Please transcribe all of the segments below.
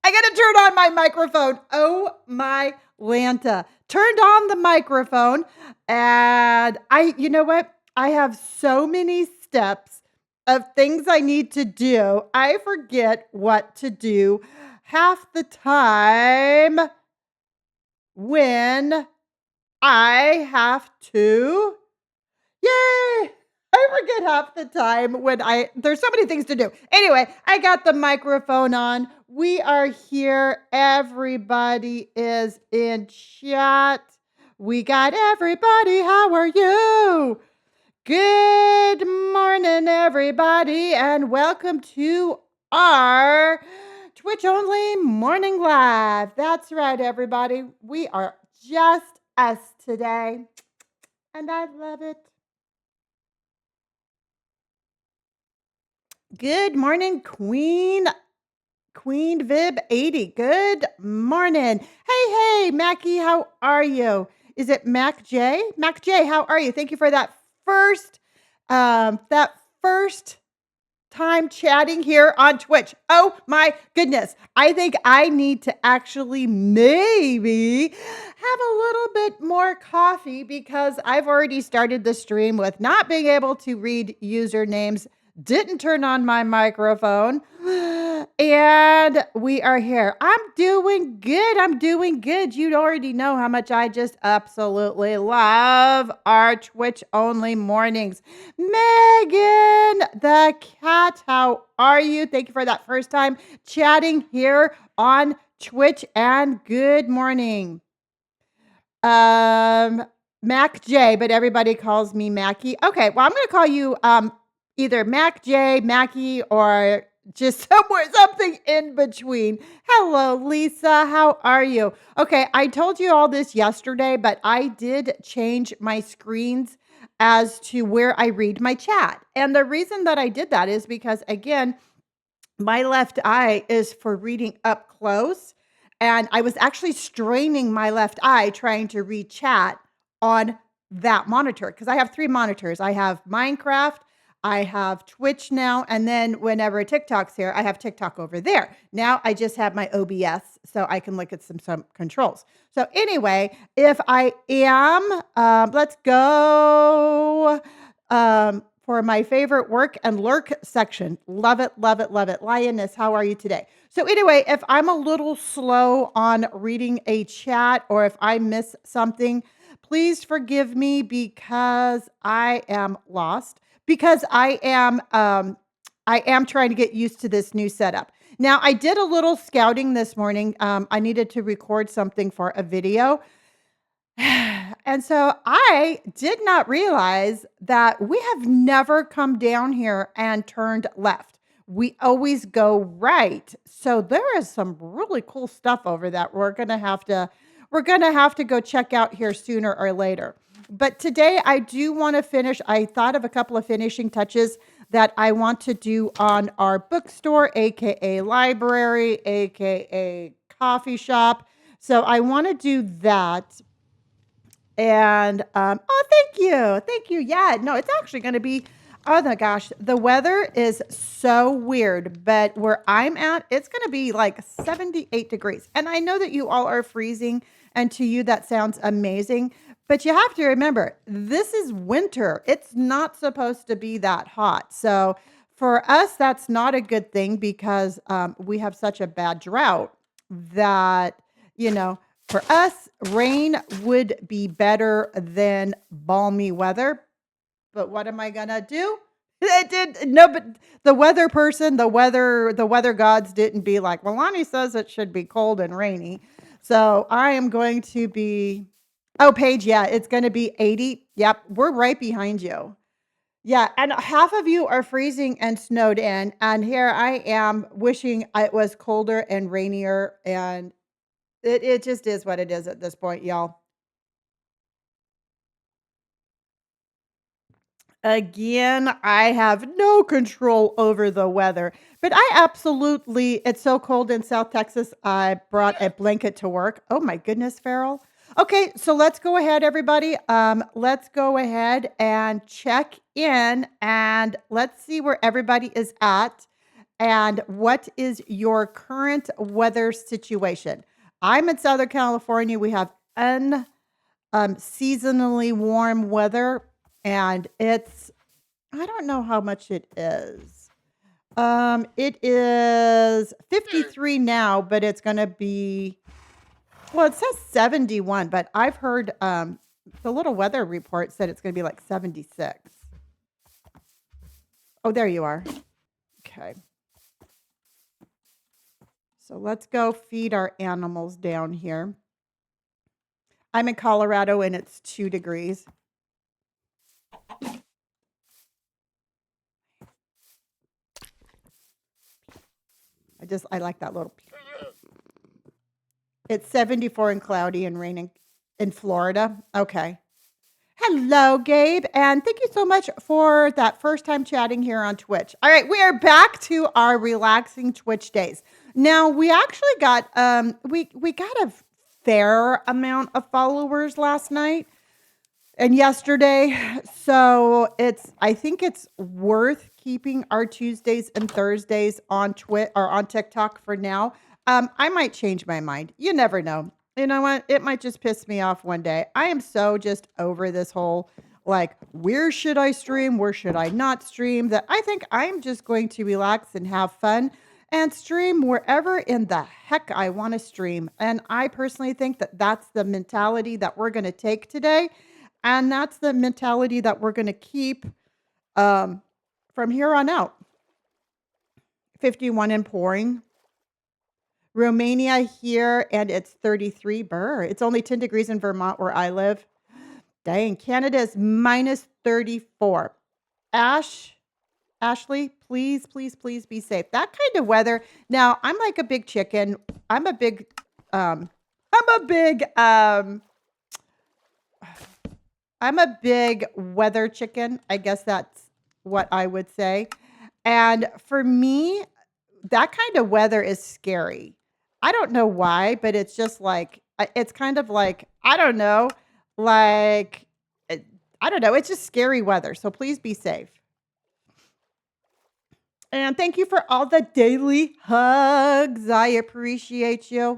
I got to turn on my microphone. Oh my Lanta. Turned on the microphone and you know what? I have so many steps of things I need to do. I forget what to do half the time when I have to. Yay! I forget half the time when there's so many things to do. Anyway, I got the microphone on. We are here. Everybody is in chat. We got everybody. How are you? Good morning, everybody, and welcome to our Twitch only morning live. That's right, everybody. We are just us today, and I love it. Good morning, Queen Vib 80. Good morning. Hey, Mackie, how are you? Is it Mac J? Mac J, how are you? Thank you for first that first time chatting here on Twitch. Oh my goodness. I think I need to actually maybe have a little bit more coffee because I've already started the stream with not being able to read usernames, didn't turn on my microphone, and we are here. I'm doing good. I'm doing good. You already know how much I just absolutely love our Twitch only mornings. Megan, the cat, how are you? Thank you for that first time chatting here on Twitch, and good morning. Mac J, but everybody calls me Mackie. Okay, well, I'm going to call you either Mac J, Mackie, or just something in between. Hello, Lisa. How are you? Okay, I told you all this yesterday, but I did change my screens as to where I read my chat. And the reason that I did that is because, again, my left eye is for reading up close. And I was actually straining my left eye trying to read chat on that monitor because I have 3 monitors. I have Minecraft, I have Twitch now, and then whenever TikTok's here, I have TikTok over there. Now I just have my OBS so I can look at some controls. So anyway, if I am, let's go for my favorite work and lurk section. Love it, love it, love it. Lioness, how are you today? So anyway, if I'm a little slow on reading a chat or if I miss something, please forgive me because I am lost because I am trying to get used to this new setup. Now, I did a little scouting this morning. I needed to record something for a video. And so I did not realize that we have never come down here and turned left. We always go right. So there is some really cool stuff over that we're going to have to go check out here sooner or later. But today I do want to finish. I thought of a couple of finishing touches that I want to do on our bookstore, aka library, aka coffee shop. So I want to do that. And oh, thank you. Yeah, no, it's actually going to be. Oh my gosh, the weather is so weird, but where I'm at, it's going to be like 78 degrees. And I know that you all are freezing, and to you that sounds amazing. But you have to remember, this is winter. It's not supposed to be that hot. So for us, that's not a good thing because we have such a bad drought that, you know, for us, rain would be better than balmy weather. But what am I gonna do? It did no, but the weather person, the weather gods didn't be like, well, Lonnie says it should be cold and rainy. So I am going to be Paige, yeah, it's gonna be 80. Yep, we're right behind you. Yeah, and half of you are freezing and snowed in, and here I am wishing it was colder and rainier, and it just is what it is at this point, y'all. Again, I have no control over the weather, but I absolutely it's so cold in South Texas, I brought a blanket to work. Oh my goodness, Farrell. Okay, so let's go ahead, everybody. Let's go ahead and check in and let's see where everybody is at. And what is your current weather situation? I'm in Southern California. We have seasonally warm weather, and it's, I don't know how much it is. It is 53 now, but it's going to be, well, it says 71, but I've heard the little weather report said it's going to be like 76. Oh, there you are. Okay. So let's go feed our animals down here. I'm in Colorado and it's 2 degrees. I like that little. It's 74 and cloudy and raining in Florida. Okay. Hello, Gabe, and thank you so much for that first time chatting here on Twitch. All right, we are back to our relaxing Twitch days. Now, we actually got we got a fair amount of followers last night and yesterday. So I think it's worth keeping our Tuesdays and Thursdays on Twitch or on TikTok for now. I might change my mind. You never know. You know what? It might just piss me off one day. I am so just over this whole like, where should I stream? Where should I not stream? That I think I'm just going to relax and have fun and stream wherever in the heck I want to stream. And I personally think that that's the mentality that we're going to take today. And that's the mentality that we're going to keep from here on out. 51 and pouring. Romania here, and it's 33. Burr. It's only 10 degrees in Vermont where I live. Dang, Canada is minus 34. Ashley, please, please, please be safe. That kind of weather. Now, I'm like a big chicken. I'm a big weather chicken. I guess that's what I would say. And for me, that kind of weather is scary. I don't know why, but it's just like, it's kind of like, I don't know, like, I don't know. It's just scary weather. So please be safe. And thank you for all the daily hugs. I appreciate you.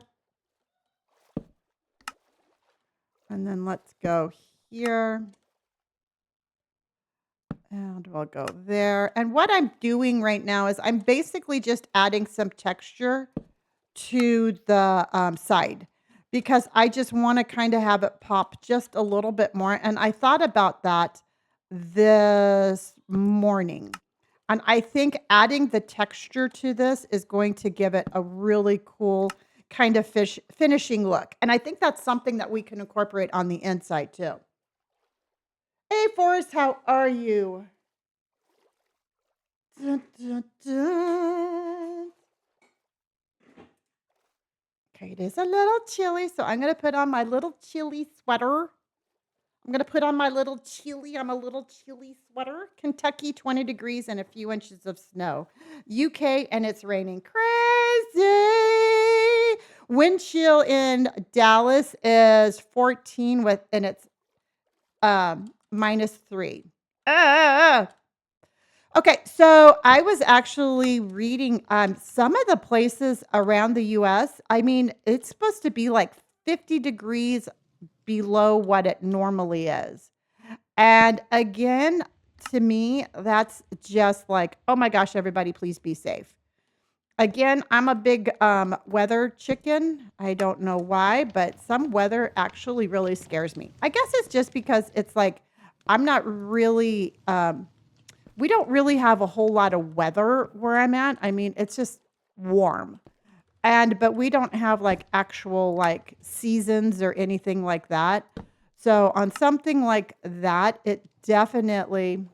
And then let's go here. And we'll go there. And what I'm doing right now is I'm basically just adding some texture to the side because I just want to kind of have it pop just a little bit more. And I thought about that this morning. And I think adding the texture to this is going to give it a really cool kind of finishing look. And I think that's something that we can incorporate on the inside too. Hey, Forrest, how are you? Dun, dun, dun. Okay, it is a little chilly, so I'm going to put on my little chilly sweater. I'm going to put on my little chilly. I'm a little chilly sweater. Kentucky, 20 degrees and a few inches of snow. UK, and it's raining. Crazy. Wind chill in Dallas is 14 and it's -3. Okay, so I was actually reading some of the places around the US. I mean, it's supposed to be like 50 degrees below what it normally is. And again, to me, that's just like, oh my gosh, everybody, please be safe. Again, I'm a big weather chicken. I don't know why, but some weather actually really scares me. I guess it's just because it's like, I'm not really, we don't really have a whole lot of weather where I'm at. I mean, it's just warm. But we don't have like actual like seasons or anything like that. So on something like that, it definitely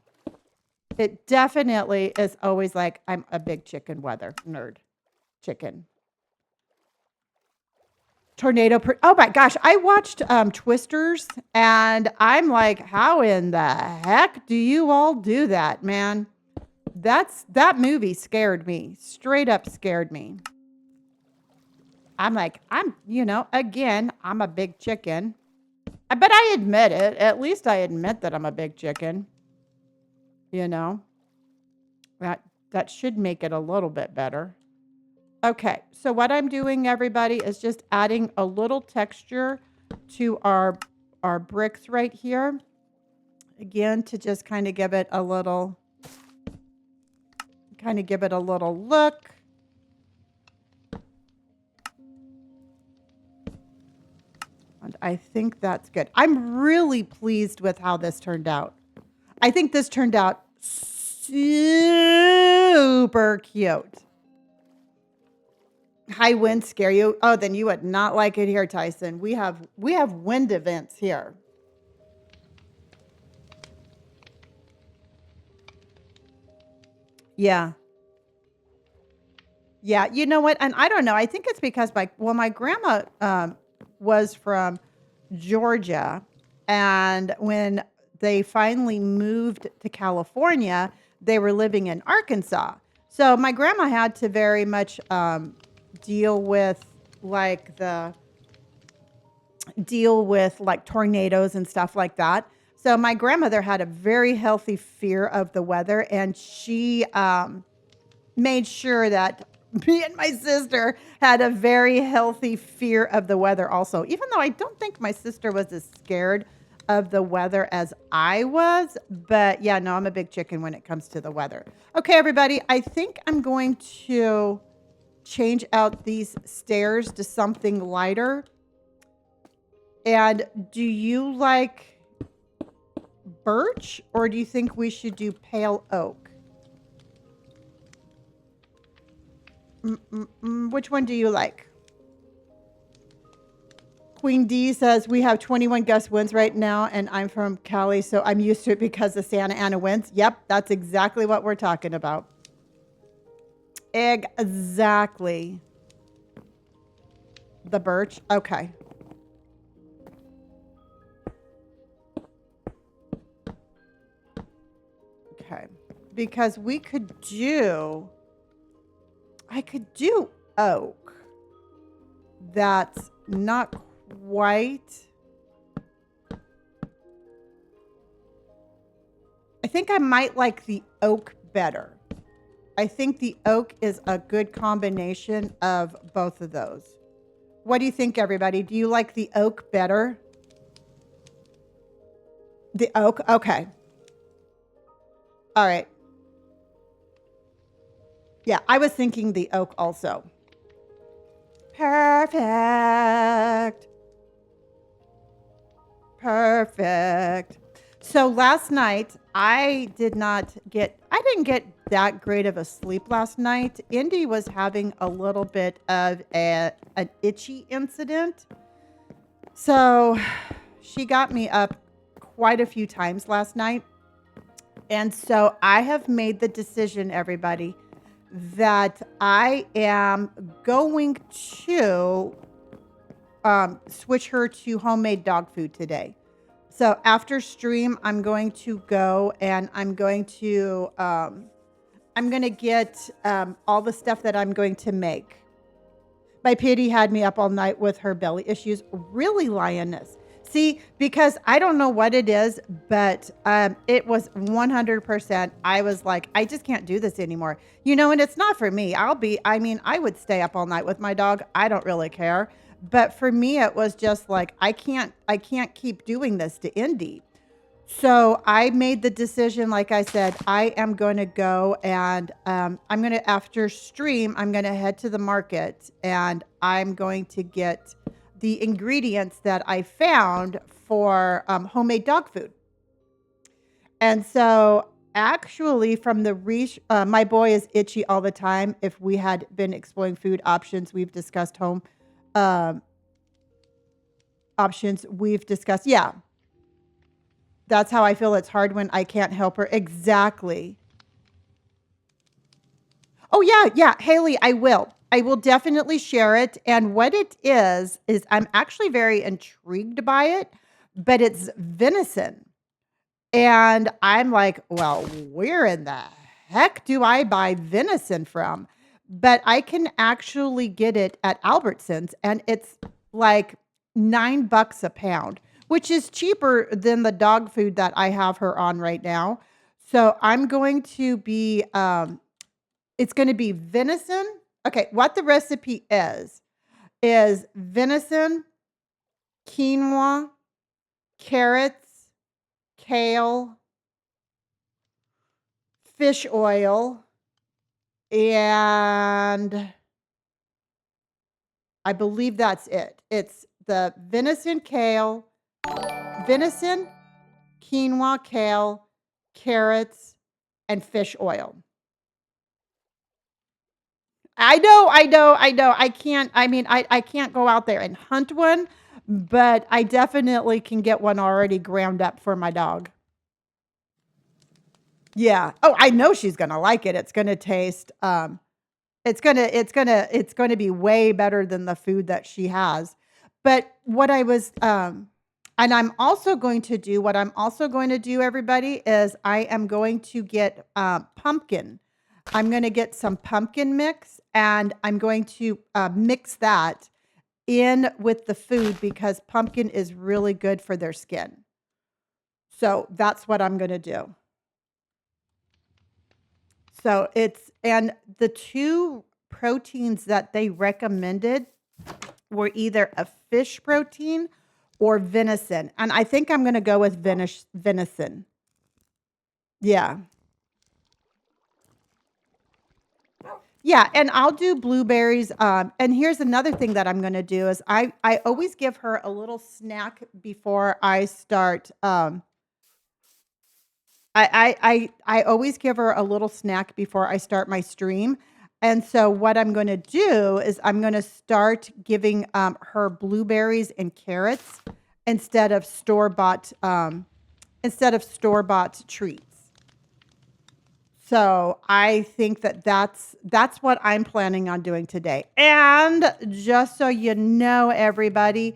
is always like, I'm a big chicken weather nerd. Chicken. Tornado. Oh my gosh. I watched Twisters and I'm like, how in the heck do you all do that, man? That movie scared me. Straight up scared me. I'm like, again, I'm a big chicken. But I admit it. At least I admit that I'm a big chicken. You know? That That should make it a little bit better. Okay, so what I'm doing, everybody, is just adding a little texture to our bricks right here. Again, to just kind of give it a little look. And I think that's good. I'm really pleased with how this turned out. I think this turned out super cute. High winds scare you? Oh, then you would not like it here, Tyson. We have wind events here. Yeah. Yeah, you know what? And I don't know. I think it's because my grandma was from Georgia, and when they finally moved to California, they were living in Arkansas. So my grandma had to very much deal with like tornadoes and stuff like that. So my grandmother had a very healthy fear of the weather, and she made sure that me and my sister had a very healthy fear of the weather also, even though I don't think my sister was as scared of the weather as I was. But yeah, no, I'm a big chicken when it comes to the weather. Okay, everybody, I think I'm going to change out these stairs to something lighter. And do you like birch, or do you think we should do pale oak? Which one do you like? Queen D says, we have 21 gust winds right now, and I'm from Cali, so I'm used to it because of Santa Ana winds. Yep, that's exactly what we're talking about. Exactly. The birch? Okay. Okay. Because I could do oak. That's not quite. I think I might like the oak better. I think the oak is a good combination of both of those. What do you think, everybody? Do you like the oak better? The oak? Okay. All right. Yeah, I was thinking the oak also. Perfect. Perfect. So last night I didn't get that great of a sleep last night. Indy was having a little bit of an itchy incident. So she got me up quite a few times last night. And so I have made the decision, everybody, that I am going to switch her to homemade dog food today. So after stream, I'm going to go and I'm going to get all the stuff that I'm going to make. My pity had me up all night with her belly issues. Really, Lioness. See, because I don't know what it is, but it was 100%. I was like, I just can't do this anymore. You know, and it's not for me. I would stay up all night with my dog. I don't really care. But for me, it was just like, I can't keep doing this to Indy. So I made the decision, like I said, I am going to go and after stream, I'm going to head to the market and I'm going to get the ingredients that I found for homemade dog food. And so actually from my boy is itchy all the time. If we had been exploring food options, we've discussed home options. We've discussed, yeah. That's how I feel. It's hard when I can't help her. Exactly. Oh, yeah. Haley, I will. I will definitely share it. And what it is I'm actually very intrigued by it, but it's venison. And I'm like, well, where in the heck do I buy venison from? But I can actually get it at Albertsons, and it's like $9 a pound, which is cheaper than the dog food that I have her on right now. So I'm going to be It's gonna be venison. Okay, what the recipe is venison, quinoa, carrots, kale, fish oil, and I believe that's it. It's the venison, quinoa, kale, carrots, and fish oil. I can't go out there and hunt one, but I definitely can get one already ground up for my dog. Yeah. Oh, I know she's gonna like it. It's gonna taste, it's gonna be way better than the food that she has. But I'm also going to do, everybody, is I am going to get pumpkin. I'm going to get some pumpkin mix and I'm going to mix that in with the food because pumpkin is really good for their skin. So that's what I'm going to do. So and the two proteins that they recommended were either a fish protein or venison. And I think I'm going to go with venison. Yeah. Yeah, and I'll do blueberries. And here's another thing that I'm going to do is I always give her a little snack before I start. I always give her a little snack before I start my stream. And so what I'm going to do is I'm going to start giving her blueberries and carrots instead of store bought treats. So I think that's what I'm planning on doing today. And just so you know, everybody,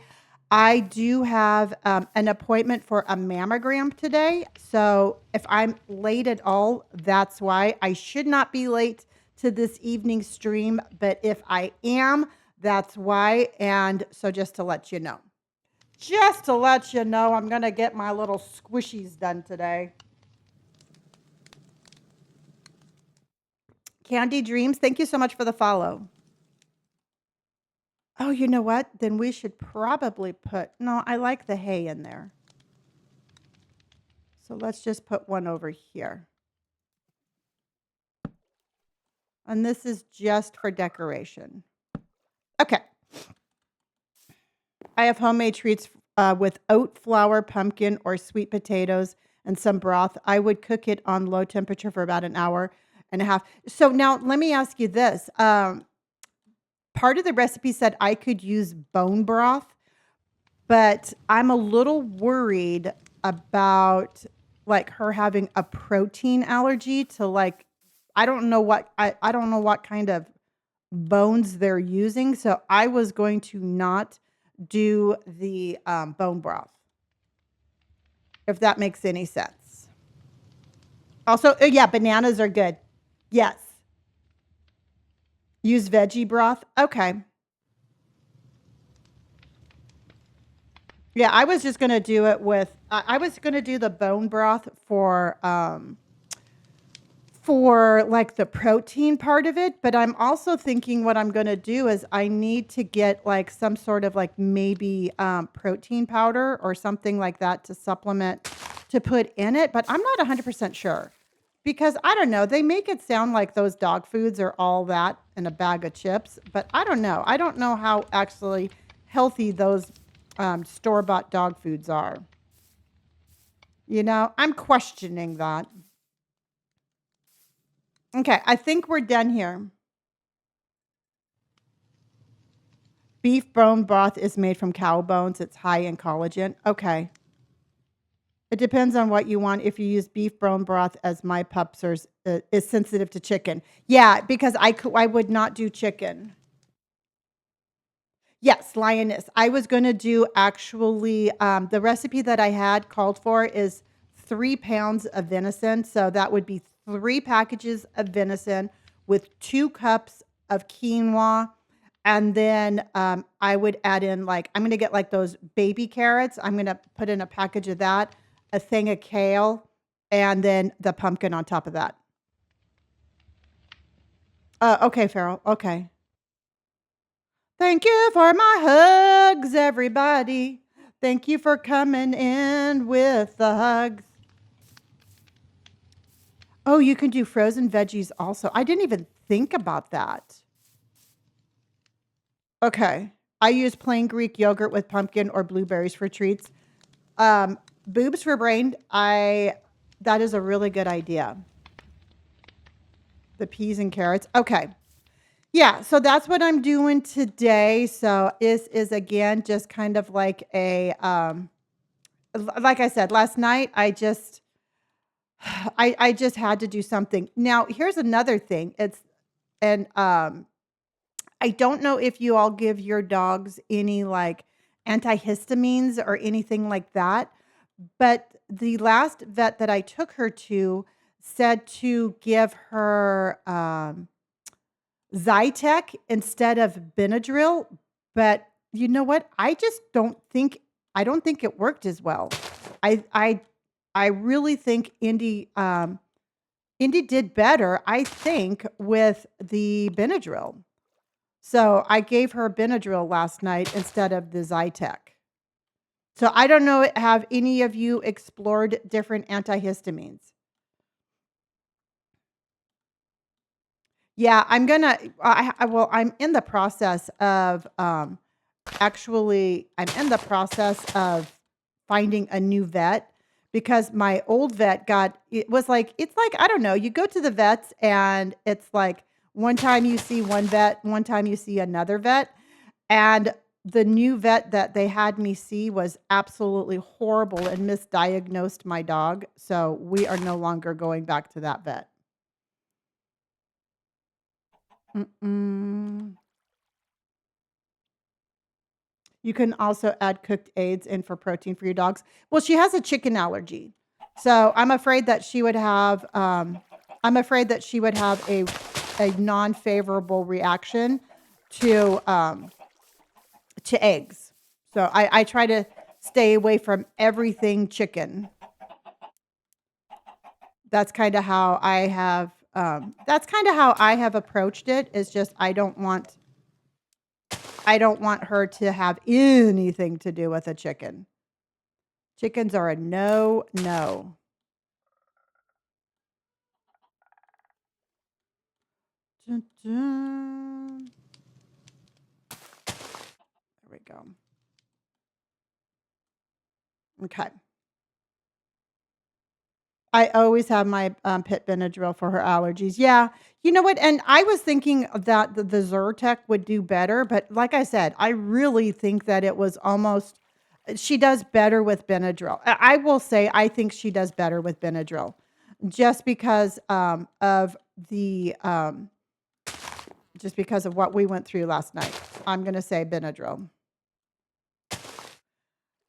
I do have an appointment for a mammogram today. So if I'm late at all, that's why. I should not be late to this evening stream, but if I am, that's why. And so just to let you know. Just to let you know, I'm going to get my little squishies done today. Candy Dreams, thank you so much for the follow. Oh, you know what? Then we should probably no, I like the hay in there. So let's just put one over here. And this is just for decoration. Okay. I have homemade treats with oat flour, pumpkin, or sweet potatoes and some broth. I would cook it on low temperature for about an hour and a half. So now let me ask you this. Part of the recipe said I could use bone broth, but I'm a little worried about like her having a protein allergy to like I don't know what kind of bones they're using. So I was going to not do the bone broth, if that makes any sense. Also, yeah, bananas are good. Yes. Use veggie broth. Okay. Yeah, I was just going to do it with I was going to do the bone broth for like the protein part of it, but I'm also thinking what I'm going to do is I need to get like some sort of like maybe protein powder or something like that to supplement to put in it, but I'm not 100% sure because I don't know. They make it sound like those dog foods are all that in a bag of chips, but I don't know. I don't know how actually healthy those store-bought dog foods are. You know, I'm questioning that. Okay, I think we're done here. Beef bone broth is made from cow bones. It's high in collagen. Okay. It depends on what you want. If you use beef bone broth, as my pups is sensitive to chicken. Yeah, because I would not do chicken. Yes, lioness. I was going to do actually the recipe that I had called for is 3 pounds of venison. So that would be 3 packages of venison with 2 cups of quinoa. And then I would add in like, I'm going to get like those baby carrots. I'm going to put in a package of that, a thing of kale, and then the pumpkin on top of that. Okay, Farrell. Okay. Thank you for my hugs, everybody. Thank you for coming in with the hugs. Oh, you can do frozen veggies also. I didn't even think about that. Okay. I use plain Greek yogurt with pumpkin or blueberries for treats. Boobs for brain. That is a really good idea. The peas and carrots. Okay. Yeah, so that's what I'm doing today. So this is again just kind of like like I said last night, I just had to do something. Now, here's another thing. And I don't know if you all give your dogs any like antihistamines or anything like that, but the last vet that I took her to said to give her Zytec instead of Benadryl, but you know what? I don't think it worked as well. I I I really think Indy did better, I think, with the Benadryl. So I gave her Benadryl last night instead of the Zytec. So I don't know, have any of you explored different antihistamines? Yeah, well, I'm in the process of actually, I'm in the process of finding a new vet because my old vet it's like, I don't know, you go to the vets and it's like one time you see one vet, one time you see another vet. And the new vet that they had me see was absolutely horrible and misdiagnosed my dog. So we are no longer going back to that vet. Mm-mm. You can also add cooked eggs in for protein for your dogs. Well, she has a chicken allergy. So I'm afraid that she would have a non-favorable reaction to eggs. So I try to stay away from everything chicken. That's kind of how I have approached it. Is just I don't want her to have anything to do with a chicken. Chickens are a no, no. Dun, dun. There we go. Okay. I always have my pit Benadryl for her allergies. Yeah. You know what? And I was thinking that the Zyrtec would do better, but like I said, I really think that it was almost she does better with Benadryl. I will say I think she does better with Benadryl just because of the just because of what we went through last night. I'm going to say Benadryl.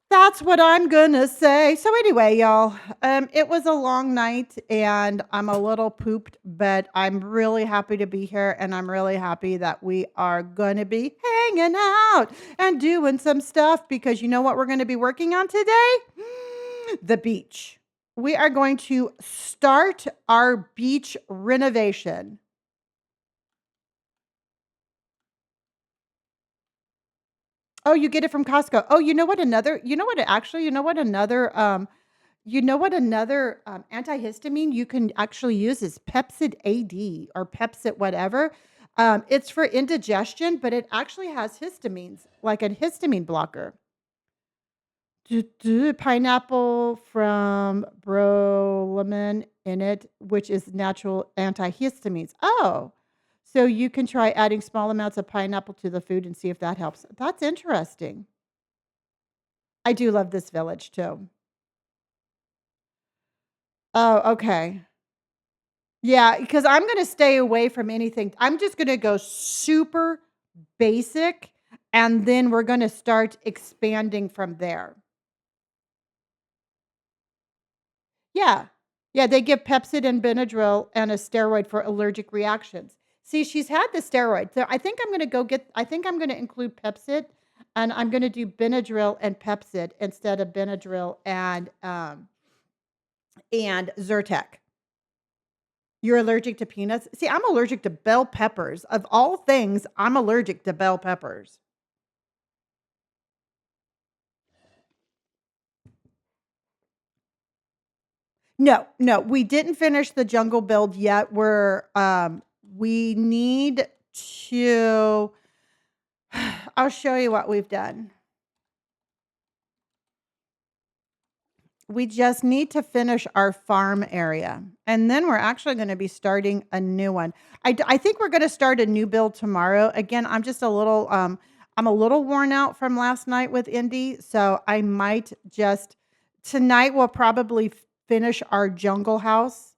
That's what I'm gonna say. So anyway, y'all, it was a long night and I'm a little pooped, but I'm really happy to be here and I'm really happy that we are gonna be hanging out and doing some stuff because you know what we're gonna be working on today? The beach. We are going to start our beach renovation. Oh, you get it from Costco. Oh, you know what another, antihistamine you can actually use is Pepcid AD or Pepcid whatever. It's for indigestion, but it actually has histamines, like a histamine blocker. Pineapple from bromelain in it, which is natural antihistamines. Oh, so you can try adding small amounts of pineapple to the food and see if that helps. That's interesting. I do love this village too. Oh, okay. Yeah, because I'm gonna stay away from anything. I'm just gonna go super basic, and then we're gonna start expanding from there. Yeah. Yeah, they give Pepcid and Benadryl and a steroid for allergic reactions. See, she's had the steroid. So I think I'm gonna include Pepcid, and I'm gonna do Benadryl and Pepcid instead of Benadryl and Zyrtec. You're allergic to peanuts? See, I'm allergic to bell peppers. Of all things, I'm allergic to bell peppers. No, no, we didn't finish the jungle build yet. We need to I'll show you what we've done. We just need to finish our farm area, and then we're actually gonna be starting a new one. I think we're gonna start a new build tomorrow. Again, I'm a little worn out from last night with Indy, so I might just tonight we'll probably finish our jungle house,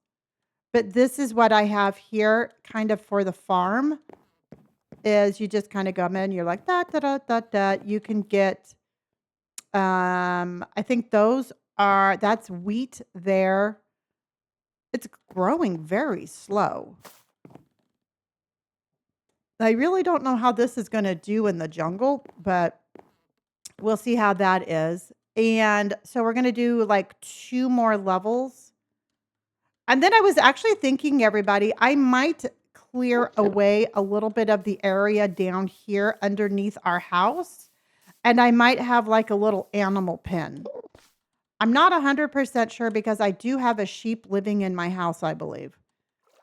but this is what I have here kind of for the farm, is you just kinda come in, you're like, "Da, da, da, da, da." You can get I think that's wheat there. It's growing very slow. I really don't know how this is gonna do in the jungle, but we'll see how that is. And so we're gonna do like 2 more levels. And then I was actually thinking, everybody, I might clear away a little bit of the area down here underneath our house, and I might have like a little animal pen. I'm not 100% sure because I do have a sheep living in my house, I believe.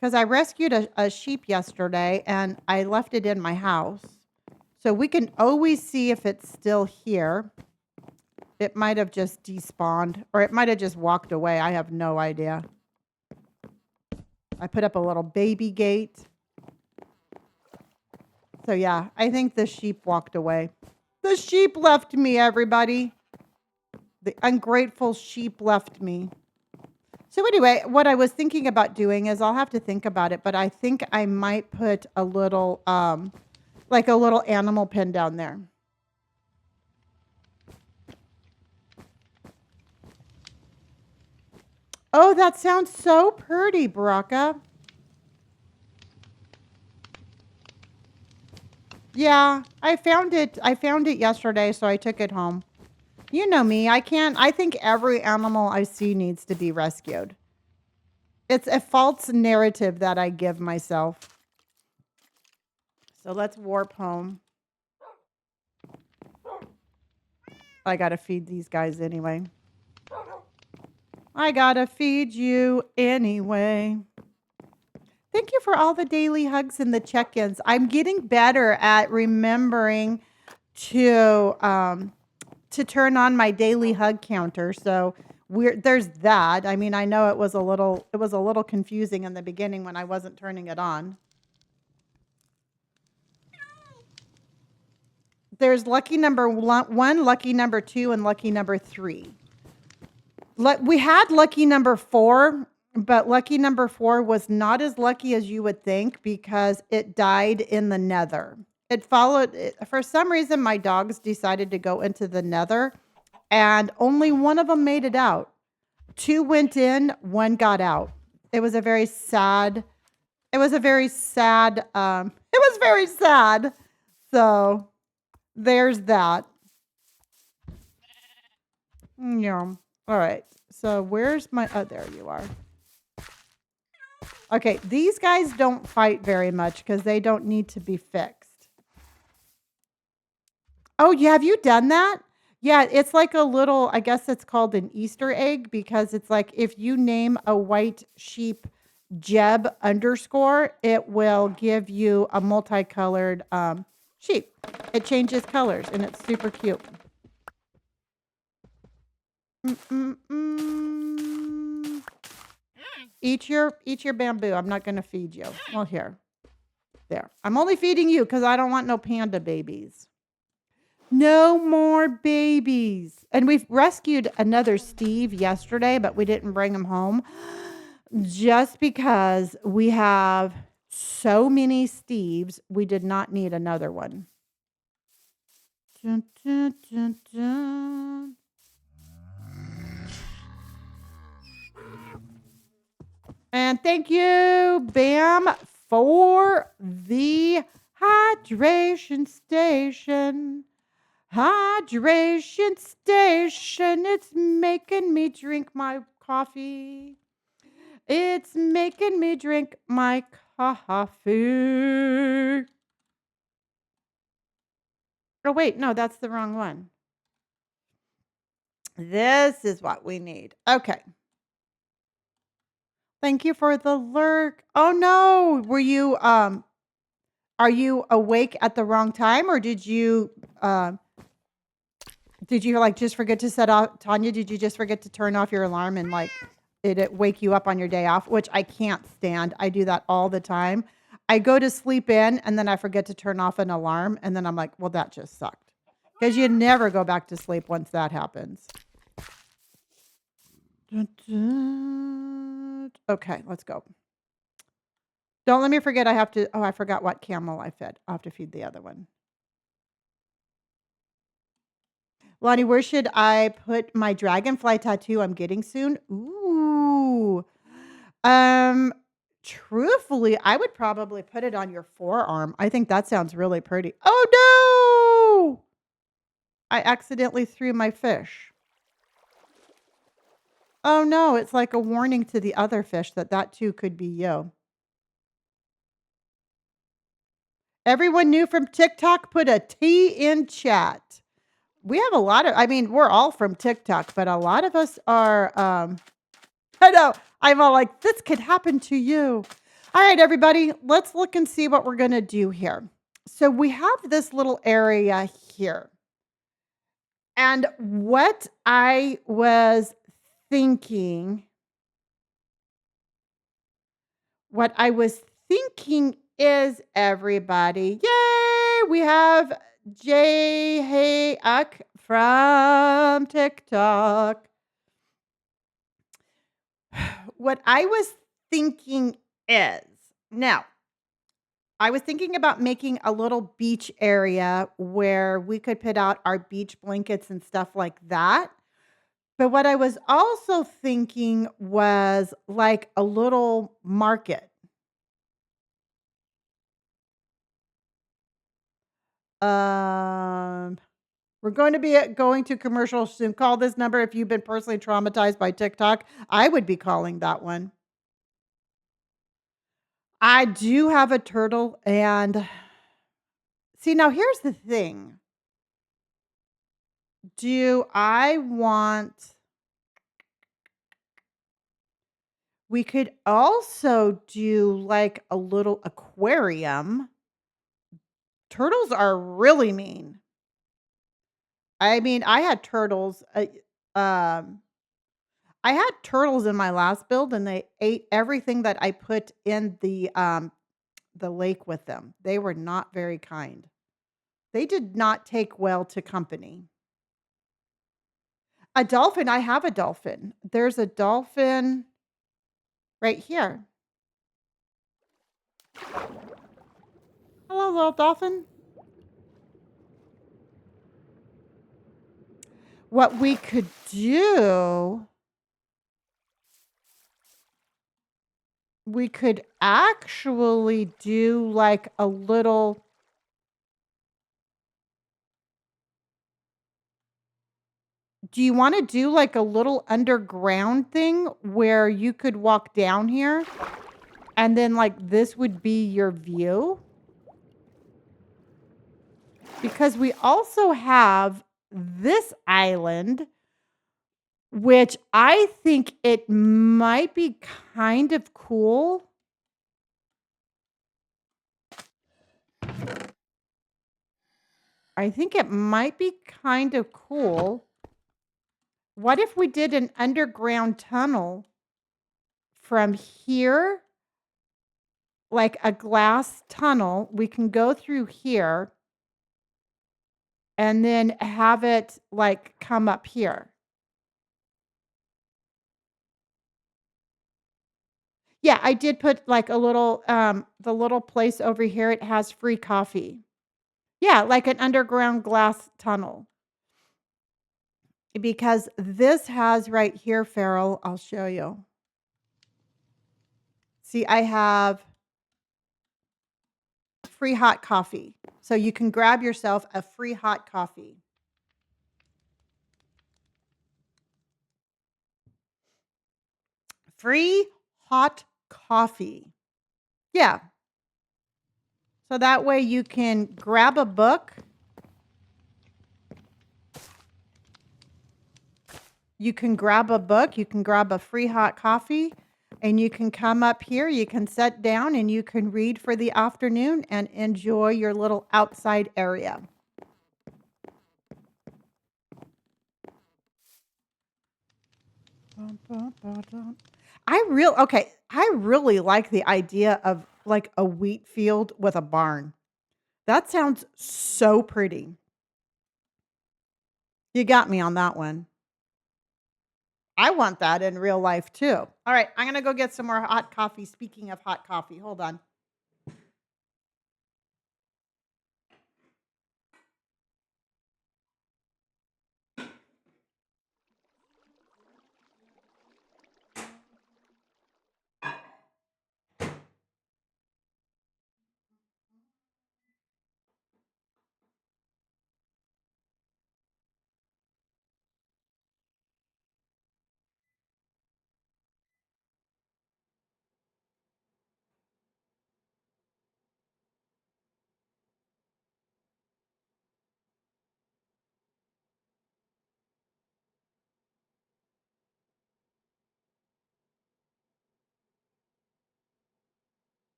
Because I rescued a sheep yesterday and I left it in my house. So we can always see if it's still here. It might have just despawned or it might have just walked away. I have no idea. I put up a little baby gate. So yeah, I think the sheep walked away. The sheep left me, everybody. The ungrateful sheep left me. So anyway, what I was thinking about doing is I'll have to think about it, but I think I might put a little, like a little animal pen down there. Oh, that sounds so pretty, Baraka. Yeah, I found it. I found it yesterday, so I took it home. You know me. I think every animal I see needs to be rescued. It's a false narrative that I give myself. So let's warp home. I gotta feed these guys anyway. I gotta feed you anyway. Thank you for all the daily hugs and the check-ins. I'm getting better at remembering to turn on my daily hug counter. So there's that. I mean, I know it was a little confusing in the beginning when I wasn't turning it on. There's lucky number 1, lucky number 2, and lucky number 3. We had lucky number 4, but lucky number 4 was not as lucky as you would think because it died in the nether. For some reason, my dogs decided to go into the nether, and only one of them made it out. 2 went in, 1 got out. It was very sad. It was very sad. So there's that. Yeah. All right. So where's my, oh, there you are. Okay. These guys don't fight very much because they don't need to be fixed. Oh, yeah. Have you done that? Yeah. It's like a little, I guess it's called an Easter egg because it's like if you name a white sheep Jeb _, it will give you a multicolored sheep. It changes colors and it's super cute. Eat your bamboo. I'm not going to feed you. Well, here. There. I'm only feeding you because I don't want no panda babies. No more babies. And we've rescued another Steve yesterday, but we didn't bring him home just because we have so many Steves. We did not need another one. Dun, dun, dun, dun. And thank you, Bam, for the hydration station. Hydration station. It's making me drink my coffee. It's making me drink my coffee. Oh, wait, no, that's the wrong one. This is what we need. Okay. Thank you for the lurk. Oh no, were you are you awake at the wrong time or did you like just forget to set off Tanya, did you just forget to turn off your alarm and like did it wake you up on your day off, which I can't stand. I do that all the time. I go to sleep in and then I forget to turn off an alarm and then I'm like, well, that just sucked. Because you never go back to sleep once that happens. Okay, let's go. Don't let me forget I have to, oh, I forgot what camel I fed. I'll have to feed the other one. Lonnie, where should I put my dragonfly tattoo I'm getting soon? Ooh. Um, truthfully, I would probably put it on your forearm. I think that sounds really pretty. Oh no! I accidentally threw my fish. Oh no, it's like a warning to the other fish that that too could be you. Everyone new from TikTok, put a T in chat. We have a lot of, I mean, we're all from TikTok, but a lot of us are, I know, I'm all like, this could happen to you. All right, everybody, let's look and see what we're going to do here. So we have this little area here. And what I was thinking, is everybody, yay, we have Jay Hayuk from TikTok. What I was thinking is, now, I was thinking about making a little beach area where we could put out our beach blankets and stuff like that. But what I was also thinking was like a little market. Um, we're going to be going to commercial soon. Call this number if you've been personally traumatized by TikTok. I would be calling that one. I do have a turtle and see, now here's the thing. Do I want we could also do like a little aquarium. Turtles are really mean. I mean, um I had turtles in my last build and they ate everything that I put in the lake with them. They were not very kind. They did not take well to company. A dolphin, I have a dolphin. There's a dolphin right here. Hello, little dolphin. What we could do, we could actually do like a little. Do you want to do like a little underground thing where you could walk down here and then like this would be your view? Because we also have this island, which I think it might be kind of cool. I think it might be kind of cool. What if we did an underground tunnel from here, like a glass tunnel? We can go through here and then have it like come up here. Yeah, I did put like a little, the little place over here, it has free coffee. Yeah, like an underground glass tunnel. Because this has right here, Farrell, I'll show you. See, I have free hot coffee. So you can grab yourself a free hot coffee. Free hot coffee. Yeah. So that way you can grab a book. You can grab a book, you can grab a free hot coffee, and you can come up here, you can sit down and you can read for the afternoon and enjoy your little outside area. I really like the idea of like a wheat field with a barn. That sounds so pretty. You got me on that one. I want that in real life too. All right, I'm gonna go get some more hot coffee. Speaking of hot coffee, hold on.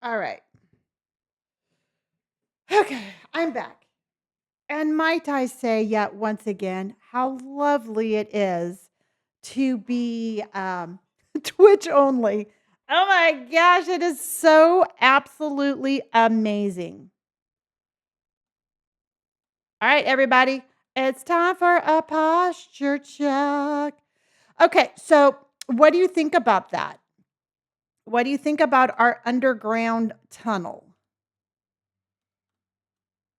All right. Okay, I'm back. And might I say yet once again how lovely it is to be Twitch only. Oh my gosh, it is so absolutely amazing. All right, everybody, it's time for a posture check. Okay, so what do you think about that? What do you think about our underground tunnel?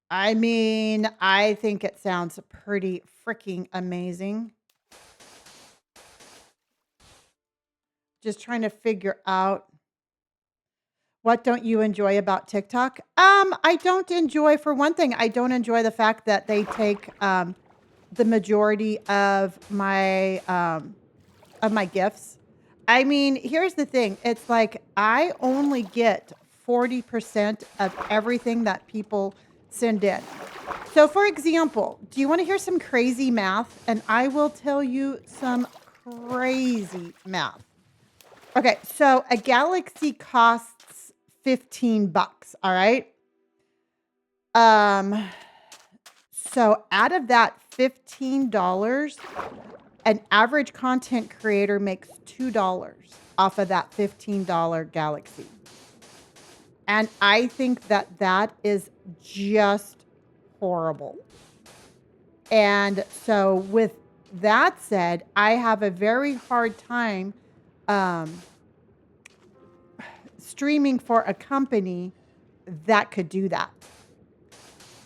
I mean, I think it sounds pretty freaking amazing. Just trying to figure out what don't you enjoy about TikTok? I don't enjoy, for one thing, I don't enjoy the fact that they take the majority of my gifts. I mean, here's the thing. It's like I only get 40% of everything that people send in. So, for example, do you want to hear some crazy math? And I will tell you some crazy math. Okay, so a galaxy costs 15 bucks, all right? Um so out of that $15, an average content creator makes $2 off of that $15 galaxy. And I think that that is just horrible. And so with that said, I have a very hard time um streaming for a company that could do that,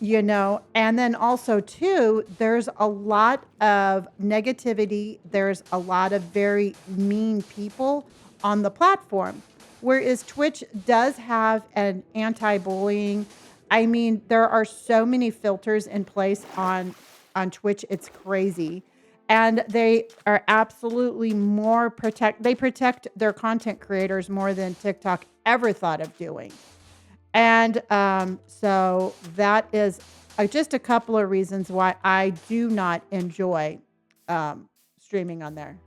you know? And then also, too, there's a lot of negativity. There's a lot of very mean people on the platform. Whereas Twitch does have an anti-bullying. I mean, there are so many filters in place on Twitch. It's crazy. And they are absolutely they protect their content creators more than TikTok ever thought of doing. And so that is just a couple of reasons why I do not enjoy streaming on there.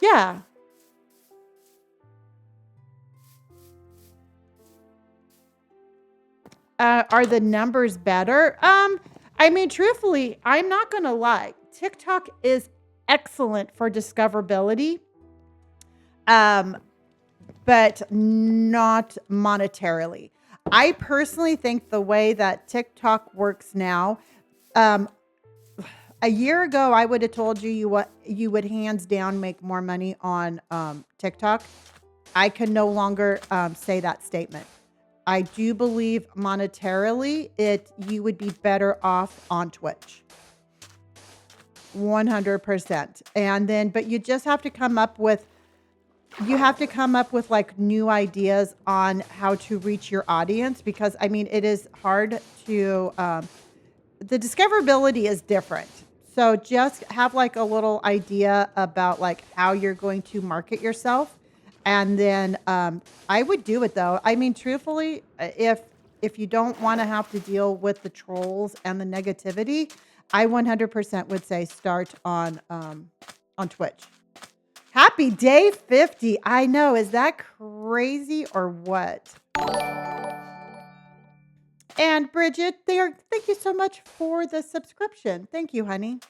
Yeah. Are the numbers better? I mean, truthfully, I'm not going to lie. TikTok is excellent for discoverability, um, but not monetarily. I personally think the way that TikTok works now, um, a year ago, I would have told you what you would hands down make more money on TikTok. I can no longer say that statement. I do believe monetarily you would be better off on Twitch. 100%. And then but you have to come up with like new ideas on how to reach your audience, because I mean it is hard to the discoverability is different. So just have like a little idea about like how you're going to market yourself. And then I would do it though. I mean, truthfully, if you don't want to have to deal with the trolls and the negativity, I 100% would say start on Twitch. Happy day 50. I know. Is that crazy or what? And Bridget, thank you so much for the subscription. Thank you, honey.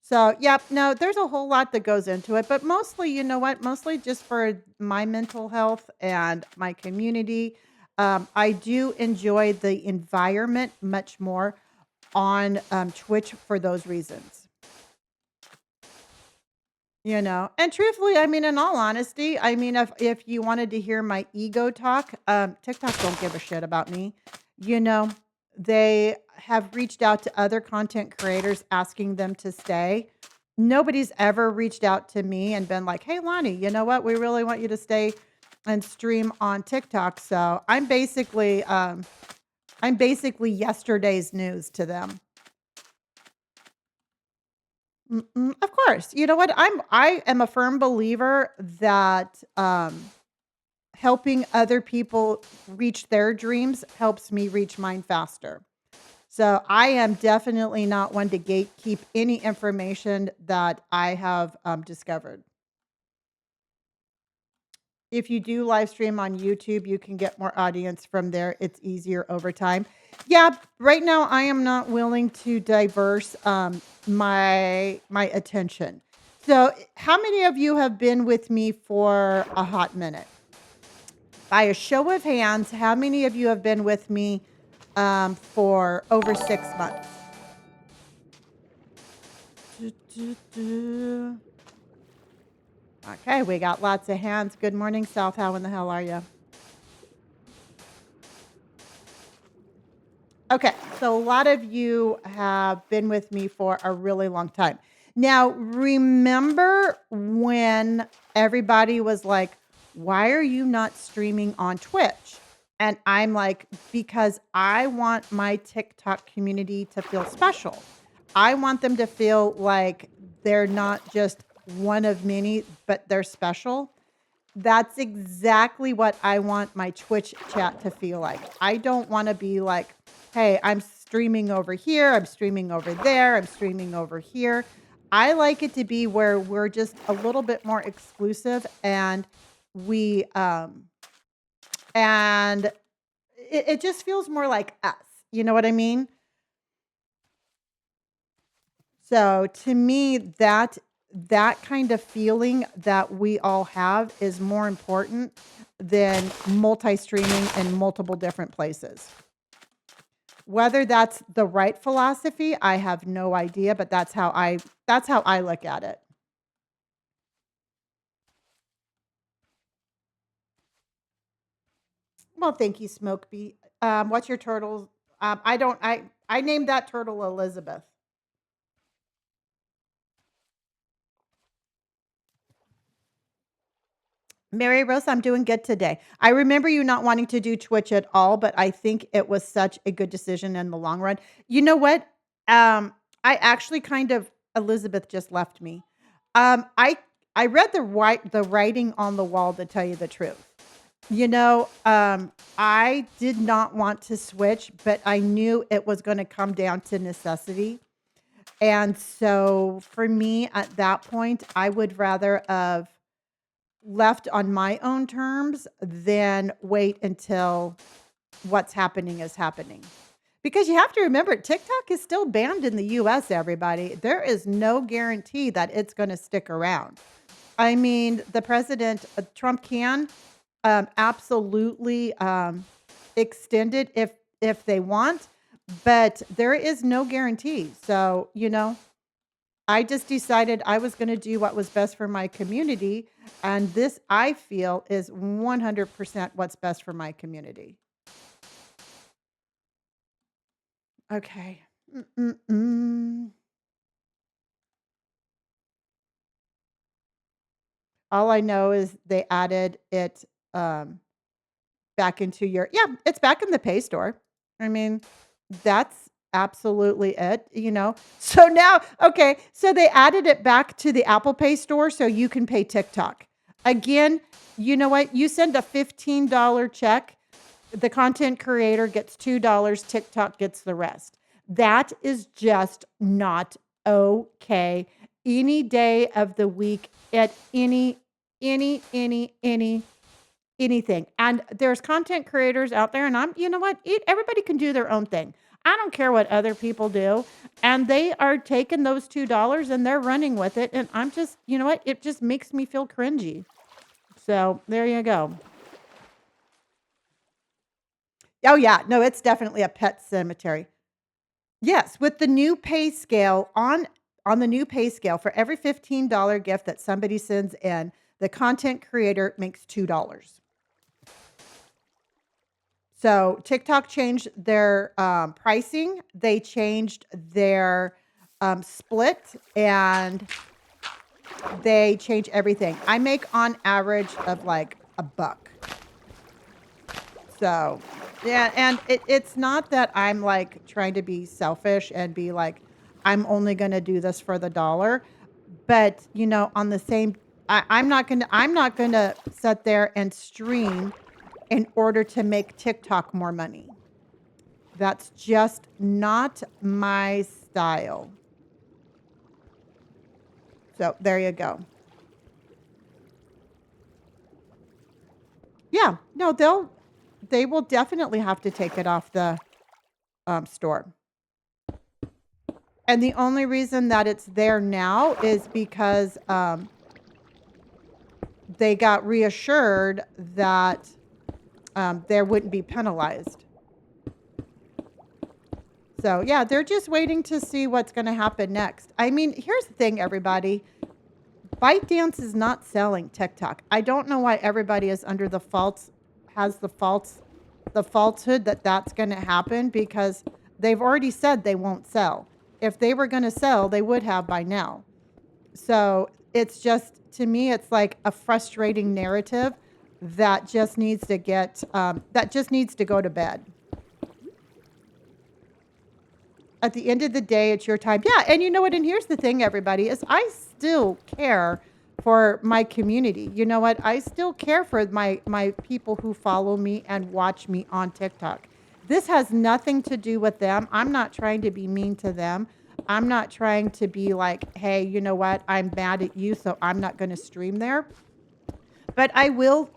So, yep, no, there's a whole lot that goes into it, but mostly, you know what? Mostly just for my mental health and my community. I do enjoy the environment much more on Twitch for those reasons. You know, and truthfully, I mean, in all honesty, I mean, if you wanted to hear my ego talk, TikTok don't give a shit about me. You know, they have reached out to other content creators asking them to stay. Nobody's ever reached out to me and been like, "Hey, Lonnie, you know what? We really want you to stay and stream on TikTok." So I'm basically yesterday's news to them. Of course. You know what? I am a firm believer that helping other people reach their dreams helps me reach mine faster. So I am definitely not one to gatekeep any information that I have discovered. If you do live stream on YouTube, you can get more audience from there. It's easier over time. Yeah, right now I am not willing to diverse my attention. So, how many of you have been with me for a hot minute? By a show of hands, how many of you have been with me for over 6 months? Do, do, do. Okay, we got lots of hands. Good morning, South. How in the hell are you? Okay, so a lot of you have been with me for a really long time. Now, remember when everybody was like, why are you not streaming on Twitch? And I'm like, because I want my TikTok community to feel special. I want them to feel like they're not just one of many, but they're special. That's exactly what I want my Twitch chat to feel like. I don't want to be like, hey, I'm streaming over here, I'm streaming over there, I'm streaming over here. I like it to be where we're just a little bit more exclusive and we and it just feels more like us. You know what I mean? So to me, that kind of feeling that we all have is more important than multi-streaming in multiple different places. Whether that's the right philosophy, I have no idea, but that's how I look at it. Well, thank you, Smoke Bee. What's your turtle? I named that turtle Elizabeth. Mary Rose, I'm doing good today. I remember you not wanting to do Twitch at all, but I think it was such a good decision in the long run. You know what? I actually kind of Elizabeth just left me. I read the writing on the wall, to tell you the truth. You know, I did not want to switch, but I knew it was going to come down to necessity. And so for me at that point, I would rather have left on my own terms than wait until what's happening is happening. Because you have to remember, TikTok is still banned in the US, everybody. There is no guarantee that it's gonna stick around. I mean, the president, Trump can, absolutely, extend it if they want, but there is no guarantee. So, I just decided I was gonna do what was best for my community, and this, I feel, is 100% what's best for my community. Okay. Mm-mm-mm. All I know is they added it, um, back into your yeah, it's back in the Pay Store. I mean, that's absolutely it. So now okay, so they added it back to the Apple Pay Store so you can pay TikTok. Again, you know what? You send a $15 check, the content creator gets $2, TikTok gets the rest. That is just not okay. Any day of the week at any anything. And there's content creators out there, and you know what? Everybody can do their own thing. I don't care what other people do. And they are taking those $2 and they're running with it. And I'm just, you know what? It just makes me feel cringy. So there you go. Oh, yeah. No, it's definitely a pet cemetery. Yes, with the new pay scale on the new pay scale, for every $15 gift that somebody sends in, the content creator makes $2. So TikTok changed their pricing. They changed their split, and they change everything. I make on average of like a buck. So yeah, and it's not that I'm like trying to be selfish and be like, I'm only going to do this for the dollar. But on the same, I'm not gonna sit there and stream in order to make TikTok more money. That's just not my style. So there you go. Yeah, no, they will definitely have to take it off the store. And the only reason that it's there now is because they got reassured that there wouldn't be penalized. So yeah, they're just waiting to see what's going to happen next. I mean, here's the thing, everybody. ByteDance is not selling TikTok. I don't know why everybody is under the falsehood that that's going to happen, because they've already said they won't sell. If they were going to sell, they would have by now. So it's just, to me, it's like a frustrating narrative that just needs to go to bed. At the end of the day, it's your time. Yeah, and you know what? And here's the thing, everybody, is I still care for my community. You know what? I still care for my people who follow me and watch me on TikTok. This has nothing to do with them. I'm not trying to be mean to them. I'm not trying to be like, hey, you know what? I'm mad at you, so I'm not going to stream there. But I will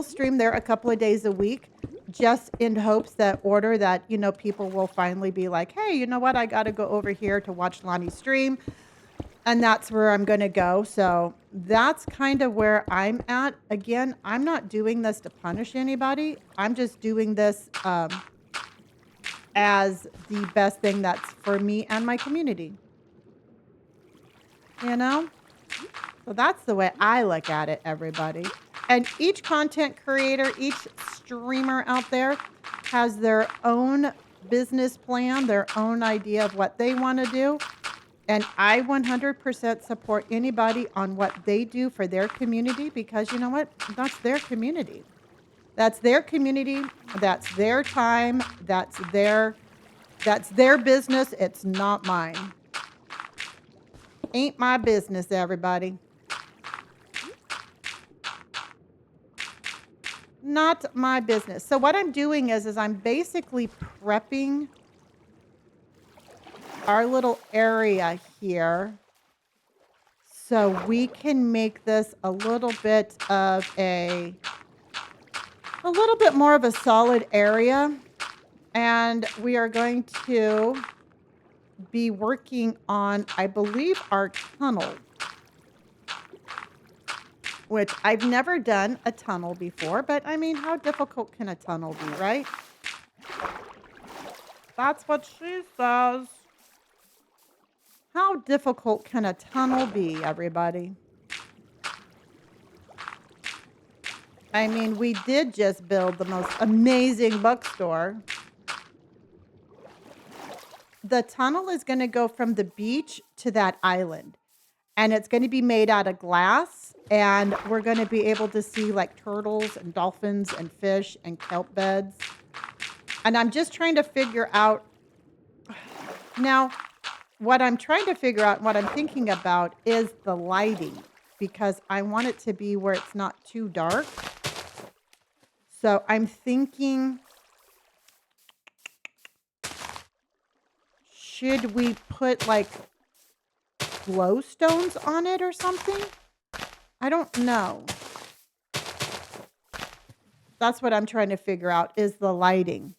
stream there a couple of days a week, just in hopes that people will finally be like, hey, you know what? I got to go over here to watch Lonnie stream. And that's where I'm going to go. So that's kind of where I'm at. Again, I'm not doing this to punish anybody. I'm just doing this as the best thing that's for me and my community. So that's the way I look at it, everybody. And each content creator, each streamer out there has their own business plan, their own idea of what they want to do. And I 100% support anybody on what they do for their community, because you know what? That's their community. That's their community. That's their time. That's their business. It's not mine. Ain't my business, everybody. Not my business. So what I'm doing is I'm basically prepping our little area here so we can make this a little bit more of a solid area. And we are going to be working on, I believe, our tunnel, which I've never done a tunnel before, but I mean, how difficult can a tunnel be, right? That's what she says. How difficult can a tunnel be, everybody? I mean, we did just build the most amazing bookstore. The tunnel is going to go from the beach to that island, and it's going to be made out of glass, and we're going to be able to see like turtles and dolphins and fish and kelp beds. And I'm just trying to figure out now what I'm trying to figure out, what I'm thinking about is the lighting, because I want it to be where it's not too dark. So I'm thinking, should we put like glowstones on it or something? I don't know. That's what I'm trying to figure out, is the lighting.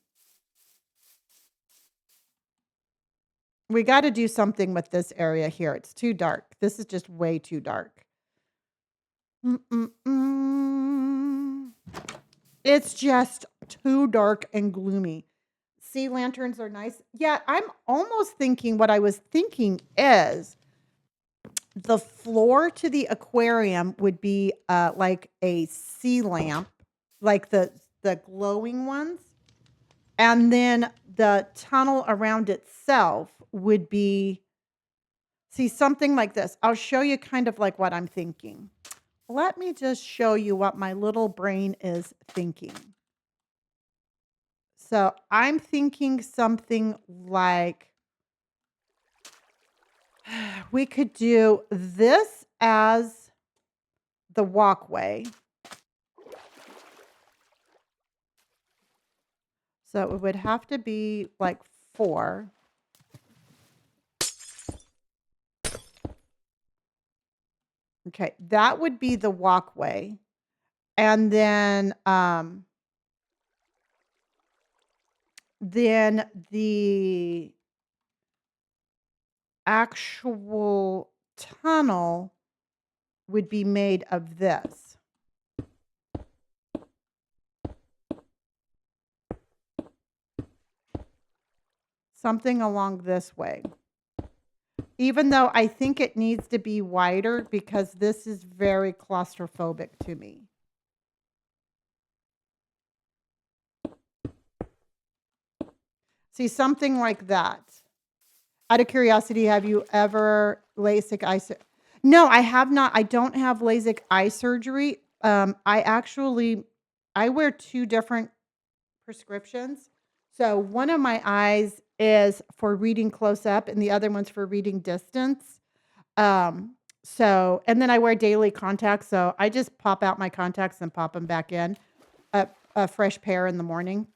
We got to do something with this area here. It's too dark. This is just way too dark. It's just too dark and gloomy. Sea lanterns are nice. Yeah, I'm almost thinking, what I was thinking is the floor to the aquarium would be like a sea lamp, like the glowing ones. And then the tunnel around itself would be, see, something like this. I'll show you kind of like what I'm thinking. Let me just show you what my little brain is thinking. So I'm thinking something like, we could do this as the walkway. So it would have to be like 4. Okay, that would be the walkway. And then the actual tunnel would be made of this. Something along this way. Even though I think it needs to be wider because this is very claustrophobic to me. See, something like that. Out of curiosity, have you ever LASIK eye surgery? No, I have not. I don't have LASIK eye surgery. I wear 2 different prescriptions. So one of my eyes is for reading close up and the other one's for reading distance. And then I wear daily contacts. So I just pop out my contacts and pop them back in, a fresh pair in the morning.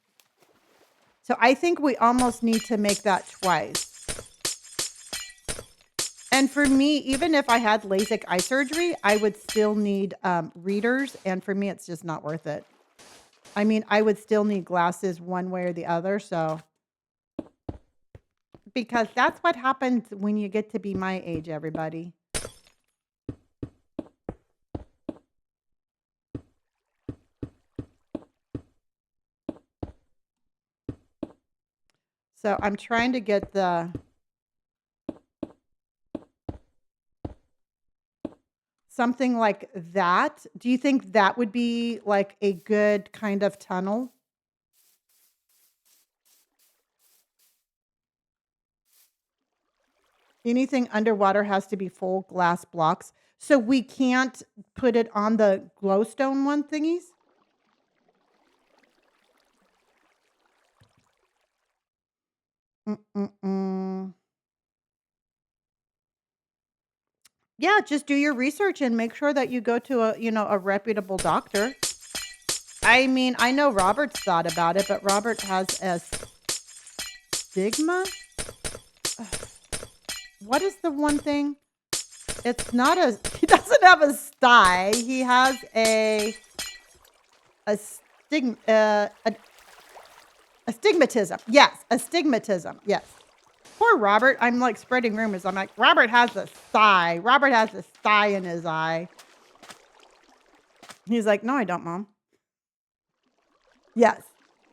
So I think we almost need to make that twice. And for me, even if I had LASIK eye surgery, I would still need readers. And for me, it's just not worth it. I mean, I would still need glasses one way or the other. So, because that's what happens when you get to be my age, everybody. So I'm trying to get something like that. Do you think that would be like a good kind of tunnel? Anything underwater has to be full glass blocks. So we can't put it on the glowstone one thingies? Yeah, just do your research and make sure that you go to a reputable doctor. I mean, I know Robert's thought about it, but Robert has a stigma. What is the one thing? It's not he doesn't have a sty. He has a stigma, Astigmatism. Yes, astigmatism. Yes. Poor Robert. I'm like spreading rumors. I'm like, Robert has a sty. Robert has a sty in his eye. He's like, no, I don't, Mom. Yes.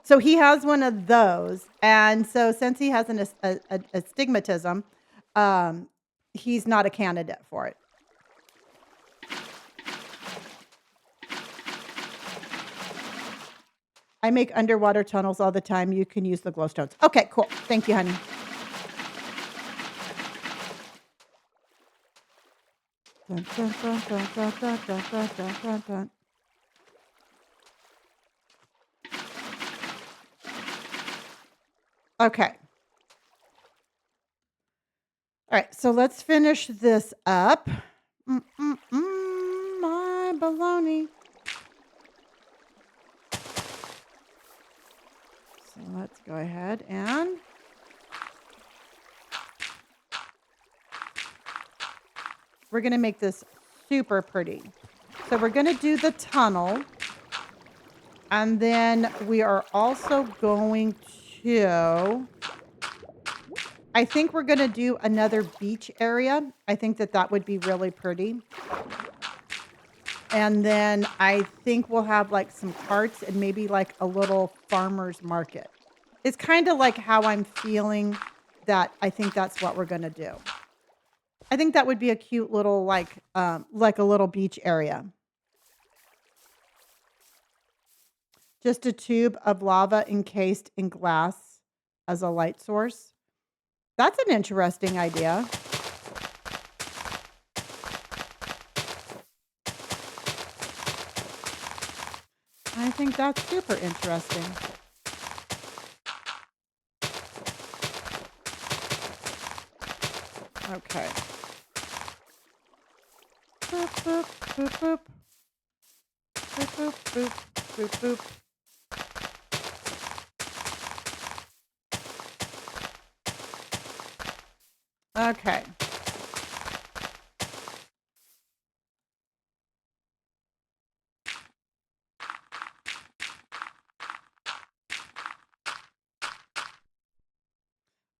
So he has one of those. And so since he has a astigmatism, um, he's not a candidate for it. I make underwater tunnels all the time. You can use the glowstones. Okay, cool. Thank you, honey. Dun, dun, dun, dun, dun, dun, dun, dun, dun, dun, dun. Okay. All right, so let's finish this up. My baloney. So let's go ahead and we're going to make this super pretty. So we're going to do the tunnel. And then we are also going to, I think we're going to do another beach area. I think that that would be really pretty. And then I think we'll have like some carts and maybe like a little farmer's market. It's kind of like how I'm feeling that I think that's what we're going to do. I think that would be a cute little like a little beach area. Just a tube of lava encased in glass as a light source. That's an interesting idea. I think that's super interesting. Okay. Boop, boop, boop, boop. Boop, boop, boop, boop, boop. Okay.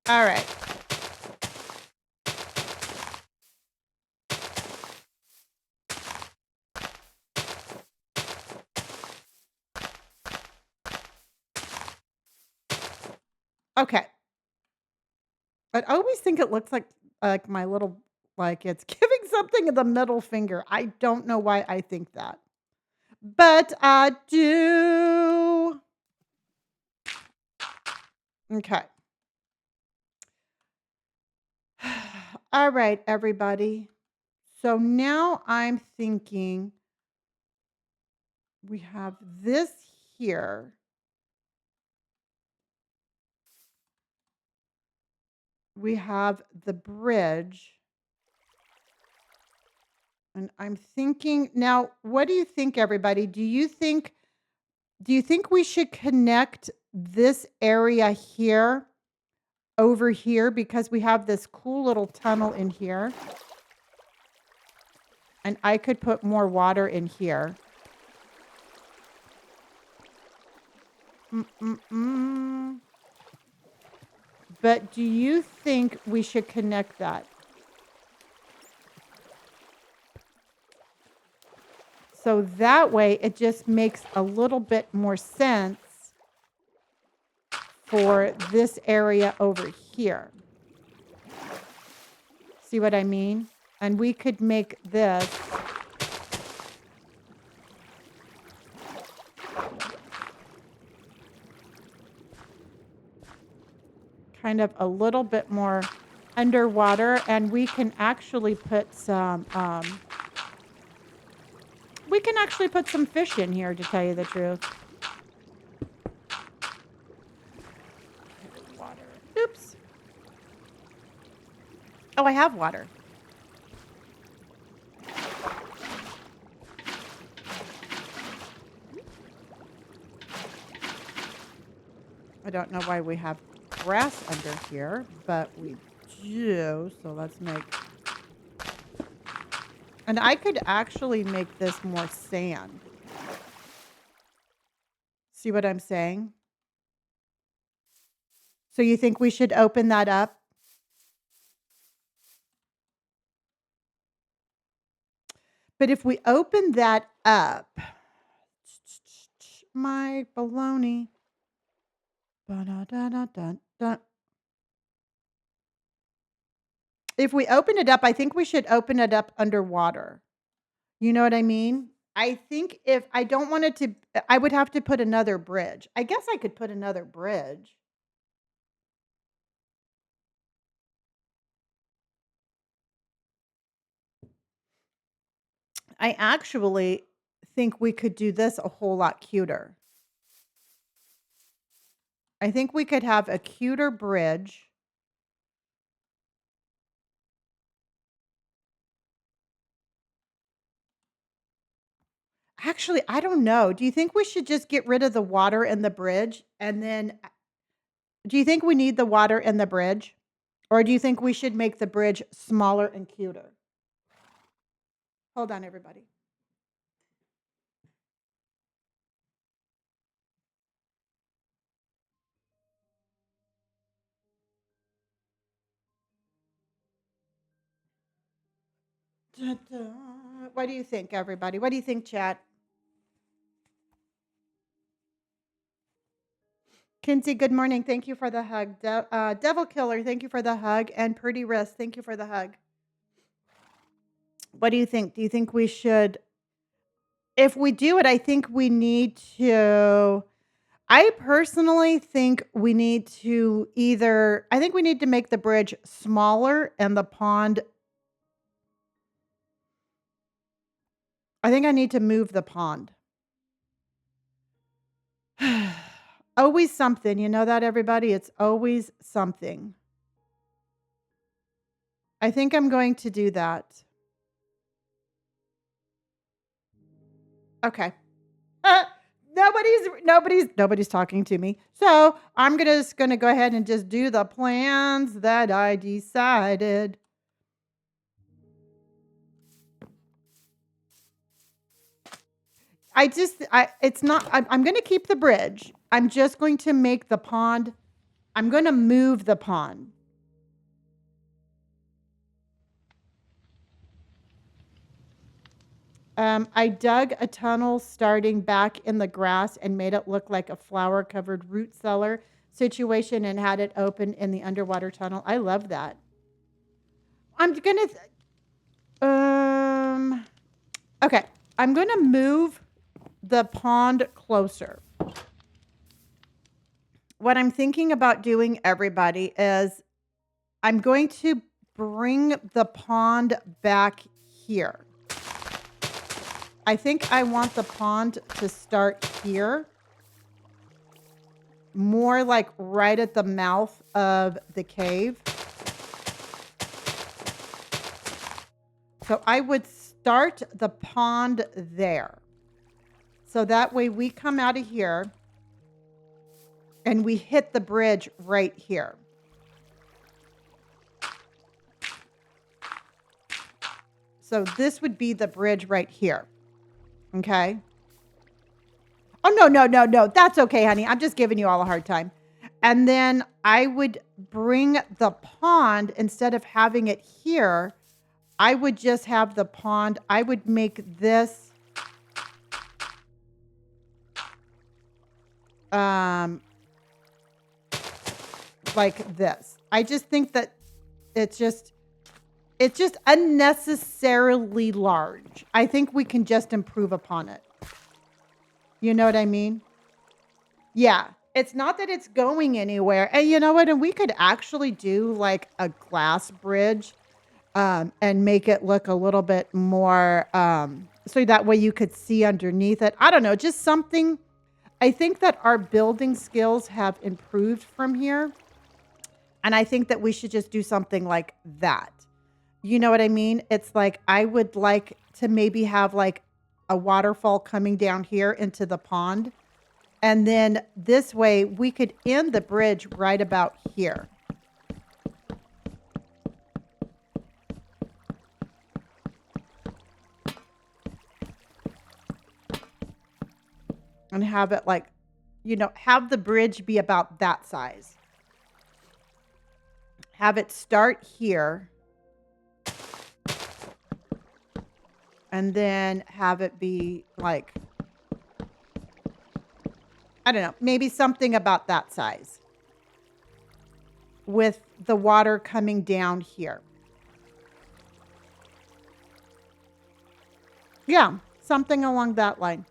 All right. Okay. I always think it looks like my little like it's giving something the middle finger. I don't know why I think that. But I do. Okay. All right, everybody. So now I'm thinking we have this here. We have the bridge. And I'm thinking now, what do you think, everybody? Do you think we should connect this area here over here because we have this cool little tunnel in here? And I could put more water in here. But do you think we should connect that? So that way it just makes a little bit more sense for this area over here. See what I mean? And we could make this kind of a little bit more underwater, and we can actually put some fish in here, to tell you the truth. Water. Oops. Oh, I have water. I don't know why we have grass under here, but we do. So let's make... And I could actually make this more sand. See what I'm saying? So you think we should open that up? But if we open that up, my baloney. Ba-da-da-da-dun-dun. If we open it up, I think we should open it up underwater. You know what I mean? I think if I don't want it to, I would have to put another bridge. I guess I could put another bridge. I actually think we could do this a whole lot cuter. I think we could have a cuter bridge. Actually, I don't know. Do you think we should just get rid of the water in the bridge? And then, do you think we need the water in the bridge? Or do you think we should make the bridge smaller and cuter? Hold on, everybody. Da-da. What do you think, everybody? What do you think, chat? Kinsey, good morning. Thank you for the hug. Devil Killer, thank you for the hug. And Pretty Wrist, thank you for the hug. What do you think? Do you think we should? If we do it, I think we need to. I personally think we need to either. I think we need to make the bridge smaller and the pond. I think I need to move the pond. Always something. You know that, everybody? It's always something. I think I'm going to do that. Okay. Nobody's talking to me. So I'm just gonna go ahead and just do the plans that I decided. It's not. I'm gonna keep the bridge. I'm just going to make the pond. I'm gonna move the pond. I dug a tunnel starting back in the grass and made it look like a flower-covered root cellar situation and had it open in the underwater tunnel. I love that. I'm gonna. Okay. I'm gonna move the pond closer. What I'm thinking about doing, everybody, is I'm going to bring the pond back here. I think I want the pond to start here, more like right at the mouth of the cave. So I would start the pond there. So that way we come out of here and we hit the bridge right here. So this would be the bridge right here. Okay. Oh, no. That's okay, honey. I'm just giving you all a hard time. And then I would bring the pond, instead of having it here, I would just have the pond. I would make this like this. I just think that it's just unnecessarily large. I think we can just improve upon it. You know what I mean? Yeah. It's not that it's going anywhere. And you know what? And we could actually do like a glass bridge and make it look a little bit more so that way you could see underneath it. I don't know, just something. I think that our building skills have improved from here. And I think that we should just do something like that. You know what I mean? It's like I would like to maybe have like a waterfall coming down here into the pond. And then this way we could end the bridge right about here. And have it like, you know, have the bridge be about that size. have it start here, and then have it be like, I don't know, maybe something about that size with the water coming down here. Yeah, something along that line.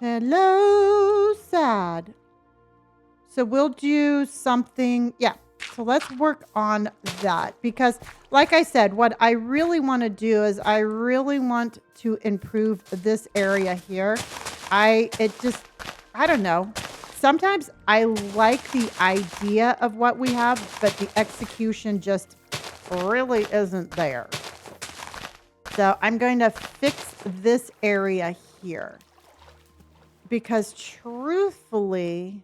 Hello, sad. So we'll do something. Yeah. So let's work on that because, like I said, what I really want to do is I really want to improve this area here. I don't know. Sometimes I like the idea of what we have, but the execution just really isn't there. So I'm going to fix this area here because truthfully,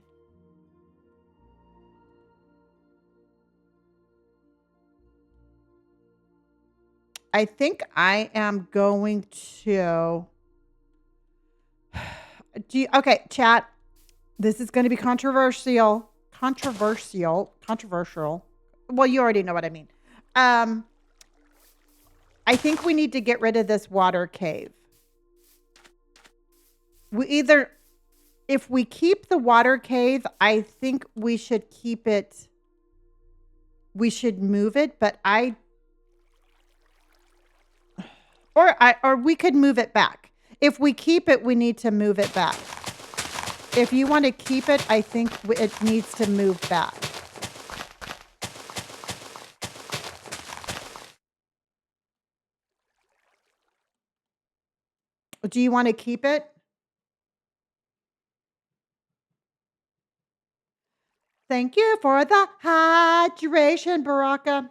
I think I am going to okay, chat. This is going to be controversial. Controversial. Well, you already know what I mean. I think we need to get rid of this water cave. If we keep the water cave, I think we should keep it. We should move it, but or we could move it back. If we keep it, we need to move it back. If you want to keep it, I think it needs to move back. Do you want to keep it? Thank you for the hydration, Baraka.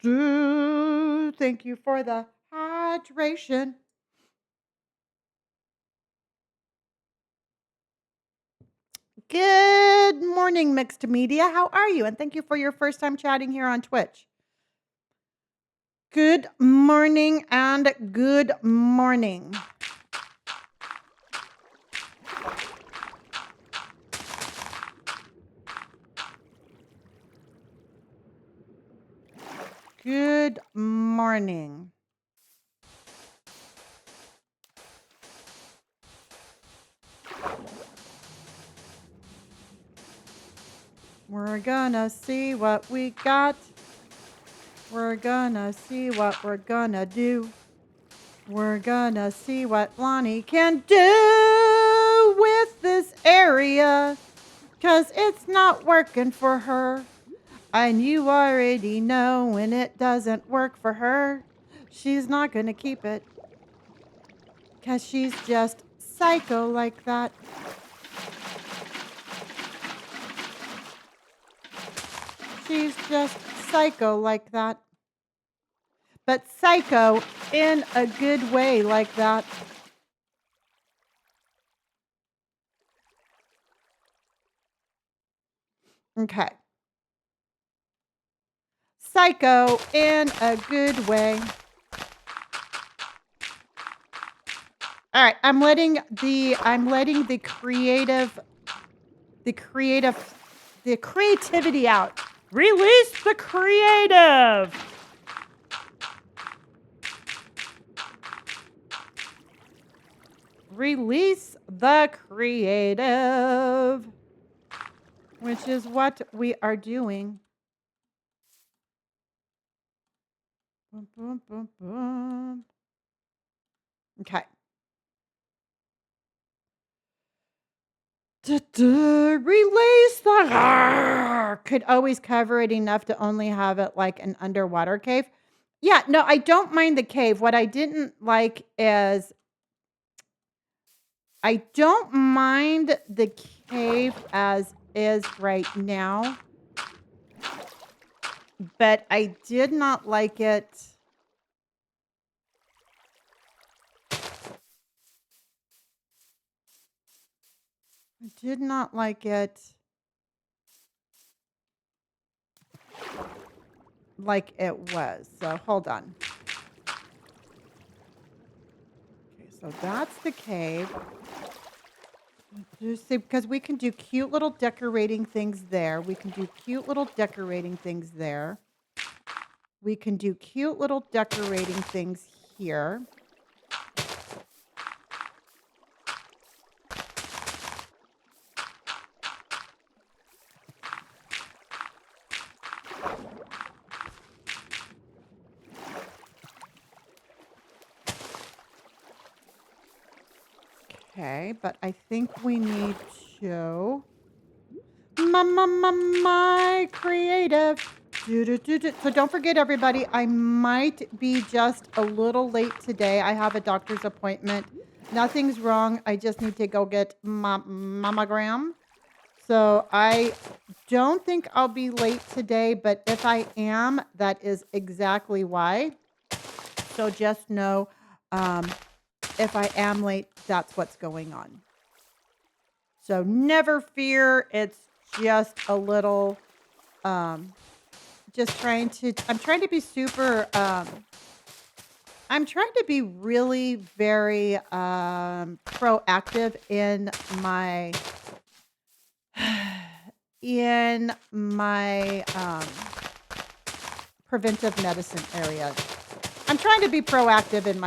Thank you for the hydration. Good morning, mixed media. How are you? And thank you for your first time chatting here on Twitch. Good morning and good morning. Good morning. We're gonna see what we got. We're gonna see what we're gonna do. We're gonna see what Lonnie can do with this area. 'Cause it's not working for her. And you already know when it doesn't work for her, she's not gonna keep it. 'Cause she's just psycho like that. She's just psycho like that. But psycho in a good way like that. Okay. Psycho in a good way. All right, I'm letting the creativity out. Release the creative. Release the creative, which is what we are doing. Boom, boom, boom, boom. Okay. Release the could always cover it enough to only have it like an underwater cave. Yeah, no, I don't mind the cave. What I didn't like is I don't mind the cave as is right now, but I did not like it. I did not like it like it was. So hold on. So that's the cave. Just see, because we can do cute little decorating things there. We can do cute little decorating things there. We can do cute little decorating things here. Okay, but I think we need to my creative. So don't forget, everybody, I might be just a little late today. I have a doctor's appointment. Nothing's wrong. I just need to go get my mammogram. So I don't think I'll be late today, but if I am, that is exactly why. So just know, um, if I am late, that's what's going on. So never fear. It's just a little, just I'm trying to be super, I'm trying to be really very proactive in my preventive medicine area. I'm trying to be proactive in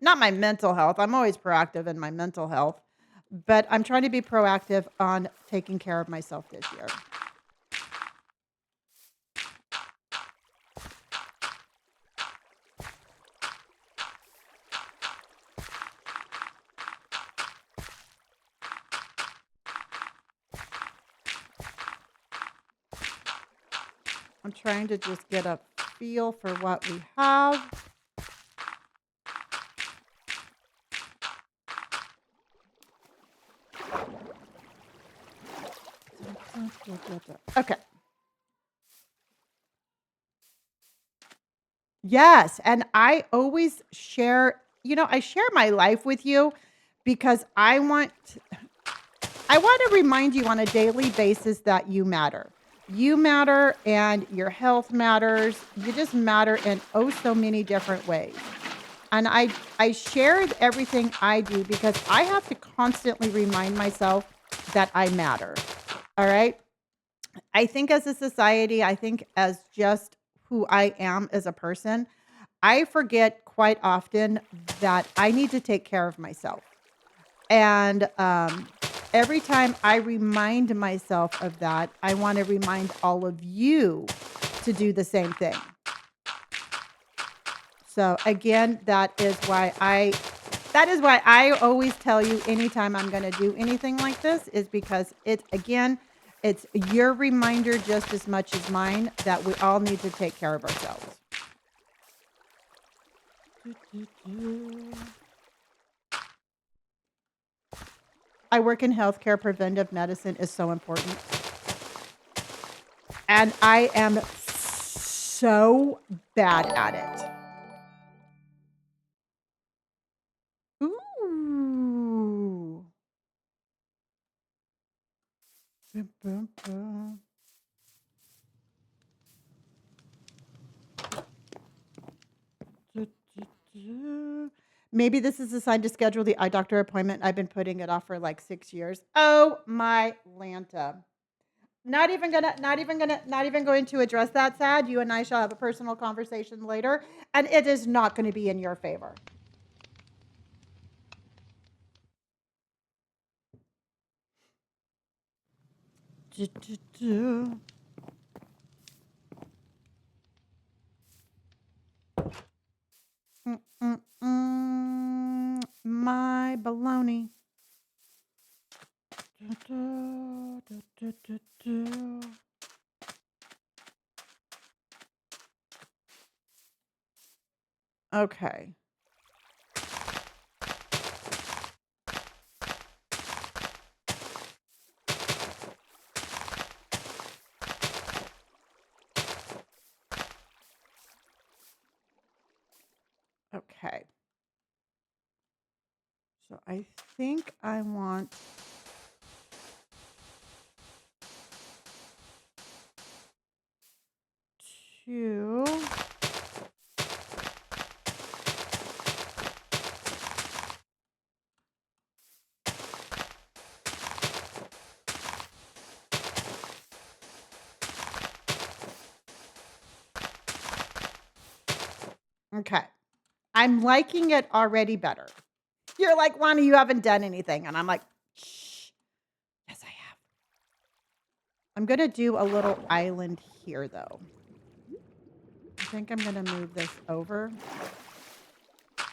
not my mental health. I'm always proactive in my mental health, but I'm trying to be proactive on taking care of myself this year. I'm trying to just get a feel for what we have. Okay. Yes, and I always share, I share my life with you because I want to remind you on a daily basis that you matter. You matter and your health matters. You just matter in oh so many different ways. And I shared everything I do because I have to constantly remind myself that I matter. All right? I think as a society, I think as just who I am as a person, I forget quite often that I need to take care of myself. And every time I remind myself of that, I want to remind all of you to do the same thing. So again, that is why I always tell you anytime I'm going to do anything like this is because it's your reminder just as much as mine that we all need to take care of ourselves. I work in healthcare. Preventive medicine is so important. And I am so bad at it. Ooh. Bum, bum, bum. Du, du, du. Maybe this is a sign to schedule the eye doctor appointment. I've been putting it off for like 6 years. Oh my Lanta. Not even going to address that, sad. You and I shall have a personal conversation later, and it is not going to be in your favor. Du, du, du. My baloney. Du, du, du, du, du. Okay. Okay. So I think I want to Okay. I'm liking it already better. You're like, Lonnie, you haven't done anything. And I'm like, shh. Yes, I have. I'm going to do a little island here, though. I think I'm going to move this over. Okay,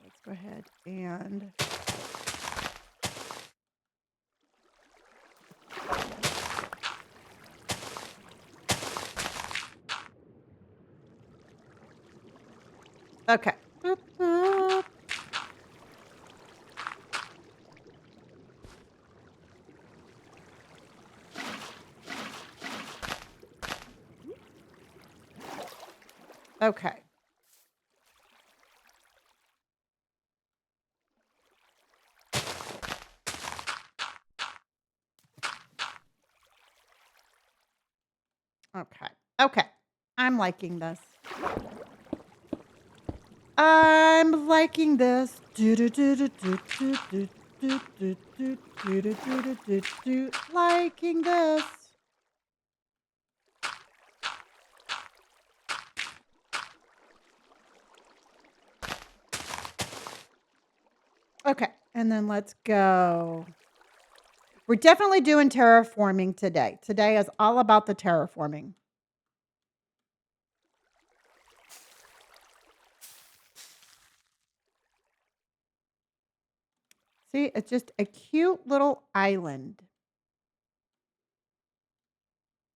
let's go ahead and... Okay. Boop, boop. Okay. Okay. Okay. I'm liking this. I'm liking this. Liking this. Okay, and then let's go. We're definitely doing terraforming today. Today is all about the terraforming. See, it's just a cute little island.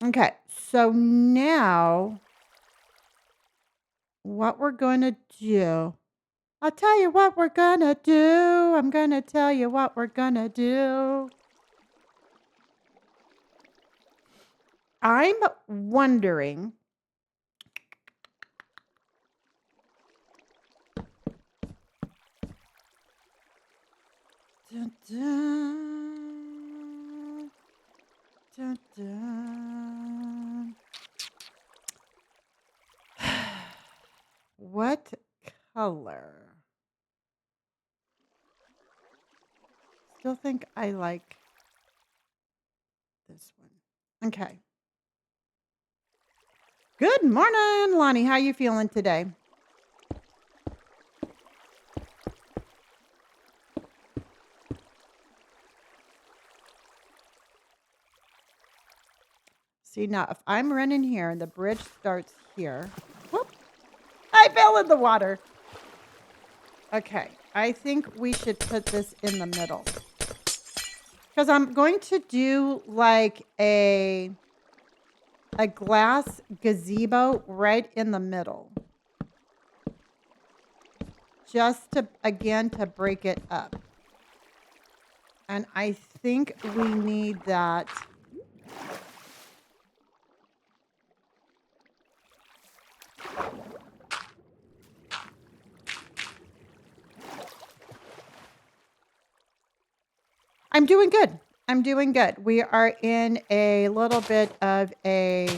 Okay, so now what we're going to do, I'll tell you what we're going to do. I'm going to tell you what we're going to do. I'm wondering. Dun, dun, dun, dun. What color? Still think I like this one. Okay. Good morning, Lonnie. How you feeling today? See, now if I'm running here and the bridge starts here, whoop, I fell in the water. Okay, I think we should put this in the middle. Because I'm going to do like a glass gazebo right in the middle. Just to, again, to break it up. And I think we need that. I'm doing good. I'm doing good. We are in a little bit of a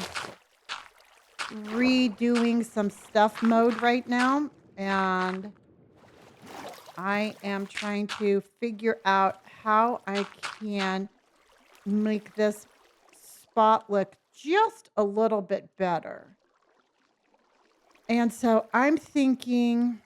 redoing some stuff mode right now. And I am trying to figure out how I can make this spot look just a little bit better. And so I'm thinking...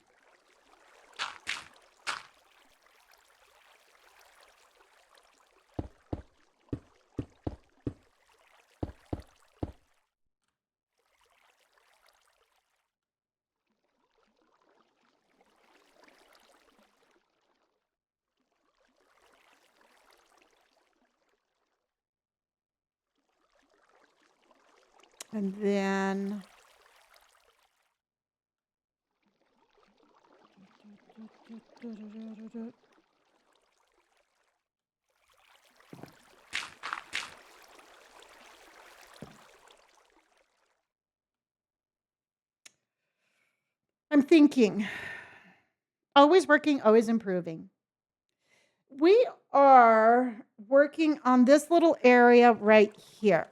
And then... I'm thinking, always working, always improving. We are working on this little area right here.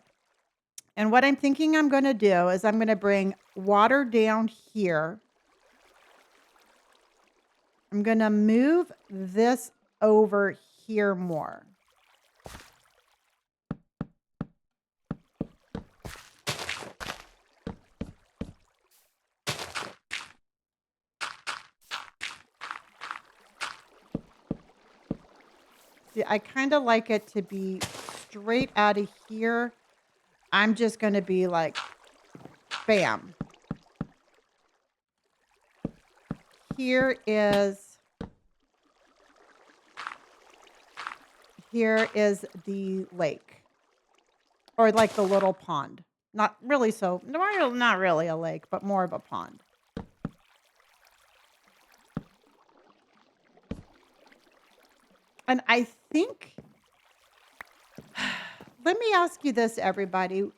And what I'm thinking I'm going to do is I'm going to bring water down here. I'm going to move this over here more. I kind of like it to be straight out of here. I'm just going to be like, bam. Here is the lake, or like the little pond. Not really not really a lake, but more of a pond. And I think, let me ask you this, everybody.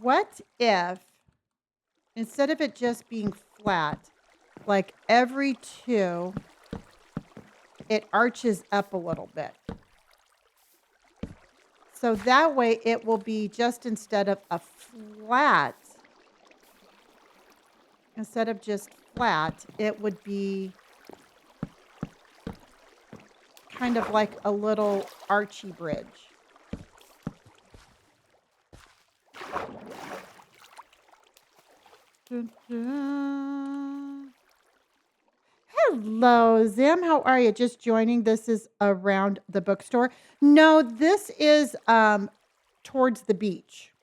What if, instead of it just being flat, like every two, it arches up a little bit? So that way it will be just instead of just flat, it would be kind of like a little archy bridge. Dun, dun. Hello, Zim. How are you? Just joining. This is around the bookstore. No, this is towards the beach.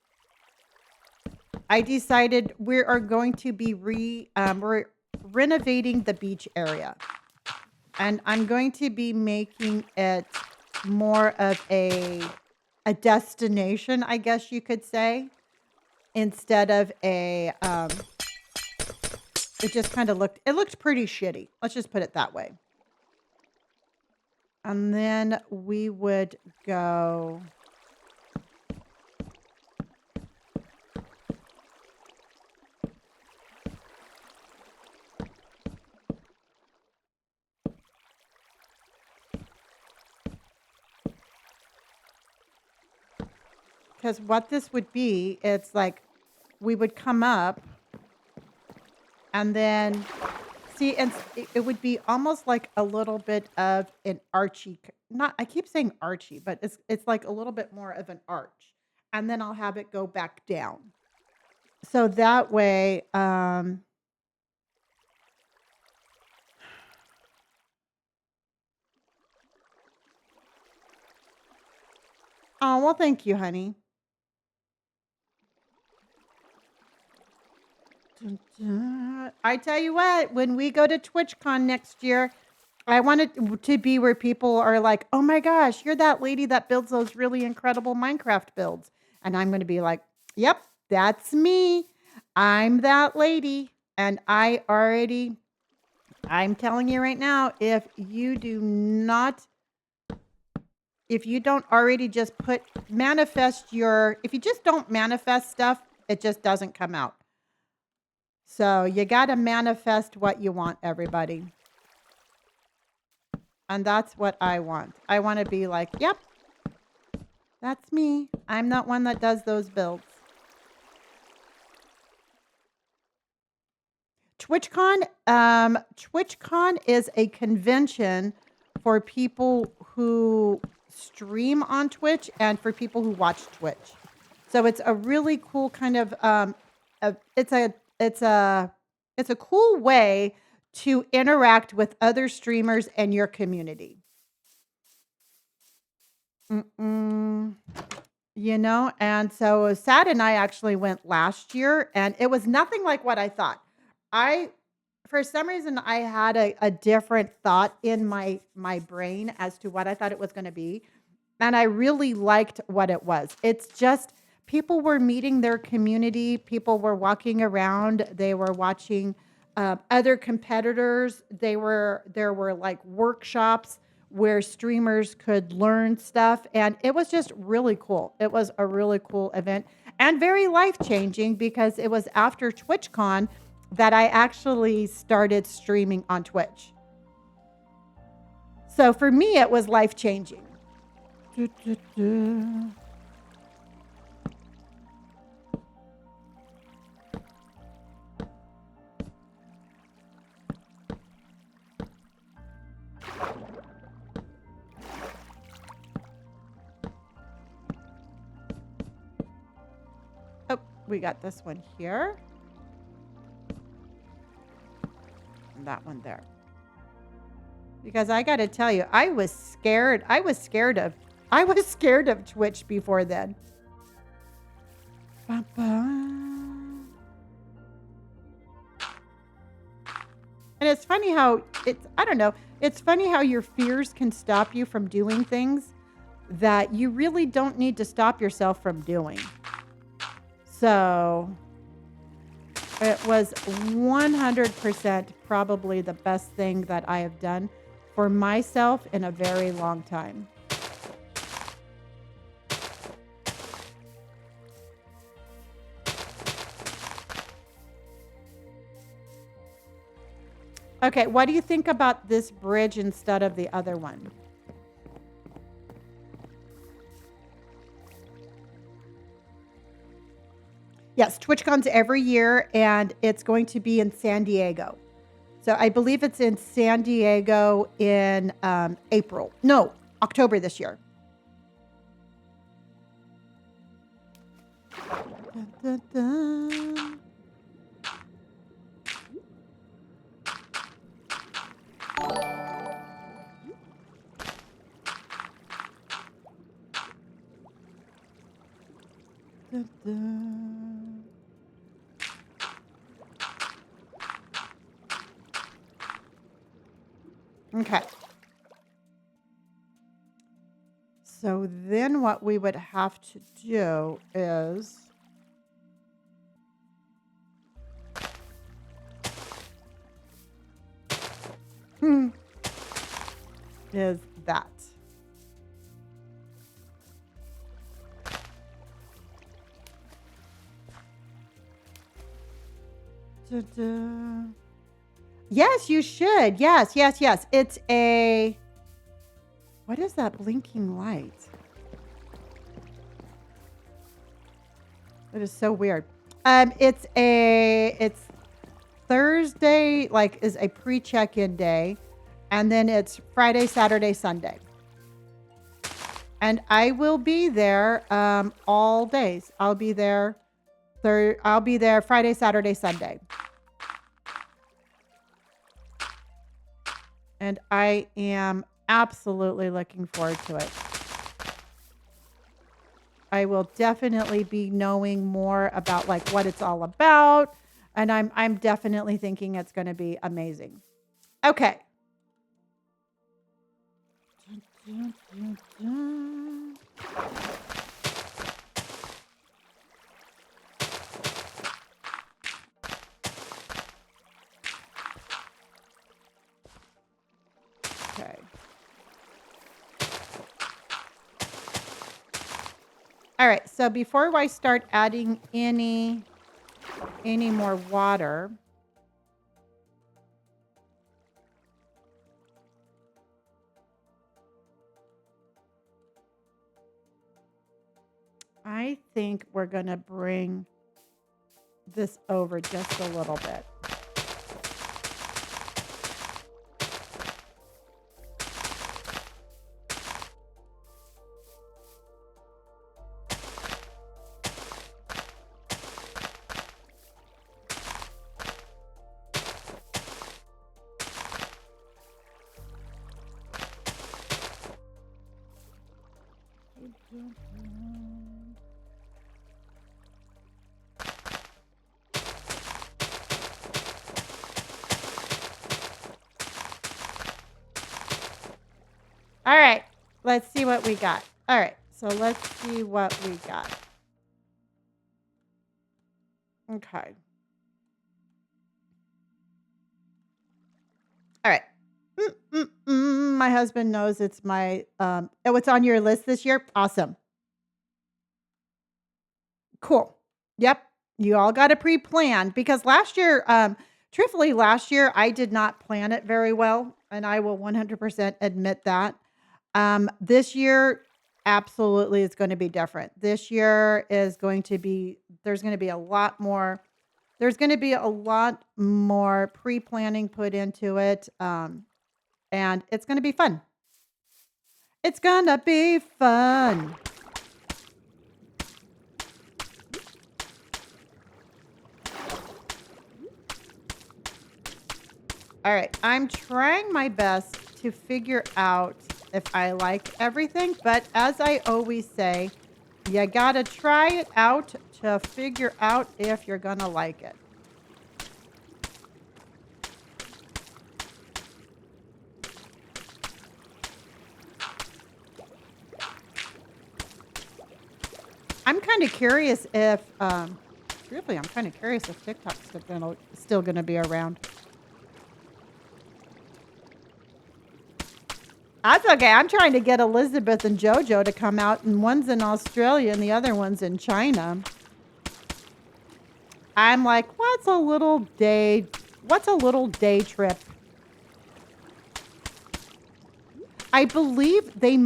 I decided we are going to be we're renovating the beach area. And I'm going to be making it more of a destination, I guess you could say, instead of a it just kind of looked pretty shitty. Let's just put it that way. And then we would go because what this would be, it's like we would come up and then see, and it would be almost like a little bit of an archy, not, I keep saying archy, but it's like a little bit more of an arch. And then I'll have it go back down. So that way, oh, well, thank you, honey. Dun, dun. I tell you what, when we go to TwitchCon next year, I want it to be where people are like, oh my gosh, you're that lady that builds those really incredible Minecraft builds. And I'm going to be like, yep, that's me. I'm that lady. And I'm telling you right now, if you don't already just if you just don't manifest stuff, it just doesn't come out. So you got to manifest what you want, everybody. And that's what I want. I want to be like, yep, that's me. I'm not one that does those builds. TwitchCon is a convention for people who stream on Twitch and for people who watch Twitch. So it's a really cool kind of it's a cool way to interact with other streamers and your community. You know, and so Sad and I actually went last year, and it was nothing like what I thought. For some reason, I had a different thought in my brain as to what I thought it was going to be, and I really liked what it was. It's just people were meeting their community, people were walking around, they were watching other competitors. There were like workshops where streamers could learn stuff. And it was just really cool. It was a really cool event and very life-changing because it was after TwitchCon that I actually started streaming on Twitch. So for me, it was life-changing. Oh, we got this one here. that one there. Because I got to tell you, I was scared. I was scared of Twitch before then. And it's funny how I don't know. It's funny how your fears can stop you from doing things that you really don't need to stop yourself from doing. So it was 100% probably the best thing that I have done for myself in a very long time. Okay, what do you think about this bridge instead of the other one? Yes, TwitchCon's every year, and it's going to be in San Diego. So I believe it's in San Diego in October this year. Dun, dun, dun. Dun, dun. Okay. So then what we would have to do is that. Da-da. Yes, you should. Yes. It's a... What is that blinking light? It is so weird. It's Thursday, like, is a pre-check-in day. And then it's Friday, Saturday, Sunday. And I will be there all days. I'll be there Friday, Saturday, Sunday. And I am absolutely looking forward to it. I will definitely be knowing more about like what it's all about. And I'm definitely thinking it's going to be amazing. Okay. Dun, dun, dun, dun. Okay. All right. So before I start adding any more water, I think we're going to bring this over just a little bit. All right, let's see what we got. All right, so let's see what we got. Okay. All right. My husband knows it's my, oh, it's on your list this year? Awesome. Cool. Yep. You all got a pre-plan because last year, truthfully, last year I did not plan it very well, and I will 100% admit that. This year, absolutely, it's going to be different. This year is going to be, there's going to be a lot more pre-planning put into it. And it's going to be fun. It's going to be fun. All right. I'm trying my best to figure out if I like everything, but as I always say, you gotta try it out to figure out if you're gonna like it. I'm kind of curious if, truthfully, I'm kind of curious if TikTok's still gonna be around. That's okay. I'm trying to get Elizabeth and JoJo to come out, and one's in Australia and the other one's in China. I'm like, what's a little day trip? I believe they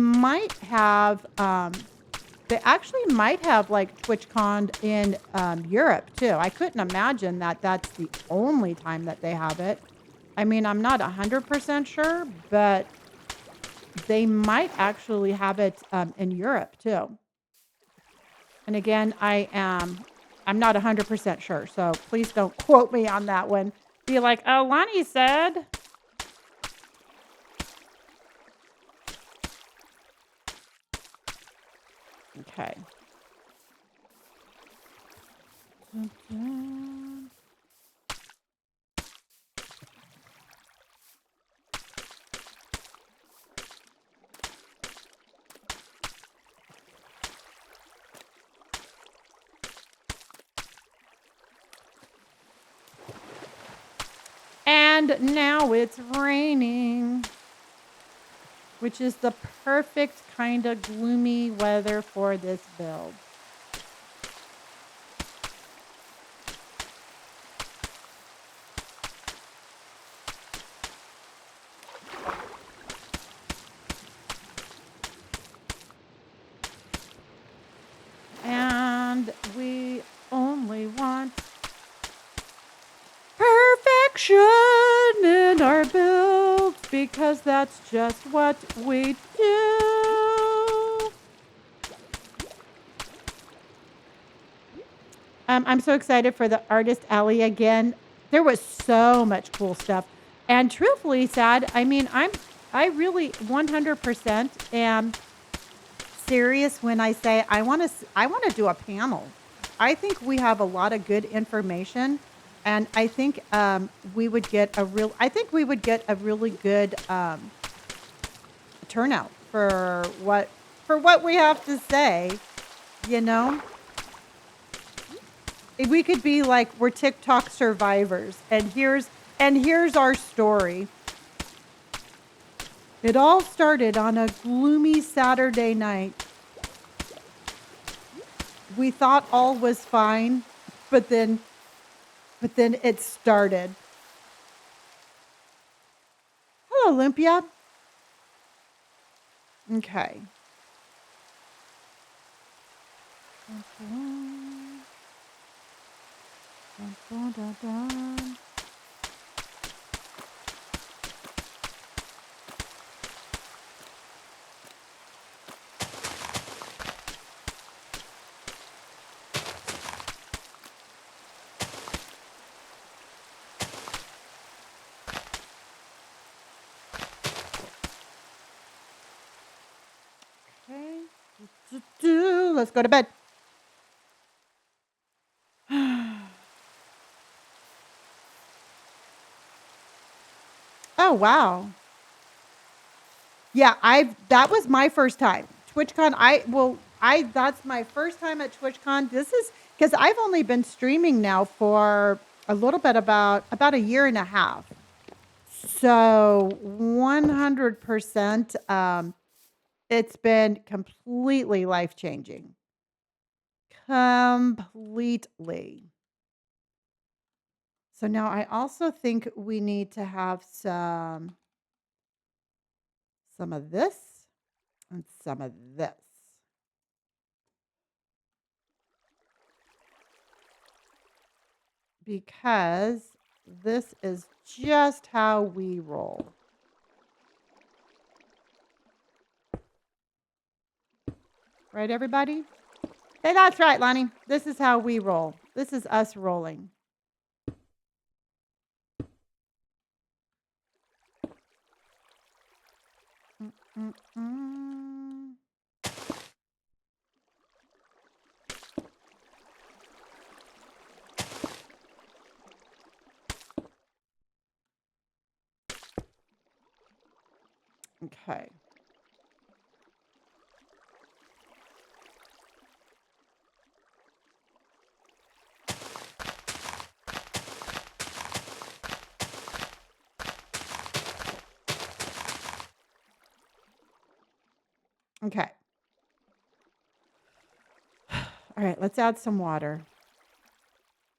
actually might have like TwitchCon in Europe too. I couldn't imagine that that's the only time that they have it. I mean, I'm not 100% sure, but they might actually have it in Europe too. And again, I'm not 100% sure, so please don't quote me on that one. Be like, oh, Lonnie said. Okay. Dun, dun. And now it's raining, which is the perfect kind of gloomy weather for this build. And we only want perfection in our builds because that's just what we do. I'm so excited for the artist alley again. There was so much cool stuff. And truthfully, Sad, I mean, I really 100% am serious when I say I want to do a panel. I think we have a lot of good information, and I think we would get a really good turnout for what we have to say, you know? We could be like we're TikTok survivors, and here's our story. It all started on a gloomy Saturday night. We thought all was fine, but then it started. Hello, Olympia. Okay. Dun, dun, dun. Okay. Let's go to bed. Oh, wow. Yeah, that was my first time. TwitchCon, that's my first time at TwitchCon. This is because I've only been streaming now for a little bit about a year and a half. So 100%, it's been completely life-changing. Completely. So now I also think we need to have some of this and some of this. Because this is just how we roll. Right, everybody? Hey, that's right, Lonnie. This is how we roll. This is us rolling. Mm, mm, mm. Okay. Okay. All right, let's add some water.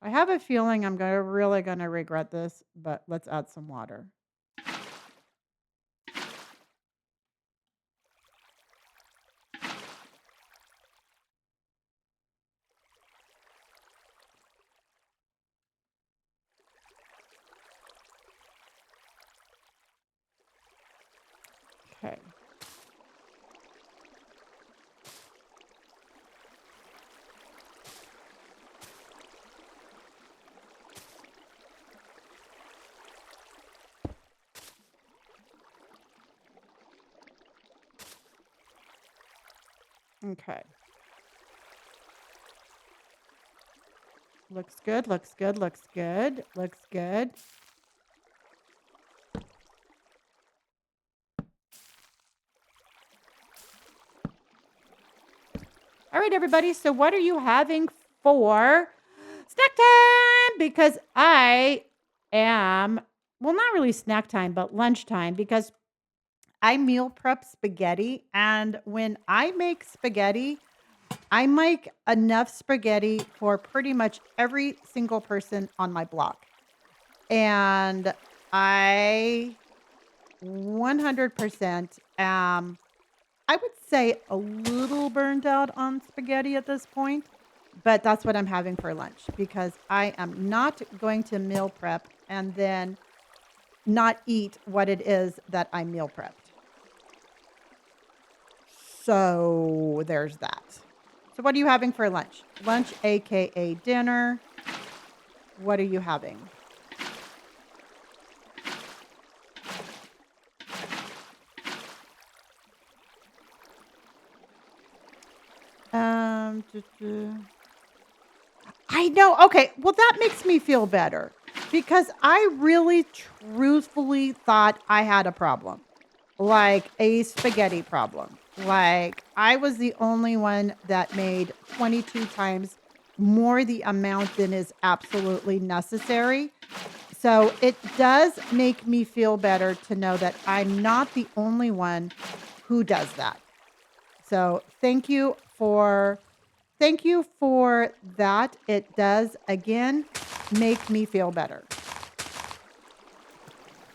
I have a feeling I'm really gonna regret this, but let's add some water. Okay. Okay. Looks good, looks good, looks good, looks good. All right, everybody. So, what are you having for snack time? Because I am, well, not really snack time, but lunchtime because I meal prep spaghetti. And when I make spaghetti, I make enough spaghetti for pretty much every single person on my block. And I 100% am, I would say, a little burned out on spaghetti at this point, but that's what I'm having for lunch because I am not going to meal prep and then not eat what it is that I meal prepped. So there's that. So what are you having for lunch? Lunch, aka dinner. What are you having? Duh, duh. I know. Okay. Well, that makes me feel better because I really truthfully thought I had a problem, like a spaghetti problem. Like I was the only one that made 22 times more the amount than is absolutely necessary. So it does make me feel better to know that I'm not the only one who does that. So thank you for that. It does again make me feel better.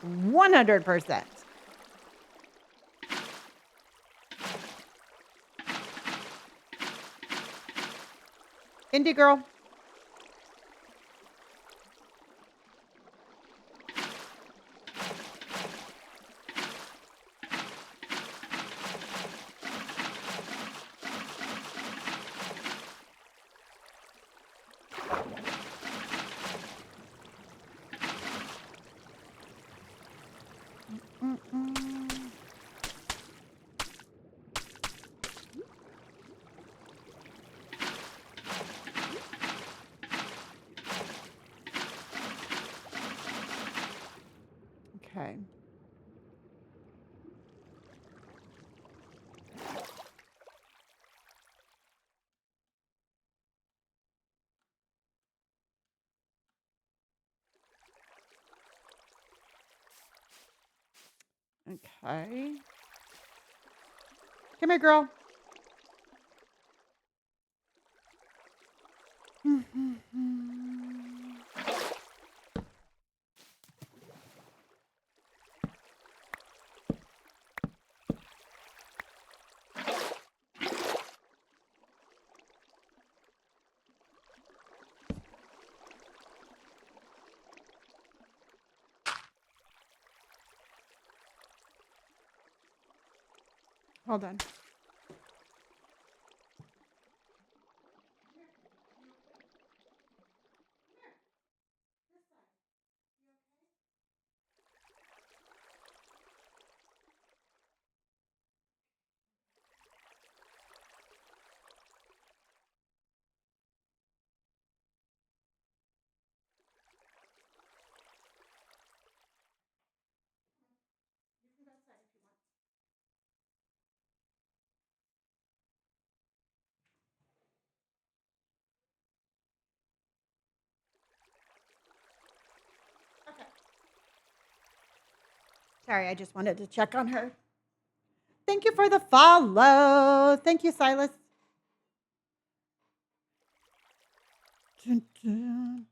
100%. Indie girl. Mm-mm. Okay. Okay. Come here, girl. Hold on. Sorry, I just wanted to check on her. Thank you for the follow. Thank you, Silas. Dun, dun.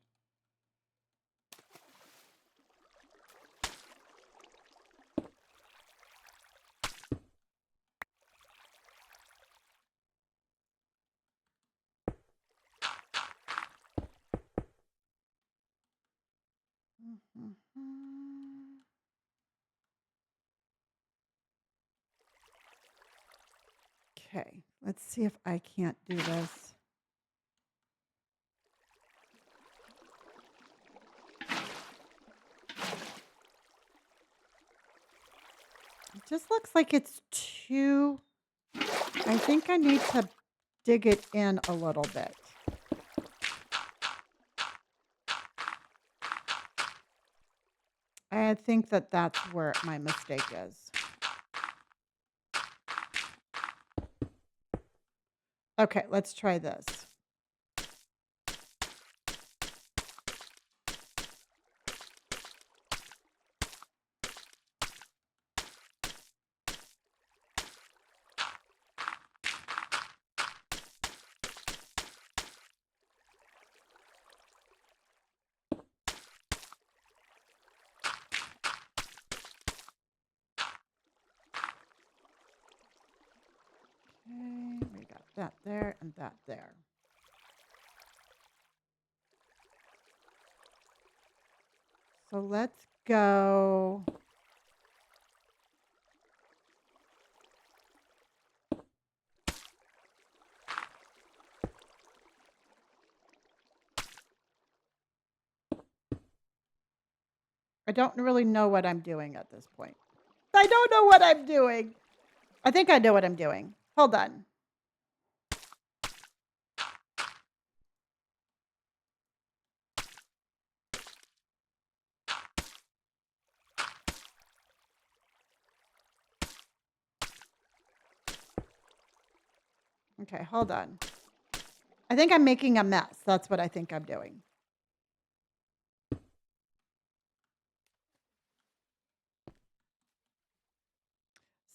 Okay, let's see if I can't do this. It just looks like it's too. I think I need to dig it in a little bit. I think that that's where my mistake is. Okay, let's try this. Okay, we got that there and that there. So let's go. I don't really know what I'm doing at this point. I don't know what I'm doing. I think I know what I'm doing. Hold on. Okay, hold on. I think I'm making a mess. That's what I think I'm doing.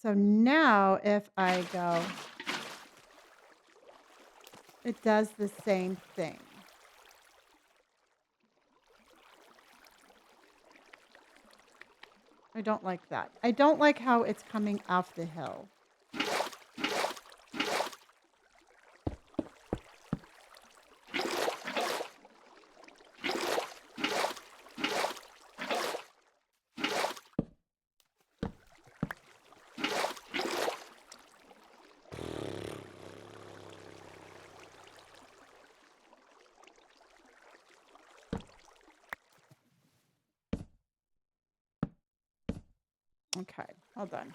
So now if I go, it does the same thing. I don't like that. I don't like how it's coming off the hill. Okay, hold on.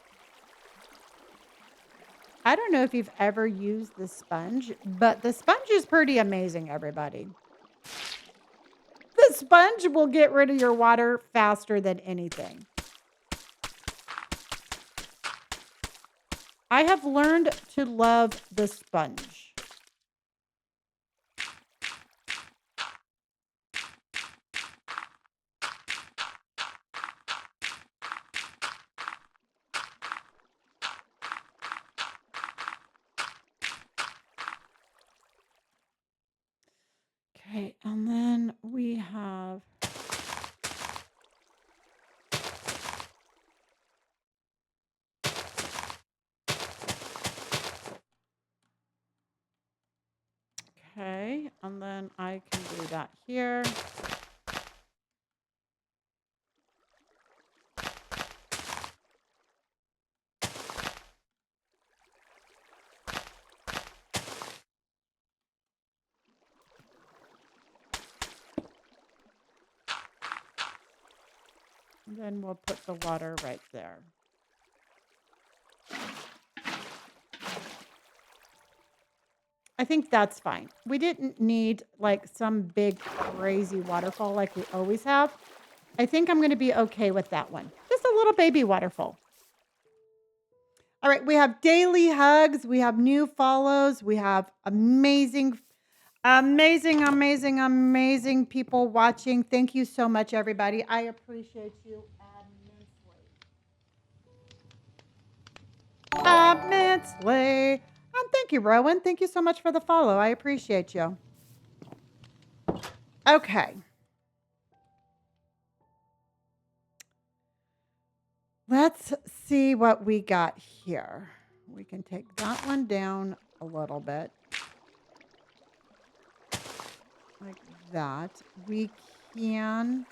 I don't know if you've ever used the sponge, but the sponge is pretty amazing, everybody. The sponge will get rid of your water faster than anything. I have learned to love the sponge. Okay, and then we have okay, and then I can do that here. And then we'll put the water right there. I think that's fine. We didn't need like some big crazy waterfall like we always have. I think I'm going to be okay with that one. Just a little baby waterfall. All right, we have daily hugs. We have new follows. We have amazing people watching. Thank you so much, everybody. I appreciate you immensely. immensely. Thank you, Rowan. Thank you so much for the follow. I appreciate you. Okay. Let's see what we got here. We can take that one down a little bit. Like that. We can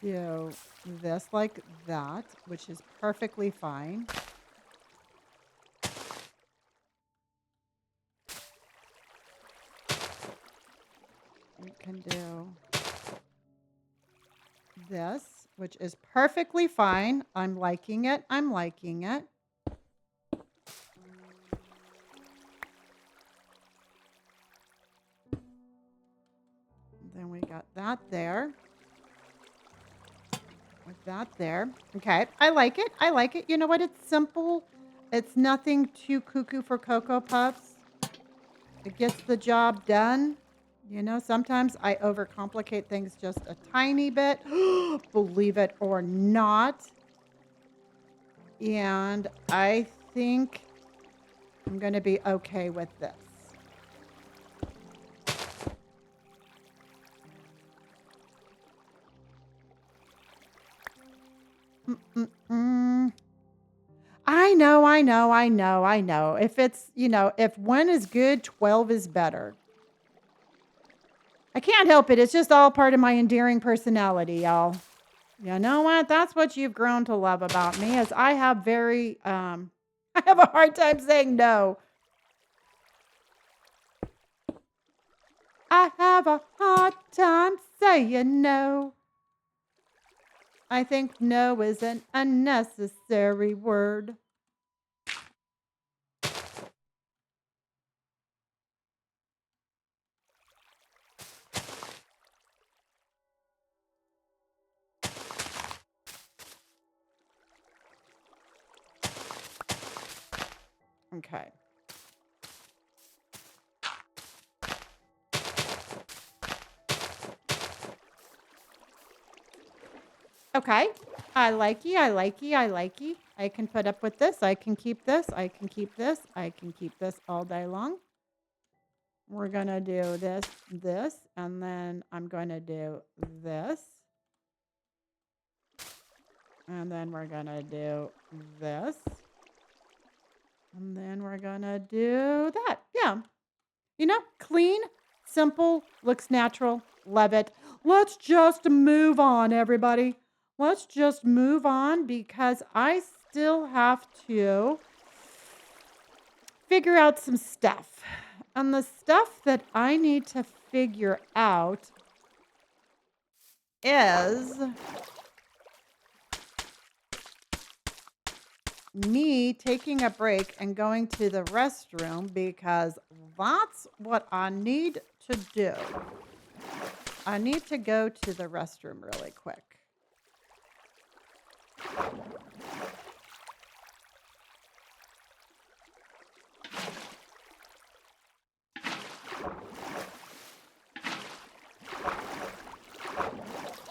do this like that, which is perfectly fine. We can do this, which is perfectly fine. I'm liking it. I'm liking it. Then we got that there. With that there. Okay. I like it. I like it. You know what? It's simple. It's nothing too cuckoo for Cocoa Puffs. It gets the job done. You know, sometimes I overcomplicate things just a tiny bit, believe it or not. And I think I'm going to be okay with this. I know, I know, I know, I know. If it's, you know, if 1 is good, 12 is better. I can't help it. It's just all part of my endearing personality, y'all. You know what? That's what you've grown to love about me is I have very I have a hard time saying no. I have a hard time saying no. I think no is an unnecessary word. Okay. Okay. I likey, I likey, I likey. I can put up with this. I can keep this. I can keep this. I can keep this all day long. We're going to do this, and then I'm going to do this. And then we're going to do this. And then we're going to do that. Yeah. You know, clean, simple, looks natural. Love it. Let's just move on, everybody. Let's just move on because I still have to figure out some stuff. And the stuff that I need to figure out is me taking a break and going to the restroom because that's what I need to do. I need to go to the restroom really quick.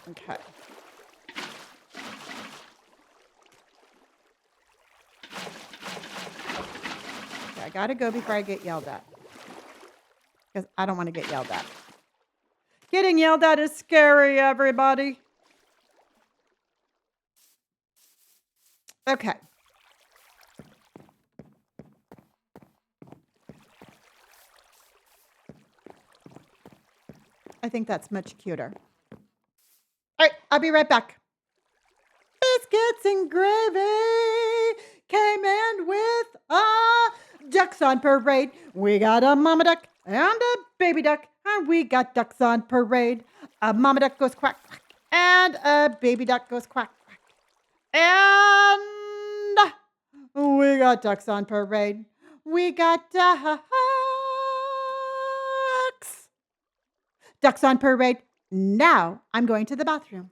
Okay. I gotta go before I get yelled at. Because I don't want to get yelled at. Getting yelled at is scary, everybody. Okay. I think that's much cuter. All right, I'll be right back. Biscuits and gravy came in with ducks on parade. We got a mama duck and a baby duck, and we got ducks on parade. A mama duck goes quack, quack, and a baby duck goes quack, quack. And we got ducks on parade. We got ducks. Ducks on parade. Now I'm going to the bathroom.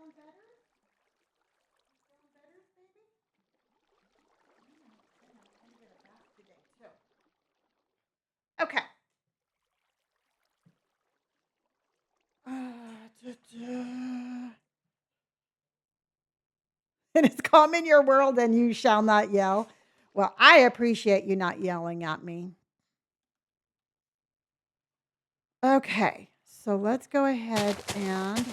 sound better? Sound better, baby? I know. I'm gonna get a bath today too. Okay. And it's calm in your world and you shall not yell. Well, I appreciate you not yelling at me. Okay, so let's go ahead and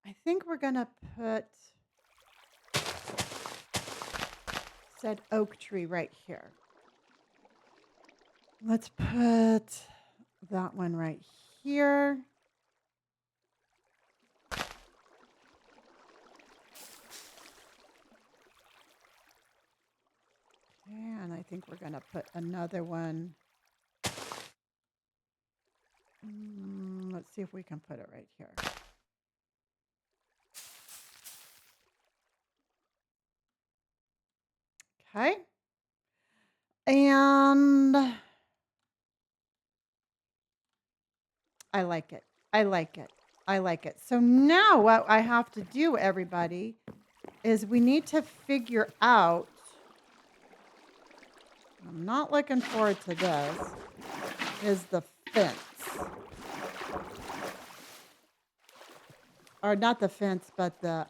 I think we're gonna put said oak tree right here. Let's put that one right here. And I think we're going to put another one. Let's see if we can put it right here. Okay. And I like it. I like it. I like it. So now what I have to do, everybody, is we need to figure out, I'm not looking forward to this, is the fence. Or not the fence, but the,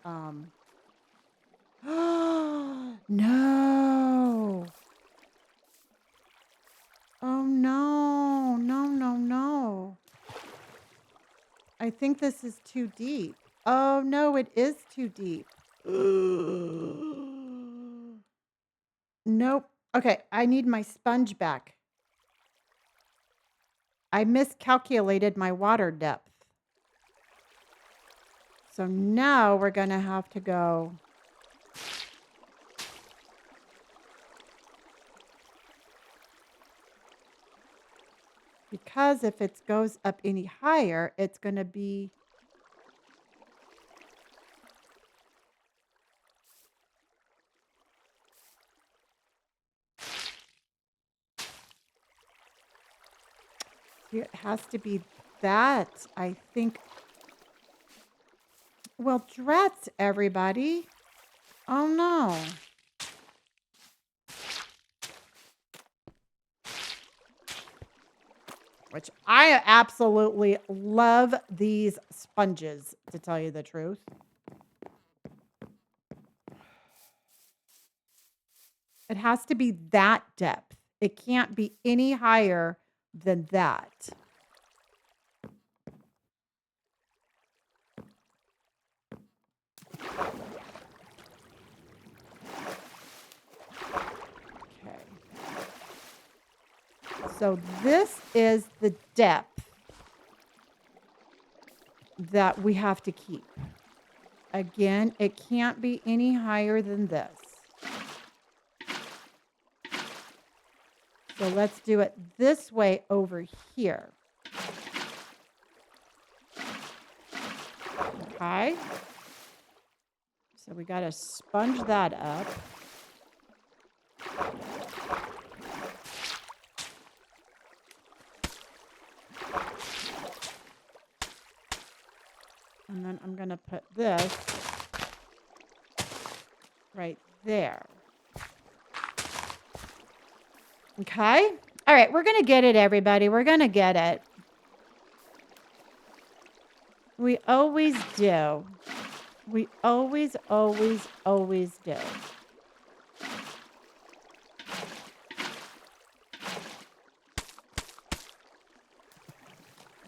no. Oh, no. No, no, no. I think this is too deep. Oh, no, it is too deep. Nope. Okay, I need my sponge back. I miscalculated my water depth. So now we're going to have to go. Because if it goes up any higher, it's going to be. It has to be that, I think. Well, drats, everybody. Oh, no. Which I absolutely love these sponges, to tell you the truth. It has to be that depth. It can't be any higher than that. Okay. So this is the depth that we have to keep. Again, it can't be any higher than this. So let's do it this way over here. Okay. So we got to sponge that up. And then I'm going to put this right there. Okay. All right. We're going to get it, everybody. We're going to get it. We always do. We always, always, always do.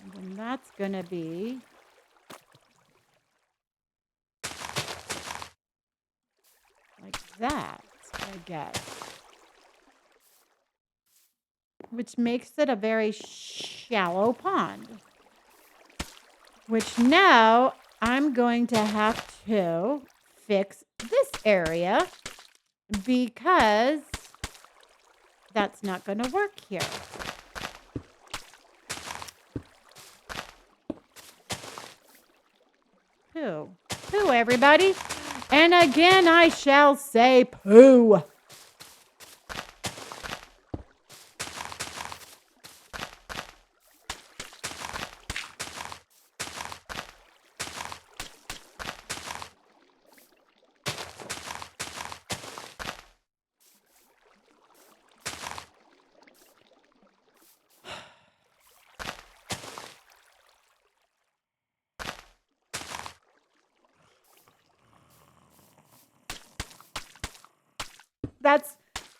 And then that's going to be like that, I guess. Which makes it a very shallow pond. Which now I'm going to have to fix this area because that's not going to work here. Poo. Poo, everybody. And again, I shall say poo.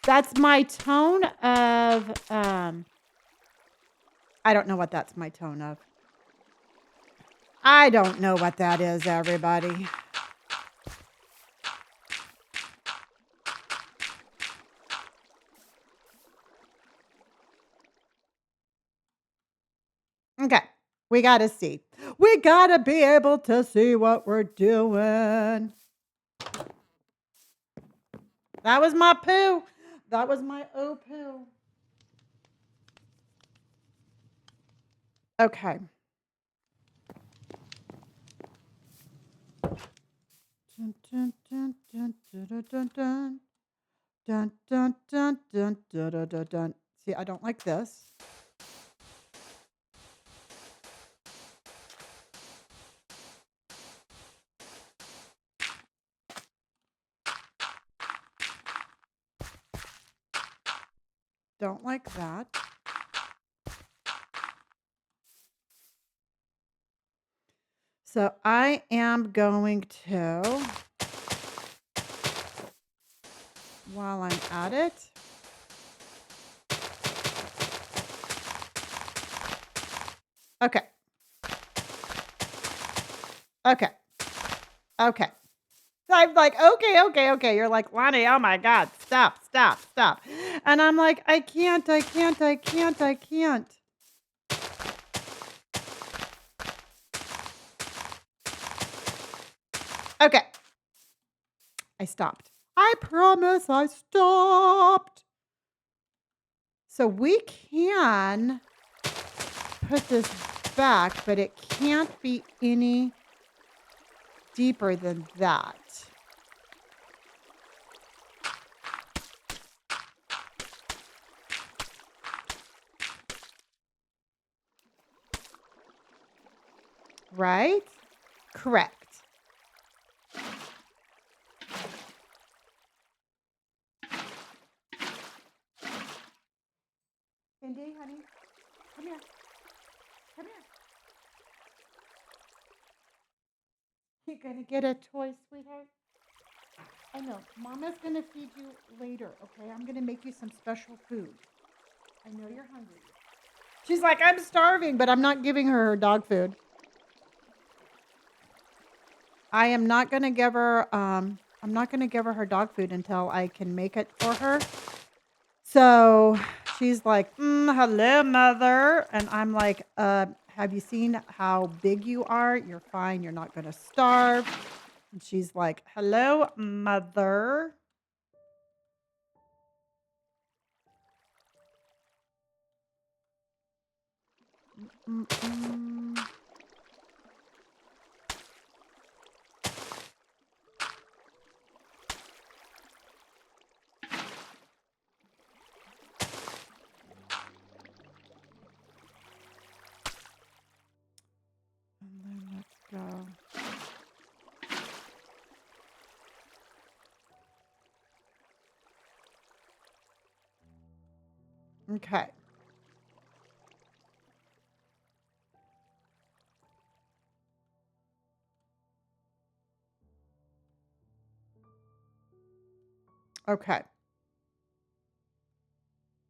That's my tone of, I don't know what that's my tone of. I don't know what that is, everybody. Okay. We got to see. We got to be able to see what we're doing. That was my poo. That was my poo. Okay. Dun, dun, dun, dun, dun, dun, dun, dun. Dun, dun, dun, dun, dun, dun, dun, dun. See, I don't like this. Don't like that. So I am going to, while I'm at it, okay, okay, okay. I'm like, okay, okay, okay. You're like, Lonnie, oh my God, stop, stop, stop. And I'm like, I can't, I can't, I can't, I can't. Okay. I stopped. I promise I stopped. So we can put this back, but it can't be any deeper than that. Right? Correct. Indy, honey, come here. Come here. You're going to get a toy, sweetheart? I know. Mama's going to feed you later, okay? I'm going to make you some special food. I know you're hungry. She's like, I'm starving, but I'm not giving her dog food. I am not going to give her, I'm not going to give her dog food until I can make it for her. So she's like, hello, mother. And I'm like, have you seen how big you are? You're fine. You're not going to starve. And she's like, hello, mother. Mm-mm. And then let's go. Okay. Okay.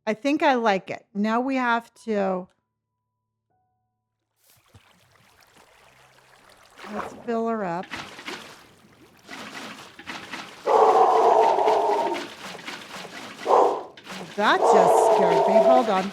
I think I like it. Now we have to, let's fill her up. That just scared me. Hold on.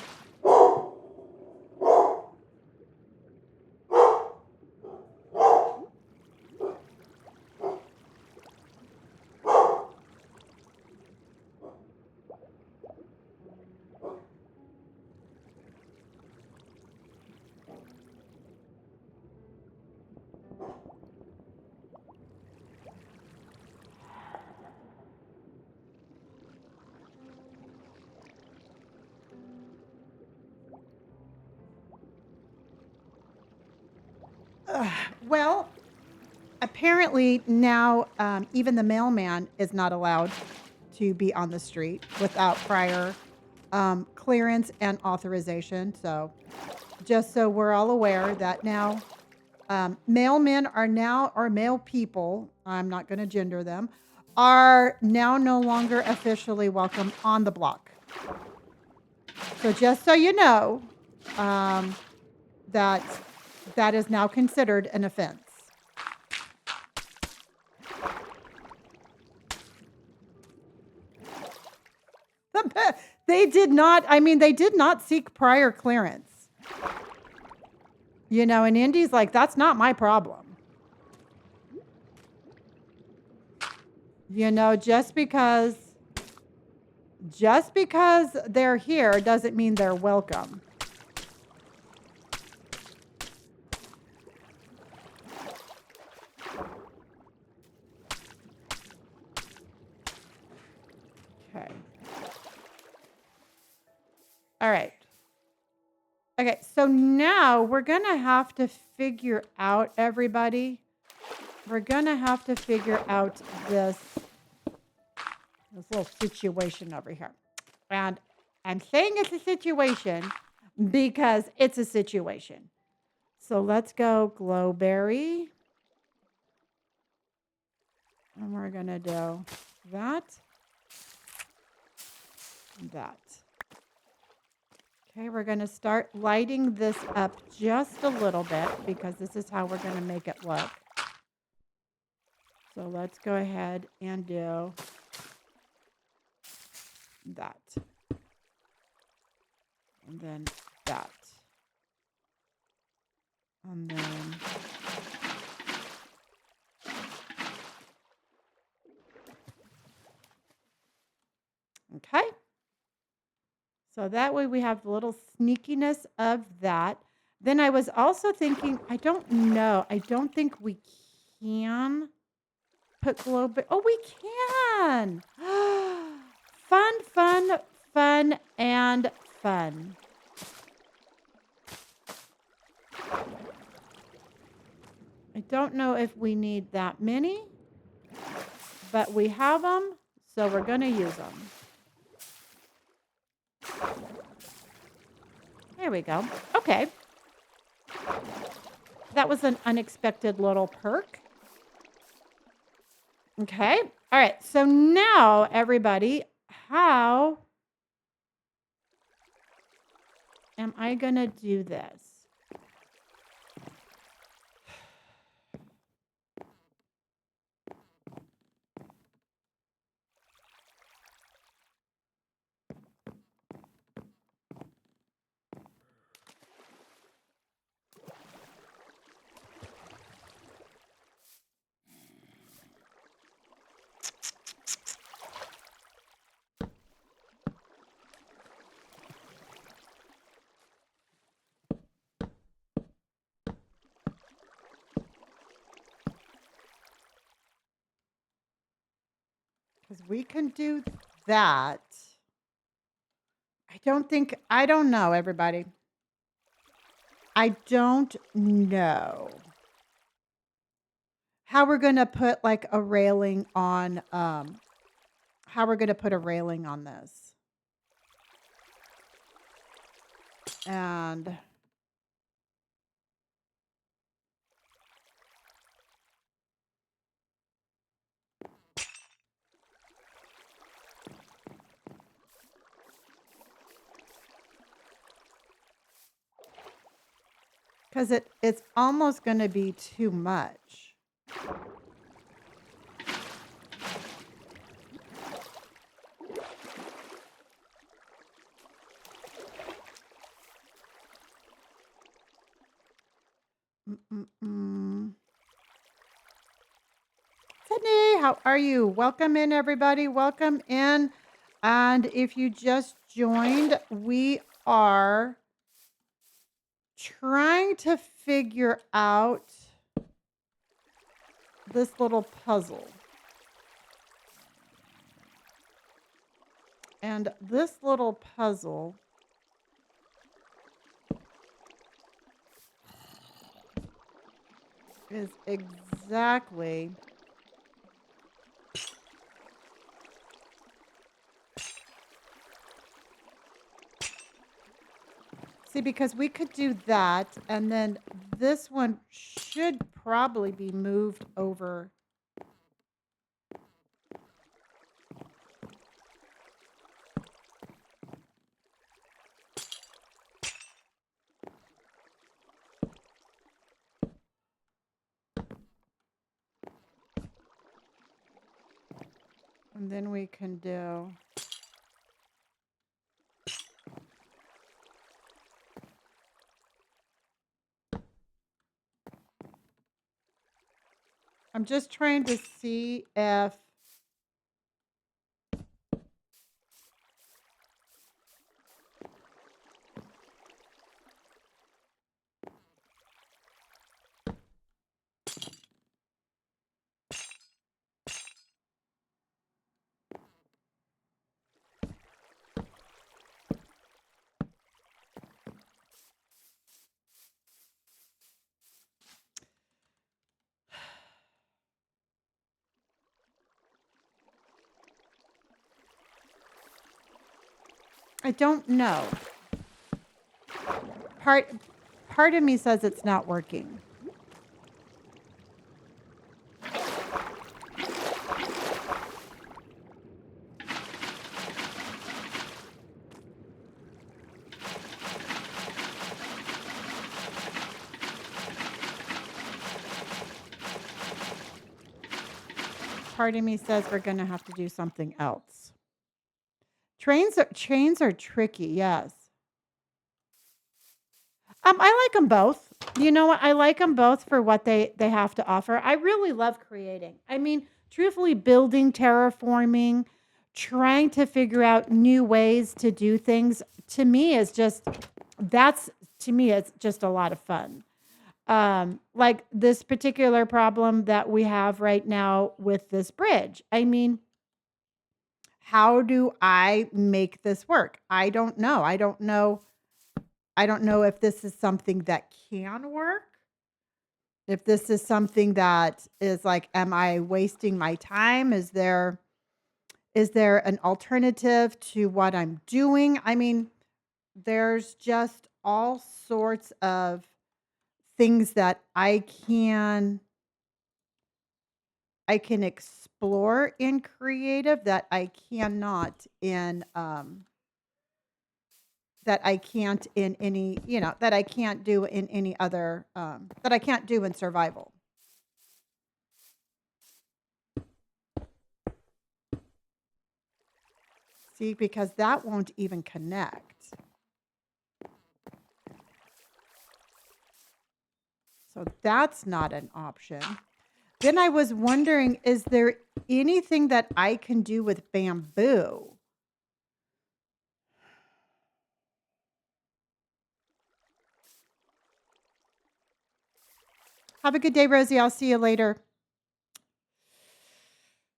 Well, apparently now even the mailman is not allowed to be on the street without prior clearance and authorization. So just so we're all aware that now mailmen are now, or male people, I'm not going to gender them, are now no longer officially welcome on the block. So just so you know, um, that that is now considered an offense. They did not, I mean, they did not seek prior clearance. You know, and Indy's like, that's not my problem. You know, just because they're here doesn't mean they're welcome. Okay. All right. Okay, so now we're going to have to figure out, everybody. We're going to have to figure out this little situation over here. And I'm saying it's a situation because it's a situation. So let's go glowberry. And we're going to do that. That. Okay, we're going to start lighting this up just a little bit because this is how we're going to make it look. So let's go ahead and do that. And then that. And then okay. So that way we have the little sneakiness of that. Then I was also thinking, I don't know. I don't think we can put glow. Oh, we can. Fun, fun, fun, and fun. I don't know if we need that many, but we have them, so we're going to use them. There we go. Okay. That was an unexpected little perk. Okay. All right. So now, everybody, how am I going to do this? Because we can do that. I don't know, everybody. I don't know how we're going to put like a railing on, how we're going to put a railing on this. And because it's almost going to be too much. Sydney, how are you? Welcome in, everybody. Welcome in. And if you just joined, we are trying to figure out this little puzzle. And this little puzzle is exactly see, because we could do that, and then this one should probably be moved over And then we can do... I'm just trying to see if... I don't know. Part of me says it's not working. Part of me says we're going to have to do something else. Trains are tricky, yes. I like them both. You know what? I like them both for what they have to offer. I really love creating. I mean, truthfully, building, terraforming, trying to figure out new ways to do things, to me is just, it's just a lot of fun. Like this particular problem that we have right now with this bridge. I mean, how do I make this work? I don't know. I don't know if this is something that can work. If this is something that is like, am I wasting my time? Is there an alternative to what I'm doing? I mean, there's just all sorts of things that I can explore in creative that I cannot in that I can't in any, that I can't do in any other, that I can't do in survival. See, because that won't even connect. So that's not an option. Then I was wondering, is there anything that I can do with bamboo? Have a good day, Rosie. I'll see you later.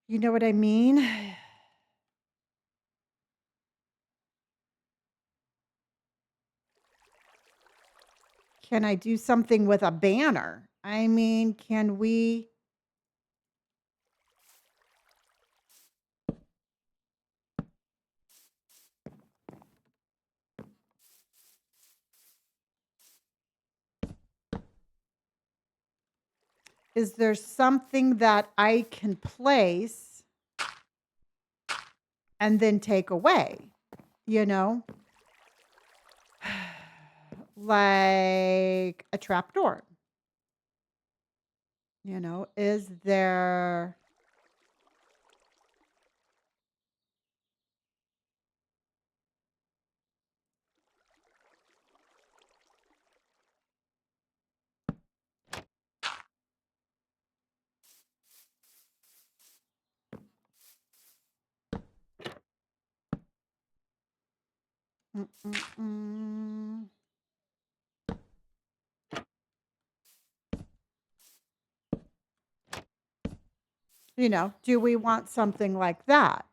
You know what I mean? Can I do something with a banner? I mean, can we... Is there something that I can place and then take away? You know? Like a trapdoor. You know, is there... Mm-mm-mm. You know, do we want something like that?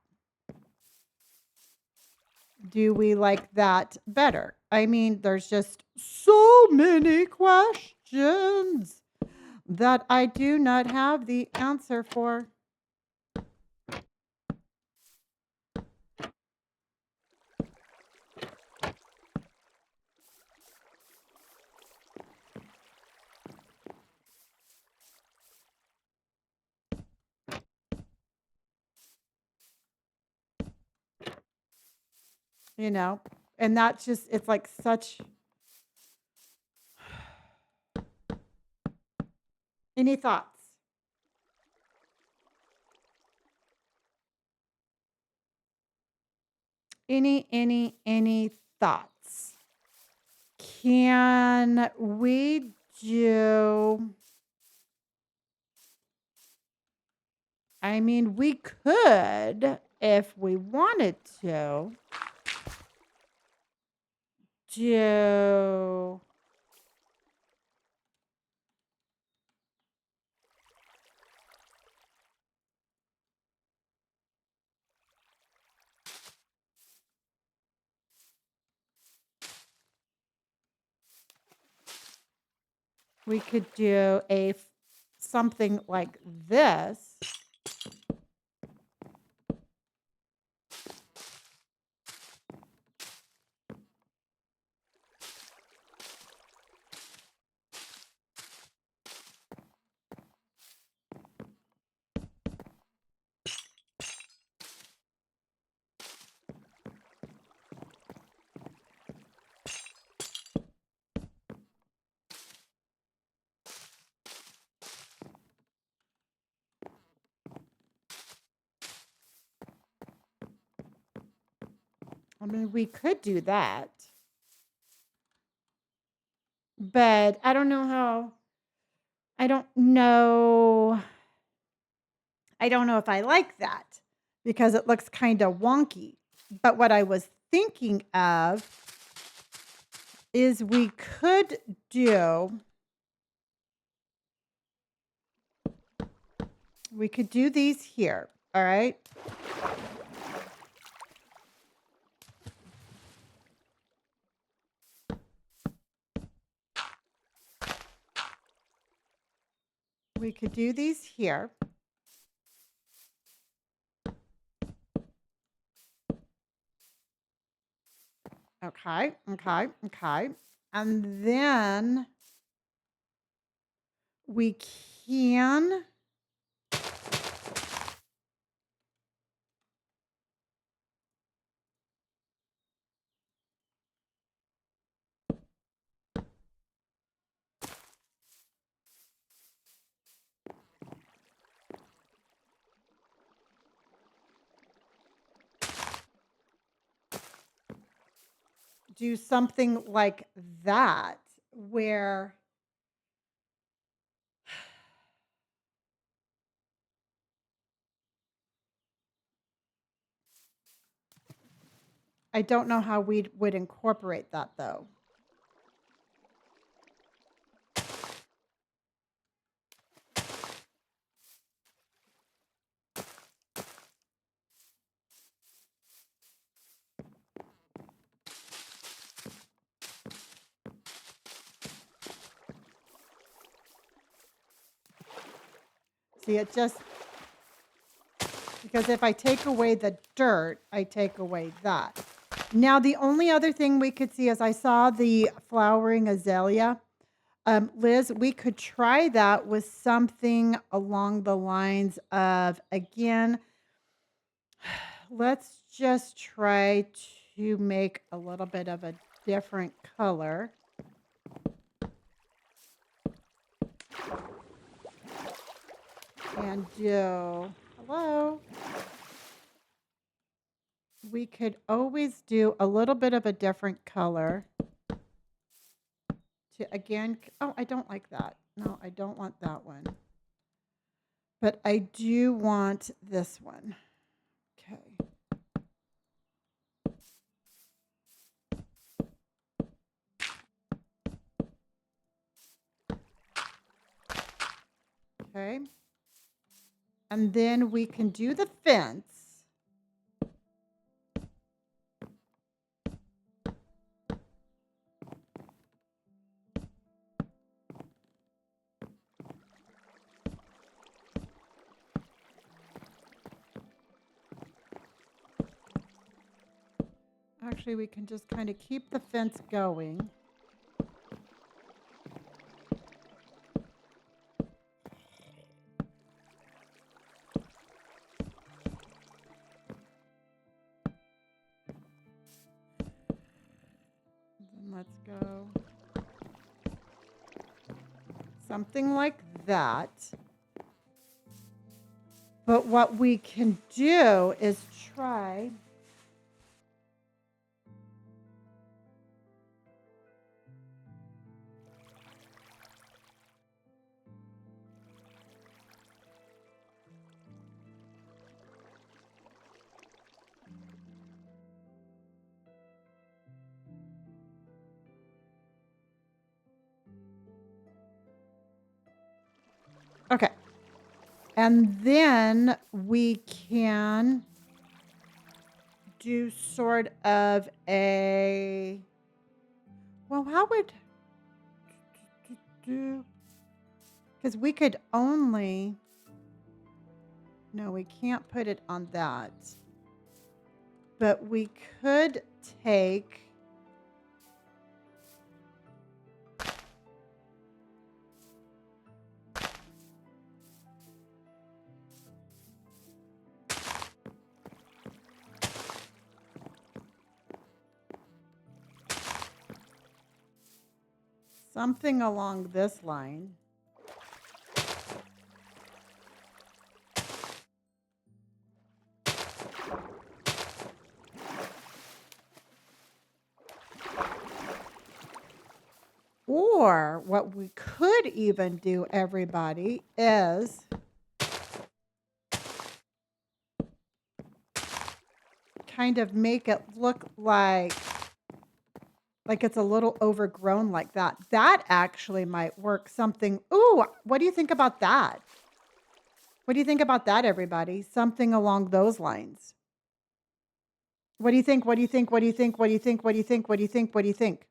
Do we like that better? I mean, there's just so many questions that I do not have the answer for. You know, and that's just, it's like such... Any thoughts? Any thoughts? Can we do, I mean, we could, if we wanted to, do, we could do something like this. I mean, we could do that, but I don't know how, I don't know. I don't know if I like that because it looks kind of wonky. But what I was thinking of is we could do these here. All right. We could do these here. Okay. And then we can do something like that where I don't know how we would incorporate that though. See, it just, because if I take away the dirt, I take away that. Now, the only other thing we could see is I saw the flowering azalea. Liz, we could try that with something along the lines of, again, let's just try to make a little bit of a different color. And do, hello. We could always do a little bit of a different color to, again, oh, I don't like that. No, I don't want that one. But I do want this one. Okay. Okay. And then we can do the fence. Actually, we can just kind of keep the fence going. And let's go something like that. But what we can do is try Okay. And then we can do sort of a, well, how would, because we could only, no, we can't put it on that. But we could take, something along this line. Or what we could even do, everybody, is kind of make it look like it's a little overgrown like that. That actually might work something. Ooh, what do you think about that? What do you think about that, everybody? Something along those lines. What do you think? What do you think? What do you think? What do you think? What do you think? What do you think? What do you think?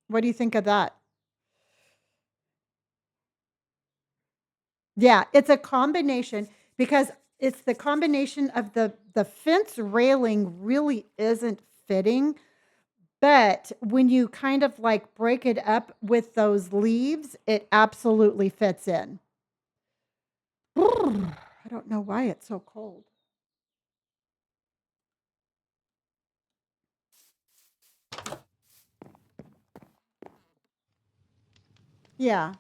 What do you think of that? Yeah, it's a combination because it's the combination of the fence railing really isn't fitting, but when you kind of like break it up with those leaves, it absolutely fits in. I don't know why it's so cold. Yeah.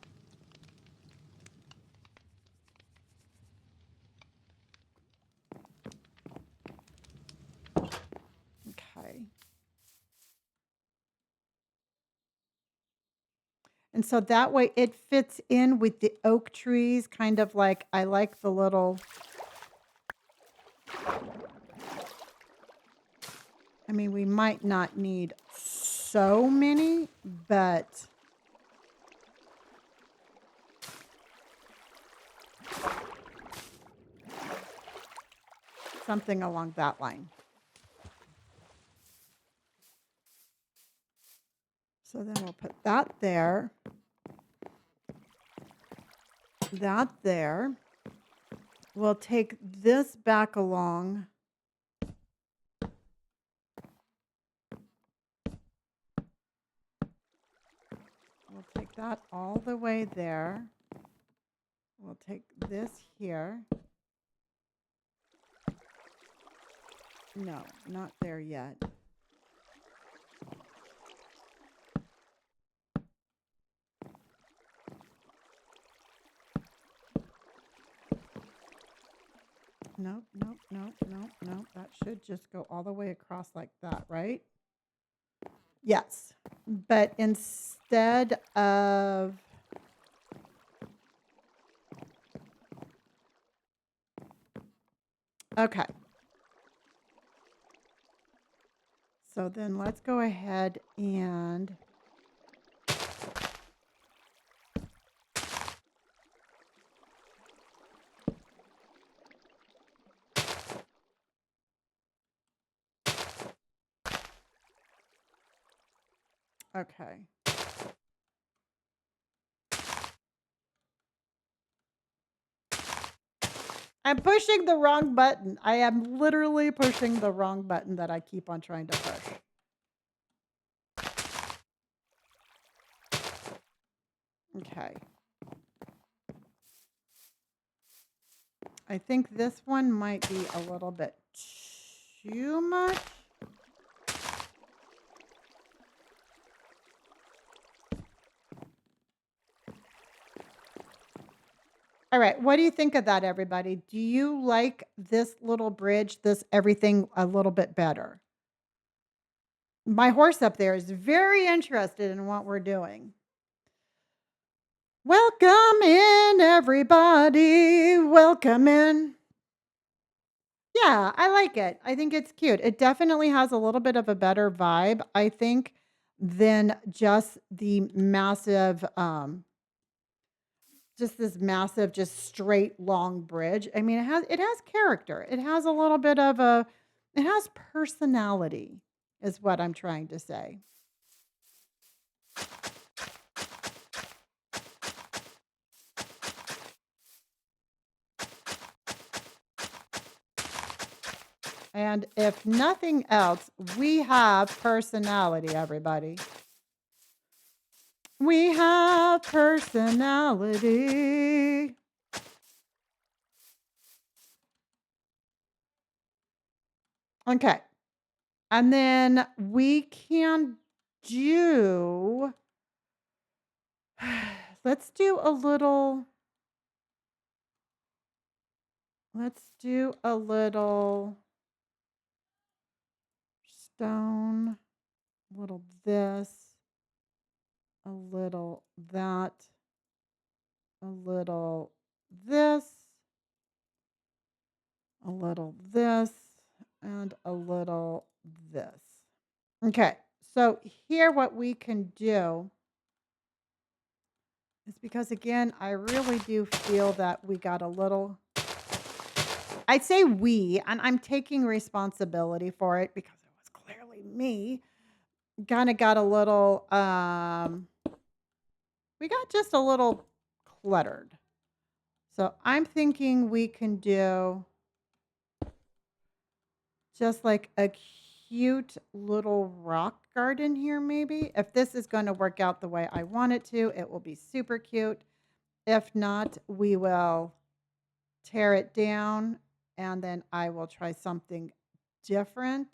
Okay. And so that way it fits in with the oak trees, kind of like I like the little, I mean, we might not need so many, but something along that line. So then we'll put that there, that there. We'll take this back along. We'll take that all the way there. We'll take this here. No, not there yet. Nope, nope, nope, nope, nope. That should just go all the way across like that, right? Yes. But instead of, okay. So then let's go ahead and okay. I'm pushing the wrong button. I am literally pushing the wrong button that I keep on trying to push. Okay. I think this one might be a little bit too much. All right. What do you think of that, everybody? Do you like this little bridge, this everything a little bit better? My horse up there is very interested in what we're doing. Welcome in, everybody. Welcome in. Yeah, I like it. I think it's cute. It definitely has a little bit of a better vibe, I think, than just this massive, just straight long bridge. I mean, it has character. It has a little bit of it has personality, is what I'm trying to say. And if nothing else, we have personality, everybody. We have personality. Okay. And then we can do, let's do a little, let's do a little stone, a little this, a little that, a little this, a little this, and a little this. Okay, so here what we can do is, because again, I really do feel that we got a little, I say we, and I'm taking responsibility for it because it was clearly me, kind of got a little, we got just a little cluttered. So I'm thinking we can do just like a cute little rock garden here, maybe. If this is going to work out the way I want it to, it will be super cute. If not, we will tear it down and then I will try something different.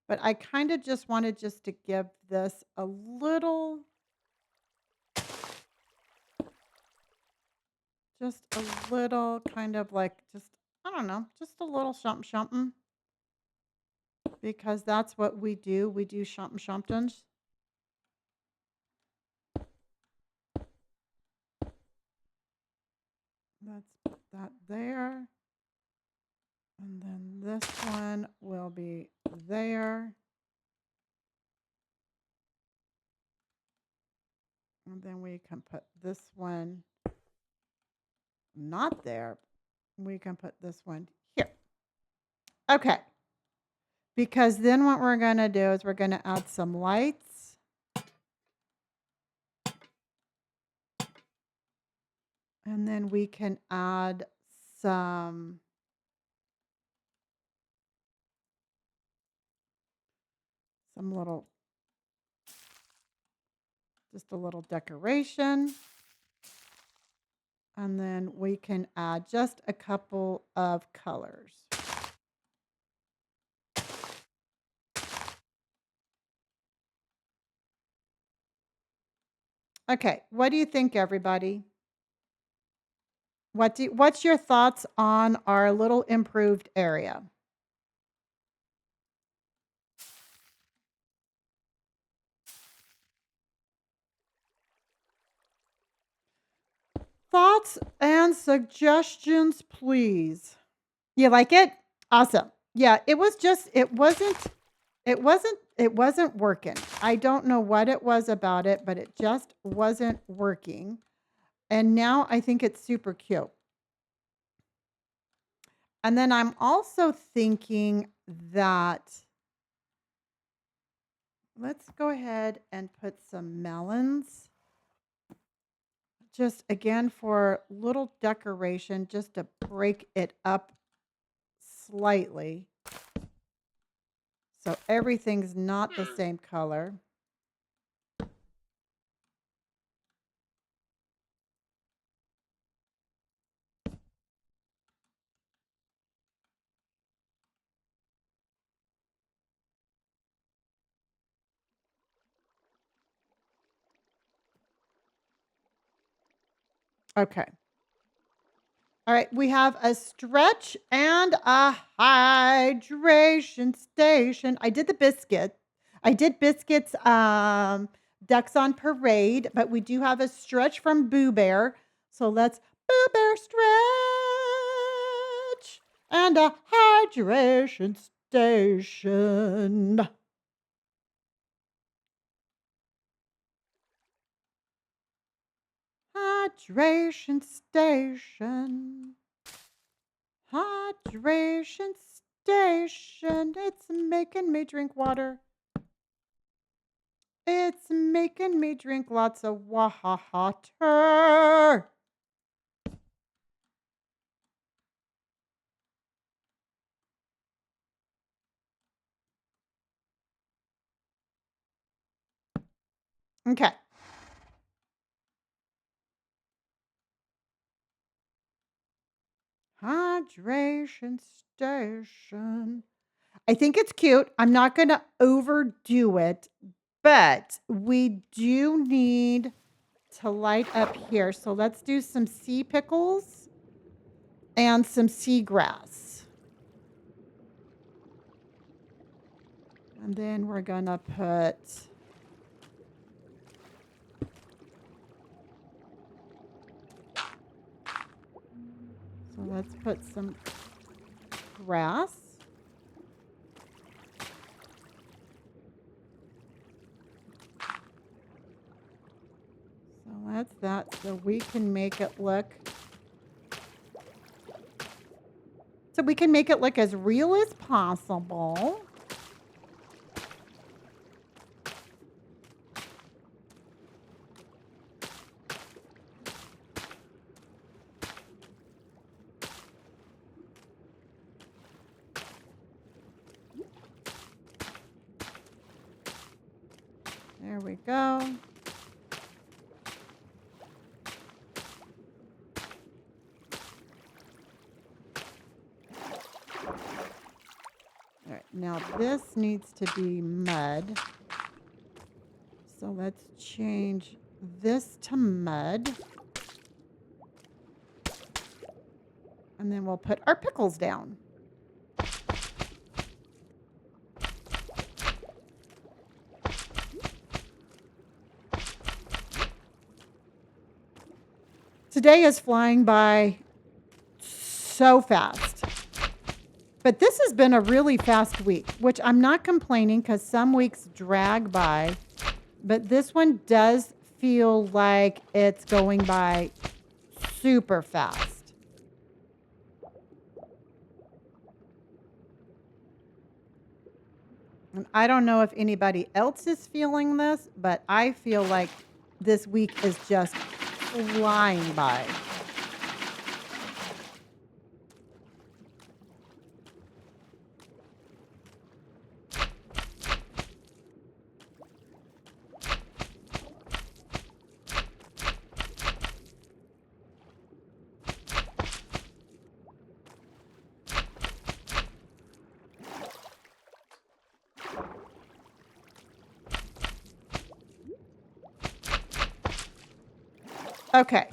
But I kind of just wanted just to give this a little, just a little kind of like, just, I don't know, just a little something something. Because that's what we do. We do something somethings. Let's put that there. And then this one will be there. And then we can put this one not there. We can put this one here. Okay. Because then what we're going to do is we're going to add some lights. And then we can add some little, just a little decoration. And then we can add just a couple of colors. Okay, what do you think, everybody? What's your thoughts on our little improved area? Thoughts and suggestions, please. You like it? Awesome. Yeah, it wasn't working. I don't know what it was about it, but it just wasn't working. And now I think it's super cute. And then I'm also thinking that let's go ahead and put some melons. Just again for little decoration, just to break it up slightly. So everything's not the same color. Okay. All right, we have a stretch and a hydration station. I did the biscuit. I did biscuits, Ducks on Parade, but we do have a stretch from Boo Bear. So let's Boo Bear stretch and a hydration station. Hydration station. Hydration station. It's making me drink water. It's making me drink lots of water. Okay. Hydration station. I think it's cute. I'm not going to overdo it, but we do need to light up here. So let's do some sea pickles and some seagrass. And then we're going to put so let's put some grass. So that's that. So we can make it look as real as possible. There we go. All right, now this needs to be mud. So let's change this to mud. And then we'll put our pickles down. Today is flying by so fast. But this has been a really fast week, which I'm not complaining because some weeks drag by. But this one does feel like it's going by super fast. And I don't know if anybody else is feeling this, but I feel like this week is just flying by. Okay.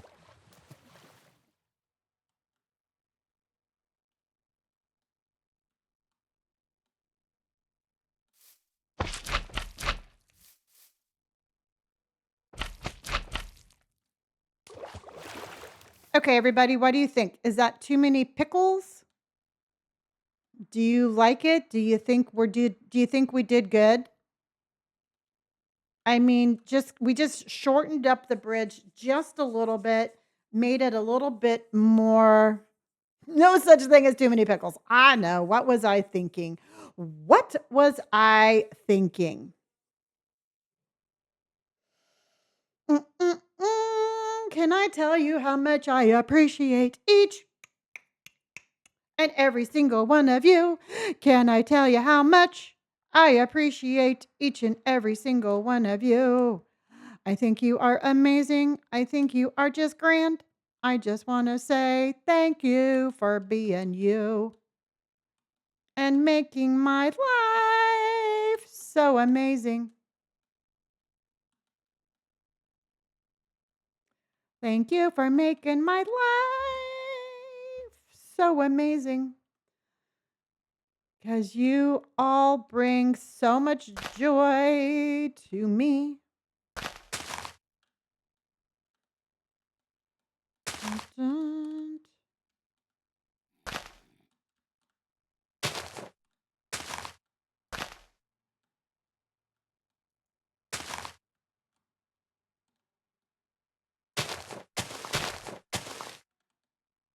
Okay, everybody, what do you think? Is that too many pickles? Do you like it? Do you think we did good? I mean, we just shortened up the bridge just a little bit, made it a little bit more. No such thing as too many pickles. I know. What was I thinking? What was I thinking? Can I tell you how much I appreciate each and every single one of you? Can I tell you how much I appreciate each and every single one of you? I think you are amazing. I think you are just grand. I just want to say thank you for being you and making my life so amazing. Thank you for making my life so amazing. Because you all bring so much joy to me. Dun, dun.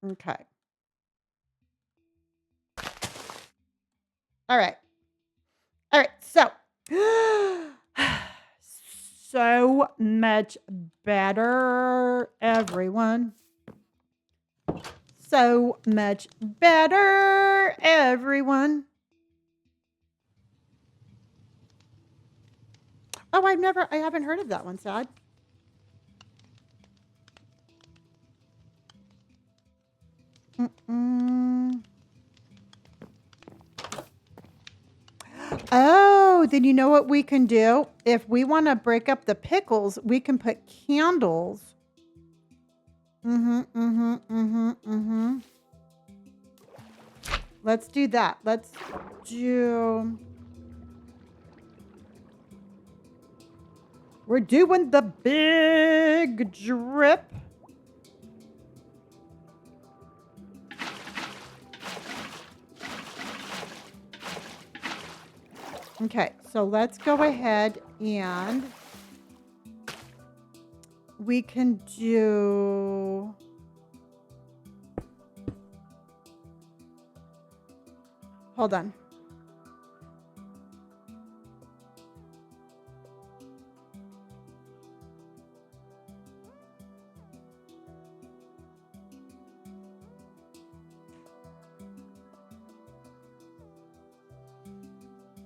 Okay. All right. All right. So, so much better, everyone. So much better, everyone. Oh, I haven't heard of that one, Sad. Mm-mm. Oh, then you know what we can do? If we want to break up the pickles, we can put candles. Mm-hmm. Let's do that. Let's do... We're doing the big drip. Okay, so let's go ahead and we can do... Hold on.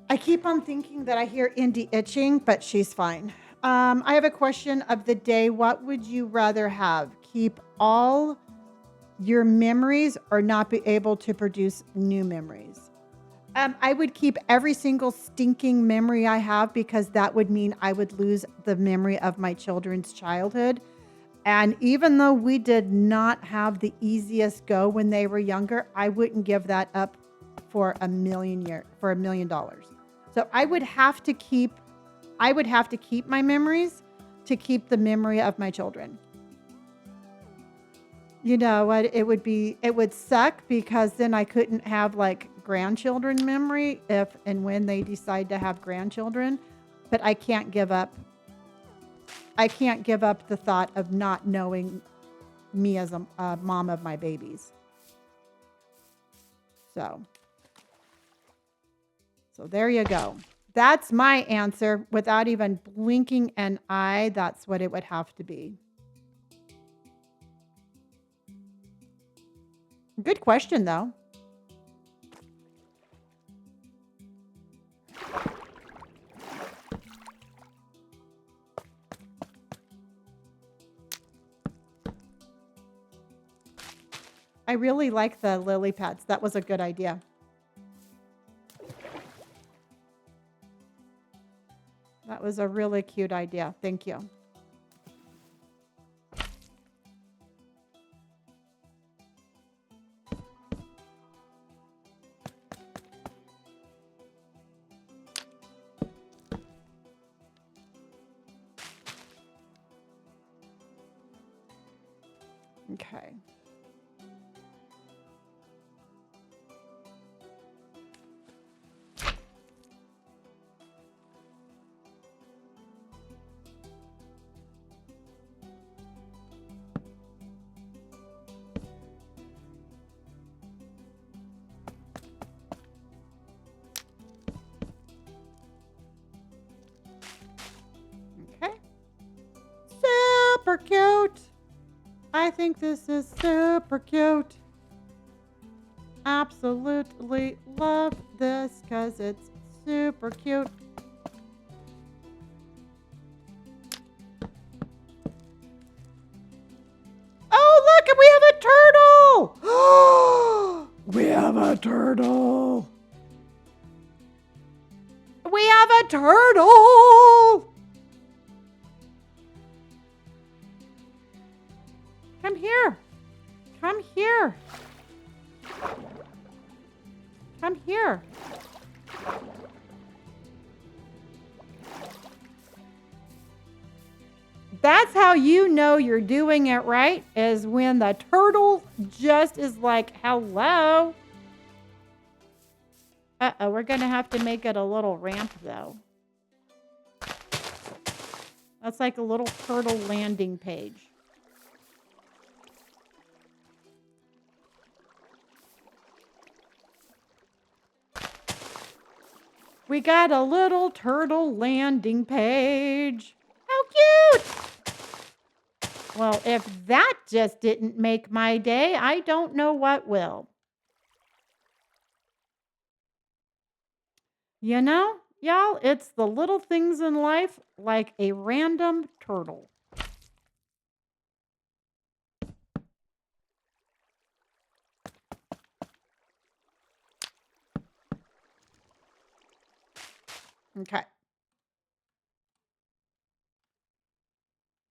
I keep on thinking that I hear Indy itching, but she's fine. I have a question of the day. What would you rather have? Keep all your memories or not be able to produce new memories? I would keep every single stinking memory I have because that would mean I would lose the memory of my children's childhood. And even though we did not have the easiest go when they were younger, I wouldn't give that up for $1 million. So I would have to keep my memories to keep the memory of my children. You know what? It would suck because then I couldn't have like grandchildren memory if and when they decide to have grandchildren, but I can't give up the thought of not knowing me as a mom of my babies. So there you go. That's my answer without even blinking an eye. That's what it would have to be. Good question, though. I really like the lily pads. That was a good idea. That was a really cute idea. Thank you. Okay. Okay. Super cute. I think this is super cute. Absolutely love this because it's super cute. Oh, look, and we have a turtle. We have a turtle. We have a turtle. Come here. Come here. Come here. That's how you know you're doing it right, is when the turtle just is like, hello. Uh-oh, we're going to have to make it a little ramp, though. That's like a little turtle landing page. We got a little turtle landing page. How cute! Well, if that just didn't make my day, I don't know what will. You know, y'all, it's the little things in life like a random turtle. Okay.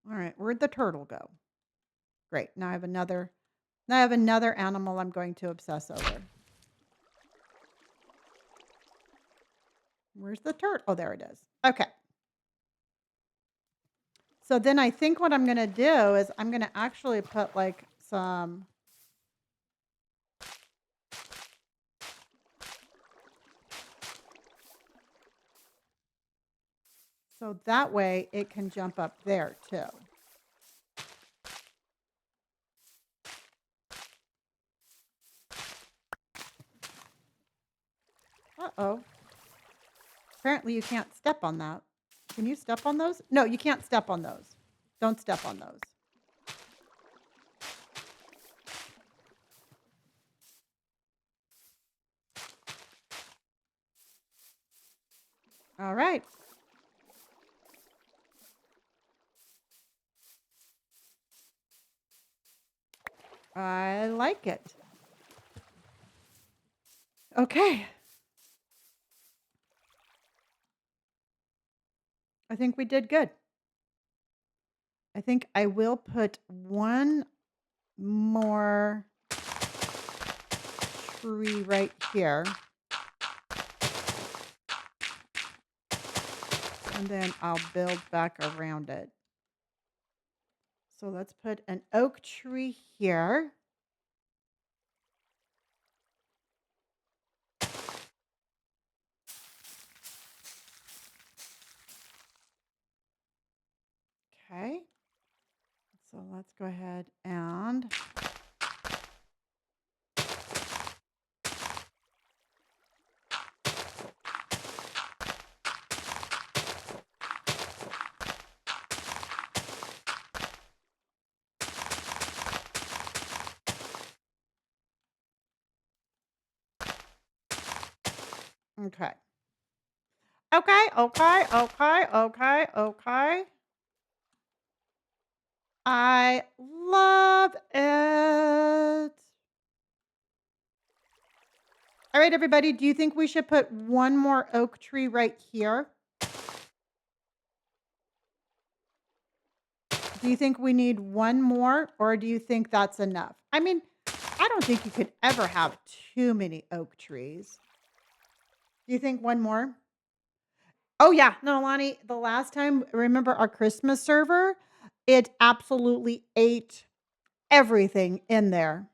All right, where'd the turtle go? Great. Now I have another animal I'm going to obsess over. Where's the turtle? Oh, there it is. Okay. So then I think what I'm going to do is I'm going to actually put like some so that way it can jump up there too. Uh-oh. Apparently you can't step on that. Can you step on those? No, you can't step on those. Don't step on those. All right. I like it. Okay. I think we did good. I think I will put one more tree right here. And then I'll build back around it. So let's put an oak tree here. Okay. So let's go ahead and okay. Okay. I love it. All right, everybody, do you think we should put one more oak tree right here? Do you think we need one more, or do you think that's enough? I mean, I don't think you could ever have too many oak trees. Do you think one more? Oh, yeah. No, Lonnie, the last time, remember our Christmas server? It absolutely ate everything in there.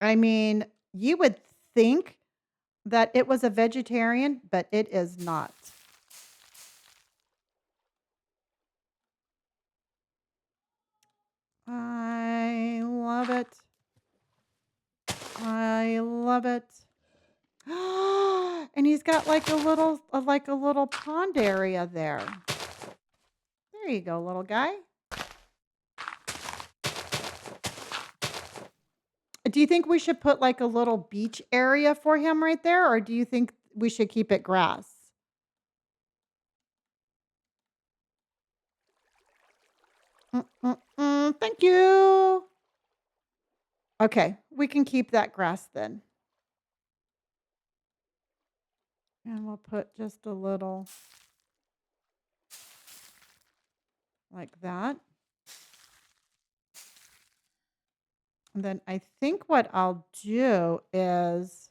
I mean, you would think that it was a vegetarian, but it is not. I love it. I love it. And he's got like a little pond area there. There you go, little guy. Do you think we should put like a little beach area for him right there, or do you think we should keep it grass? Thank you. Okay, we can keep that grass then. And we'll put just a little like that. And then I think what I'll do is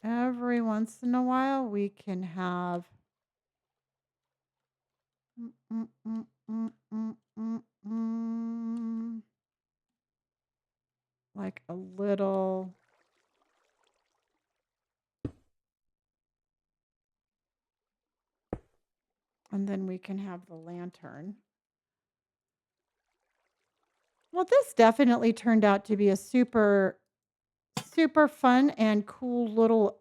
every once in a while we can have mm, mm, mm, mm, mm, mm, mm, like a little. And then we can have the lantern. Well, this definitely turned out to be a super, super fun and cool little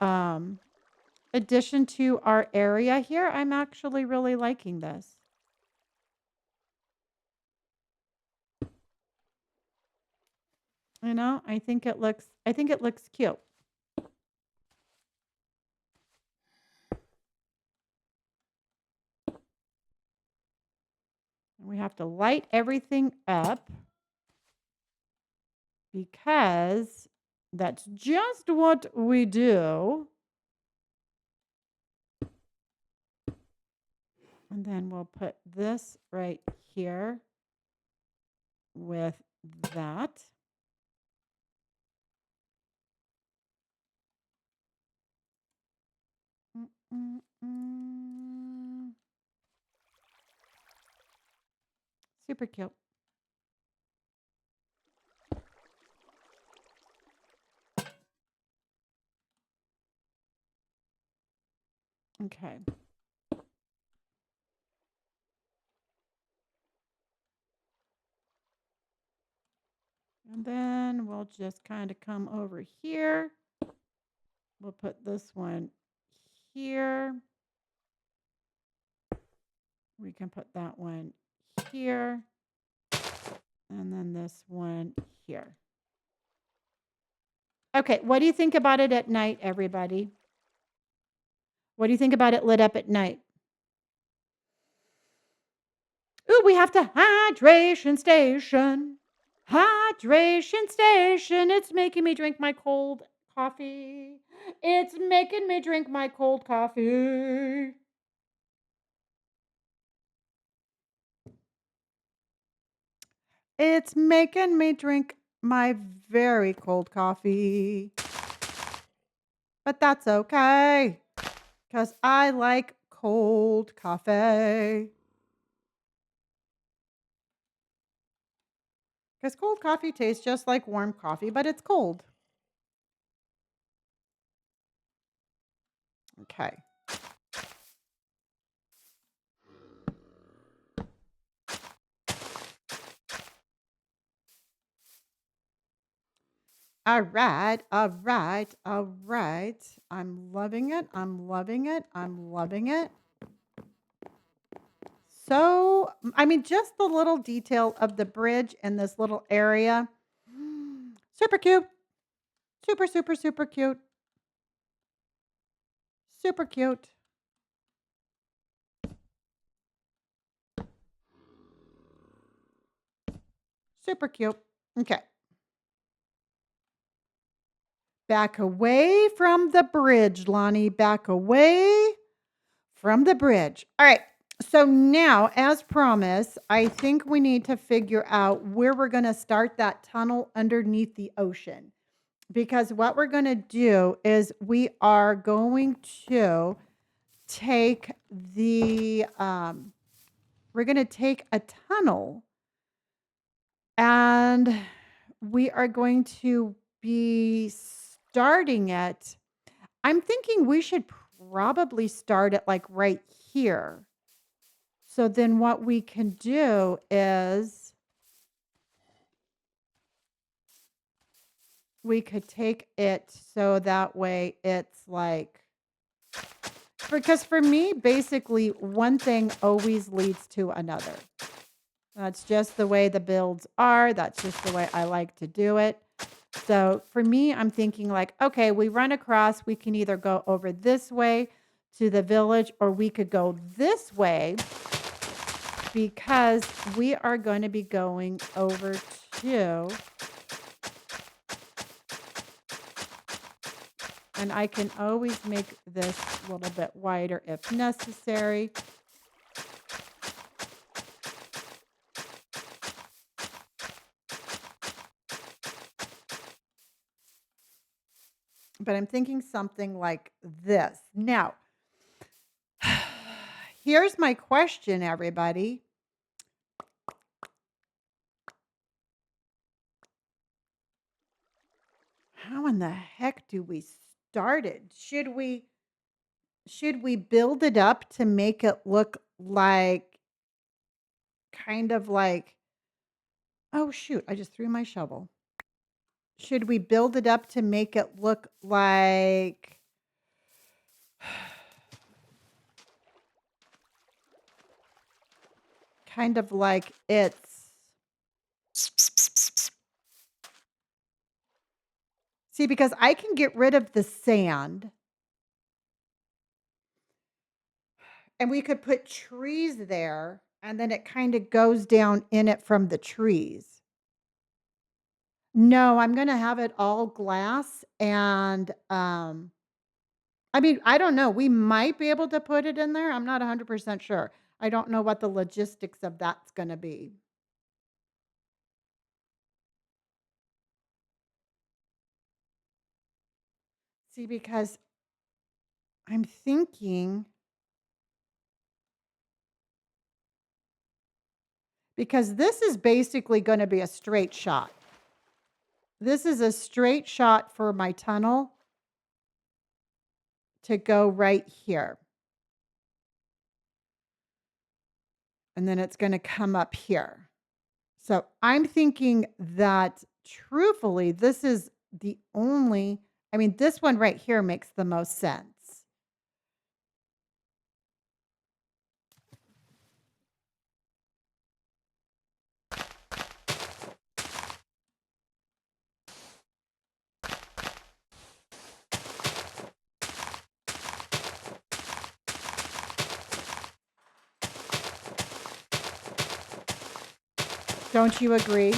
addition to our area here. I'm actually really liking this. You know, I think it looks cute. We have to light everything up because that's just what we do. And then we'll put this right here with that. Mm, mm, mm. Super cute. Okay. And then we'll just kind of come over here. We'll put this one here. We can put that one here. And then this one here. Okay, what do you think about it at night, everybody? What do you think about it lit up at night? Ooh, we have to hydration station. Hydration station. It's making me drink my cold coffee. It's making me drink my cold coffee. It's making me drink my very cold coffee. But that's okay, because I like cold coffee. Because cold coffee tastes just like warm coffee, but it's cold. Okay. All right, all right, all right. I'm loving it. I'm loving it. I'm loving it. So, I mean, just the little detail of the bridge in this little area. Super cute. Super, super, super cute. Super cute. Super cute. Okay. Back away from the bridge, Lonnie. Back away from the bridge. All right. So now, as promised, I think we need to figure out where we're going to start that tunnel underneath the ocean. Because what we're going to do is we are going to take we're going to take a tunnel and we are going to be starting it. I'm thinking we should probably start it like right here. So then what we can do is we could take it so that way it's like, because for me, basically one thing always leads to another. That's just the way the builds are. That's just the way I like to do it. So for me, I'm thinking like, okay, we run across, we can either go over this way to the village or we could go this way because we are going to be going over to, and I can always make this a little bit wider if necessary. but I'm thinking something like this. Now, here's my question, everybody. How in the heck do we start it? Should we build it up to make it look like kind of like oh shoot, I just threw my shovel. Should we build it up to make it look like kind of like it's see, because I can get rid of the sand and we could put trees there and then it kind of goes down in it from the trees. No, I'm gonna have it all glass and I mean, I don't know. We might be able to put it in there. I'm not 100% sure. I don't know what the logistics of that's gonna be. See, because I'm thinking because this is basically gonna be a straight shot. This is a straight shot for my tunnel to go right here. And then it's gonna come up here. So I'm thinking that truthfully, this is the only, I mean, this one right here makes the most sense. Don't you agree?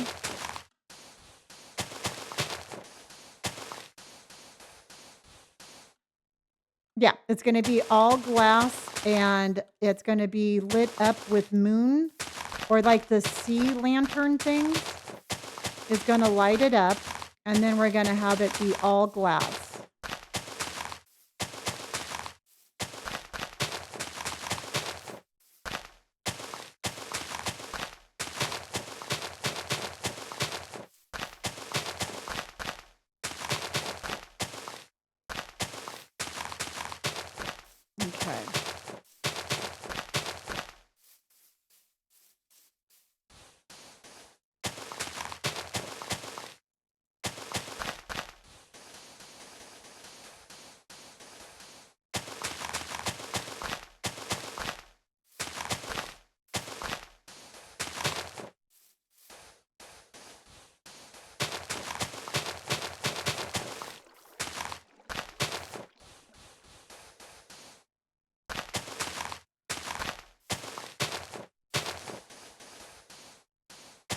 Yeah, it's gonna be all glass and it's gonna be lit up with moon or like the sea lantern thing is gonna light it up and then we're gonna have it be all glass. Okay.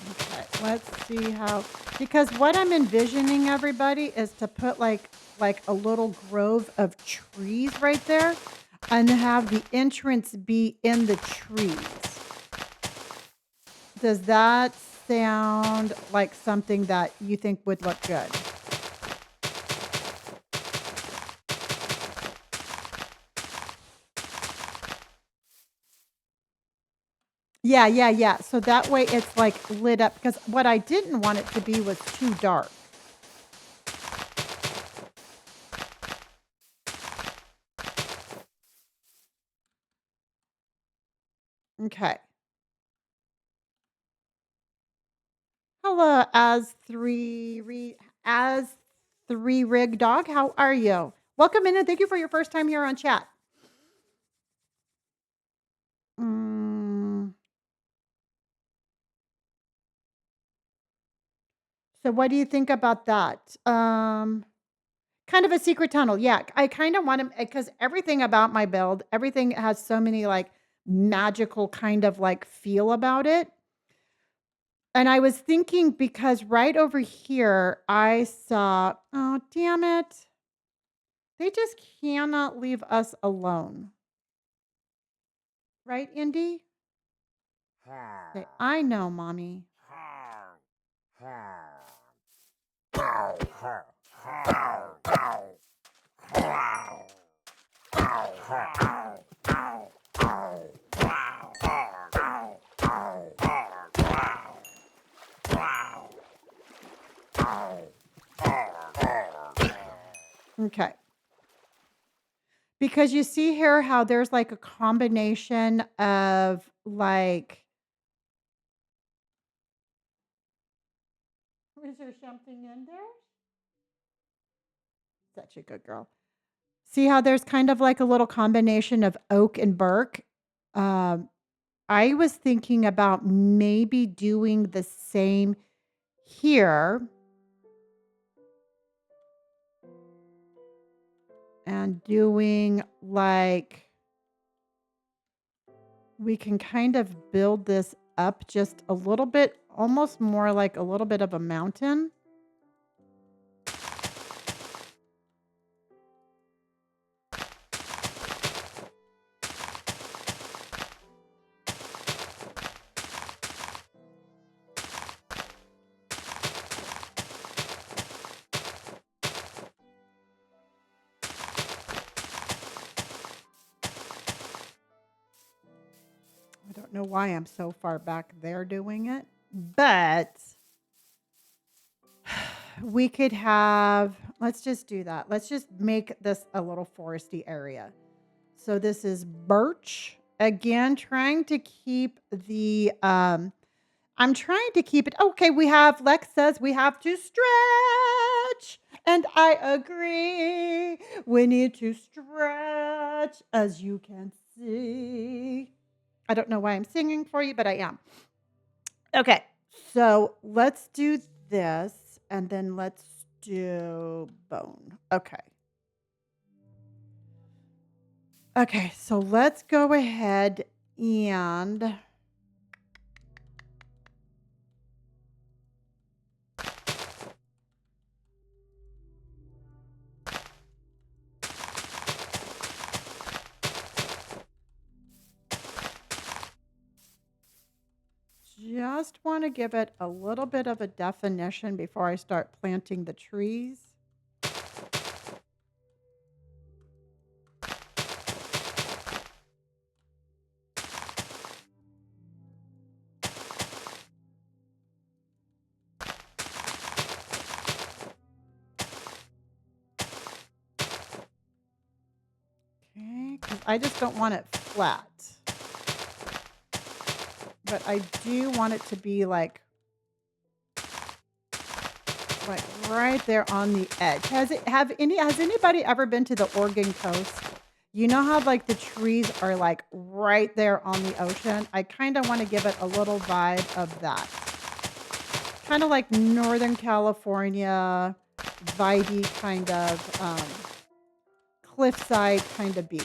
Okay, let's see how because what I'm envisioning everybody is to put like a little grove of trees right there and have the entrance be in the trees. Does that sound like something that you think would look good? Yeah, yeah, yeah. So that way it's like lit up because what I didn't want it to be was too dark. Okay. Hello, as three rig dog. How are you? Welcome in and thank you for your first time here on chat. Mm, so what do you think about that? Kind of a secret tunnel. Yeah, I kind of want to because everything about my build, everything has so many like magical kind of like feel about it. And I was thinking because right over here I saw, oh damn it. They just cannot leave us alone. Right, Indy? Say, I know, mommy. Okay. Because you see here how there's like a combination of like, is there something in there? Such a good girl. See how there's kind of like a little combination of oak and birk? Um, I was thinking about maybe doing the same here and doing like, we can kind of build this up just a little bit, almost more like a little bit of a mountain. I don't know why I'm so far back there doing it, but we could have, let's just do that. Let's just make this a little foresty area. So this is birch. Again, trying to keep the, I'm trying to keep it. Okay, we have, Lex says we have to stretch. And I agree. We need to stretch, as you can see. I don't know why I'm singing for you, but I am. Okay, so let's do this and then let's do bone. Okay. Okay, so let's go ahead and just want to give it a little bit of a definition before I start planting the trees. Okay, because I just don't want it flat. But I do want it to be like right there on the edge. Has anybody ever been to the Oregon coast? You know how like the trees are like right there on the ocean? I kind of want to give it a little vibe of that. Kind of like Northern California, vibey kind of cliffside kind of beach.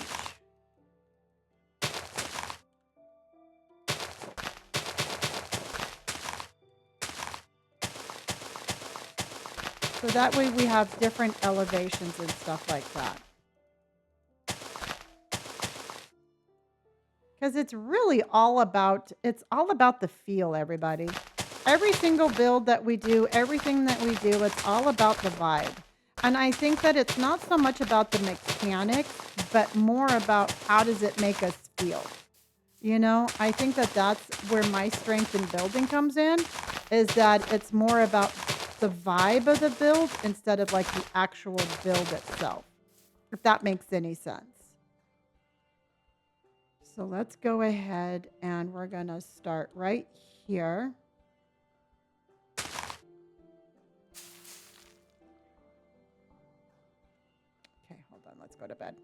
So that way we have different elevations and stuff like that. Because it's really all about, it's all about the feel, everybody. Every single build that we do, everything that we do, it's all about the vibe. And I think that it's not so much about the mechanics, but more about how does it make us feel. You know, I think that that's where my strength in building comes in, is that it's more about the vibe of the build instead of like the actual build itself, if that makes any sense. So let's go ahead and we're going to start right here. Okay, hold on. Let's go to bed.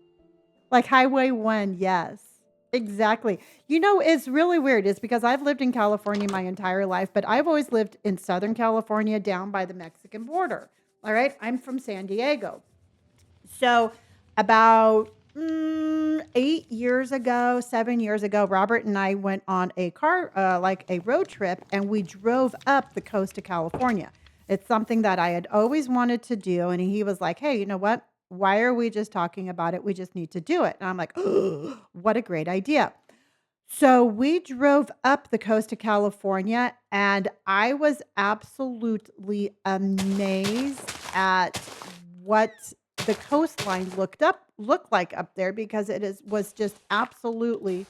Like Highway 1, yes. Exactly. You know, it's really weird. It's because I've lived in California my entire life, but I've always lived in Southern California down by the Mexican border. All right. I'm from San Diego. So about 8 years ago, 7 years ago, Robert and I went on a like a road trip, and we drove up the coast of California. It's something that I had always wanted to do. And he was like, hey, you know what? Why are we just talking about it? We just need to do it. And I'm like, oh, what a great idea. So we drove up the coast of California, and I was absolutely amazed at what the coastline looked like up there because was just absolutely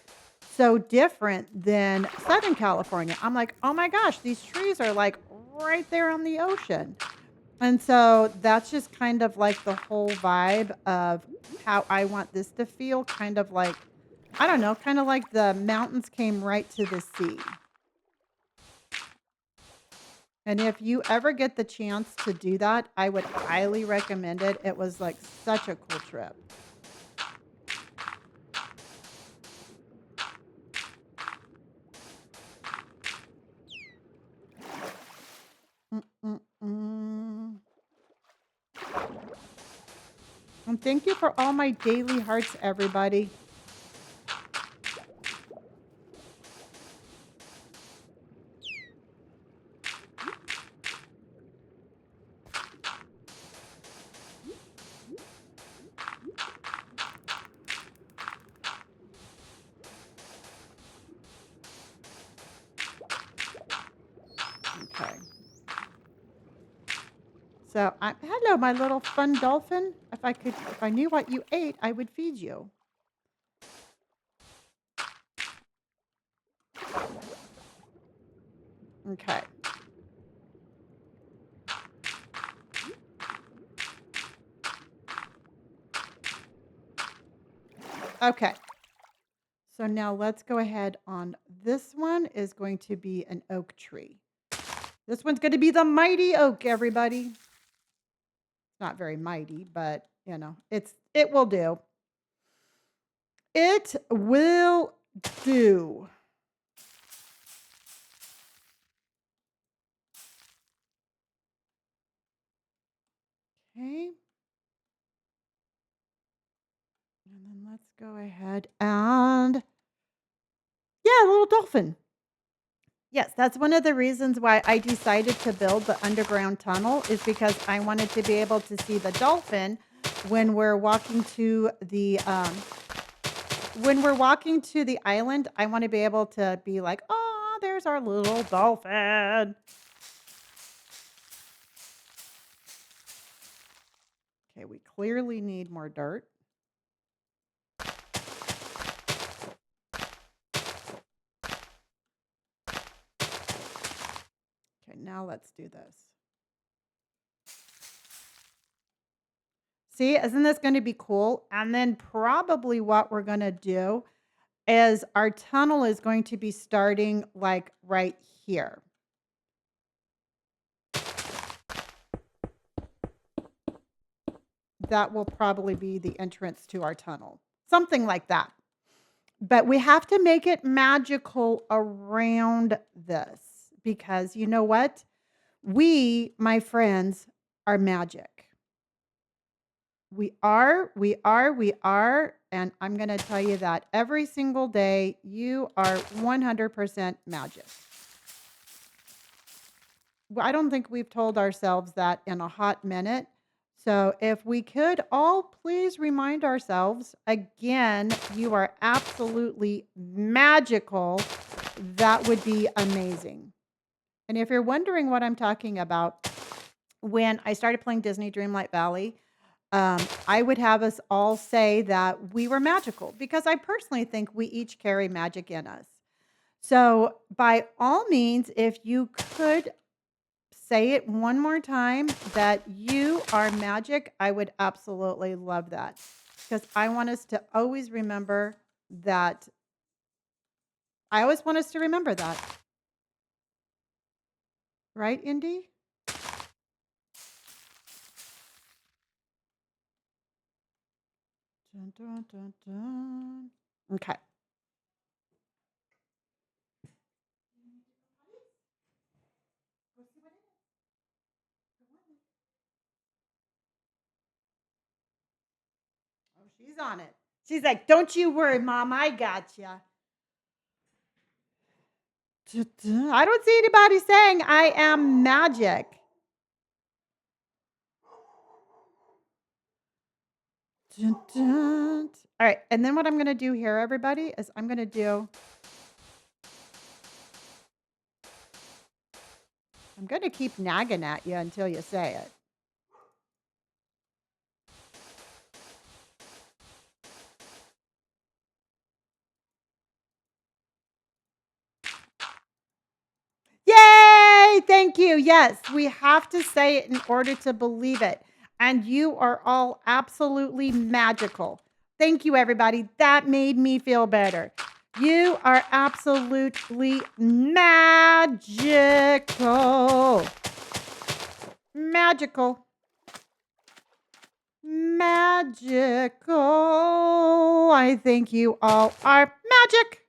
so different than Southern California. I'm like, "Oh my gosh, these trees are like right there on the ocean." And so that's just kind of like the whole vibe of how I want this to feel, kind of like, I don't know, kind of like the mountains came right to the sea. And if you ever get the chance to do that, I would highly recommend it. It was like such a cool trip. Mm, mm, mm. And thank you for all my daily hearts, everybody. Okay. So, hello, my little fun dolphin. If I knew what you ate, I would feed you. Okay. Okay. So now let's go ahead on this one is going to be an oak tree. This one's going to be the mighty oak, everybody. It's not very mighty, but it will do. It will do. Okay. And then let's go ahead and yeah, a little dolphin. Yes, that's one of the reasons why I decided to build the underground tunnel is because I wanted to be able to see the dolphin when we're walking to the island. I want to be able to be like, "Oh, there's our little dolphin." Okay, we clearly need more dirt. Okay, now let's do this. See, isn't this going to be cool? And then probably what we're going to do is our tunnel is going to be starting like right here. That will probably be the entrance to our tunnel. Something like that. But we have to make it magical around this because you know what? We, my friends, are magic. We are. And I'm going to tell you that every single day, you are 100% magic. Well, I don't think we've told ourselves that in a hot minute. So if we could all please remind ourselves again, you are absolutely magical. That would be amazing. And if you're wondering what I'm talking about, when I started playing Disney Dreamlight Valley, I would have us all say that we were magical because I personally think we each carry magic in us. So, by all means, if you could say it one more time that you are magic, I would absolutely love that because I want us to always remember that. I always want us to remember that. Right, Indy? Dun, dun, dun, dun. Okay. Oh, she's on it. She's like, "Don't you worry, Mom. I got you." I don't see anybody saying I am magic. Dun, dun. All right. And then what I'm going to do here, everybody, is I'm going to keep nagging at you until you say it. thank you. Yes, we have to say it in order to believe it. And you are all absolutely magical. Thank you, everybody. That made me feel better. You are absolutely magical. Magical. Magical. I think you all are magic.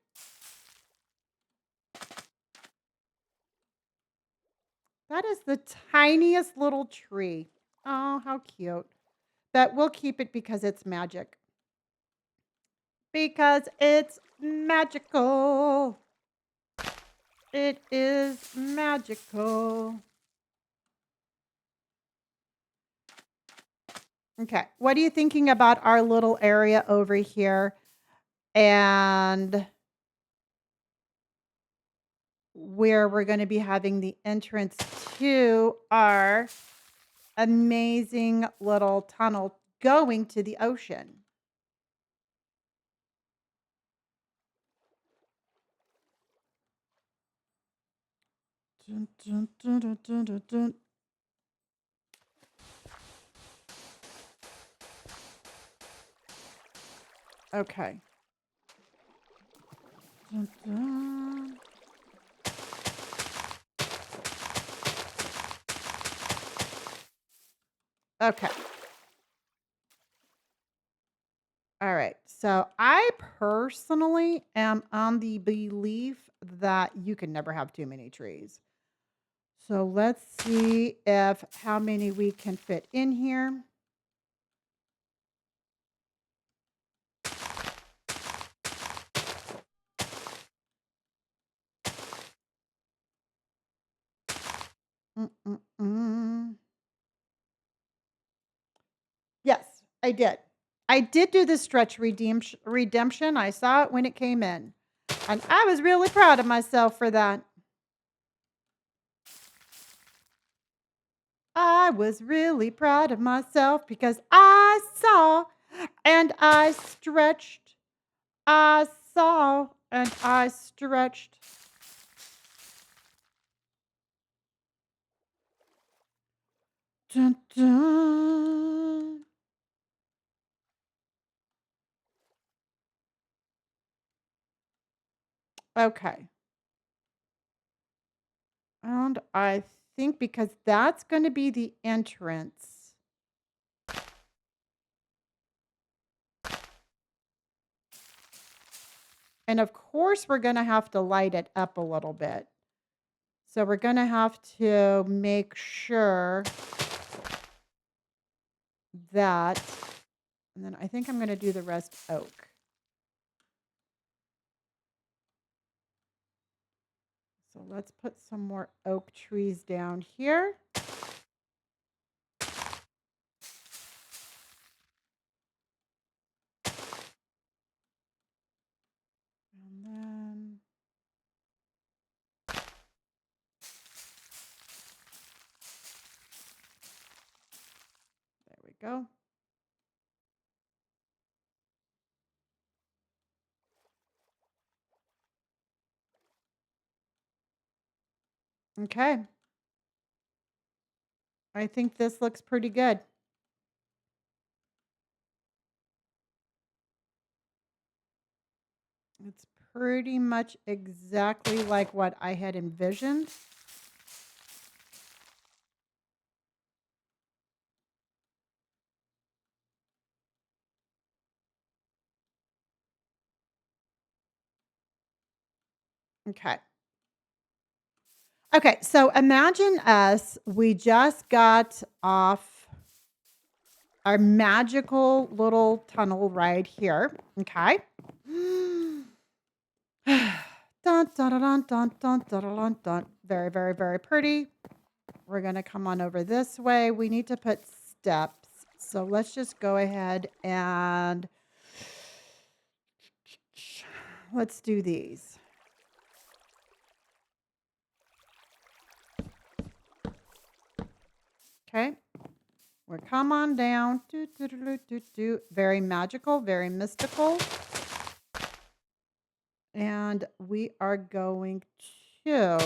That is the tiniest little tree. Oh, how cute. But we'll keep it because it's magic. Because it's magical. It is magical. Okay. What are you thinking about our little area over here? And where we're going to be having the entrance to our amazing little tunnel going to the ocean. Dun, dun, dun, dun, dun, dun, dun. Okay. Dun, dun. Okay. All right. So I personally am on the belief that you can never have too many trees. So let's see if how many we can fit in here. Mm-mm-mm. Yes, I did. I did do the stretch redemption. I saw it when it came in. And I was really proud of myself for that. I was really proud of myself because I saw and I stretched. I saw and I stretched. Dun, dun. Okay. And I think because that's going to be the entrance. And of course, we're going to have to light it up a little bit. So we're going to have to make sure that, and then I think I'm going to do the rest oak. So let's put some more oak trees down here. And then there we go. Okay. I think this looks pretty good. It's pretty much exactly like what I had envisioned. Okay. Okay, so imagine us, we just got off our magical little tunnel right here. Okay. Dun, dun, dun, dun, dun, dun, dun, dun. Very, very, very pretty. We're going to come on over this way. We need to put steps. So let's just go ahead and let's do these. Okay. We're come on down. Do, do, do, do, do, do. Very magical, very mystical. And we are going to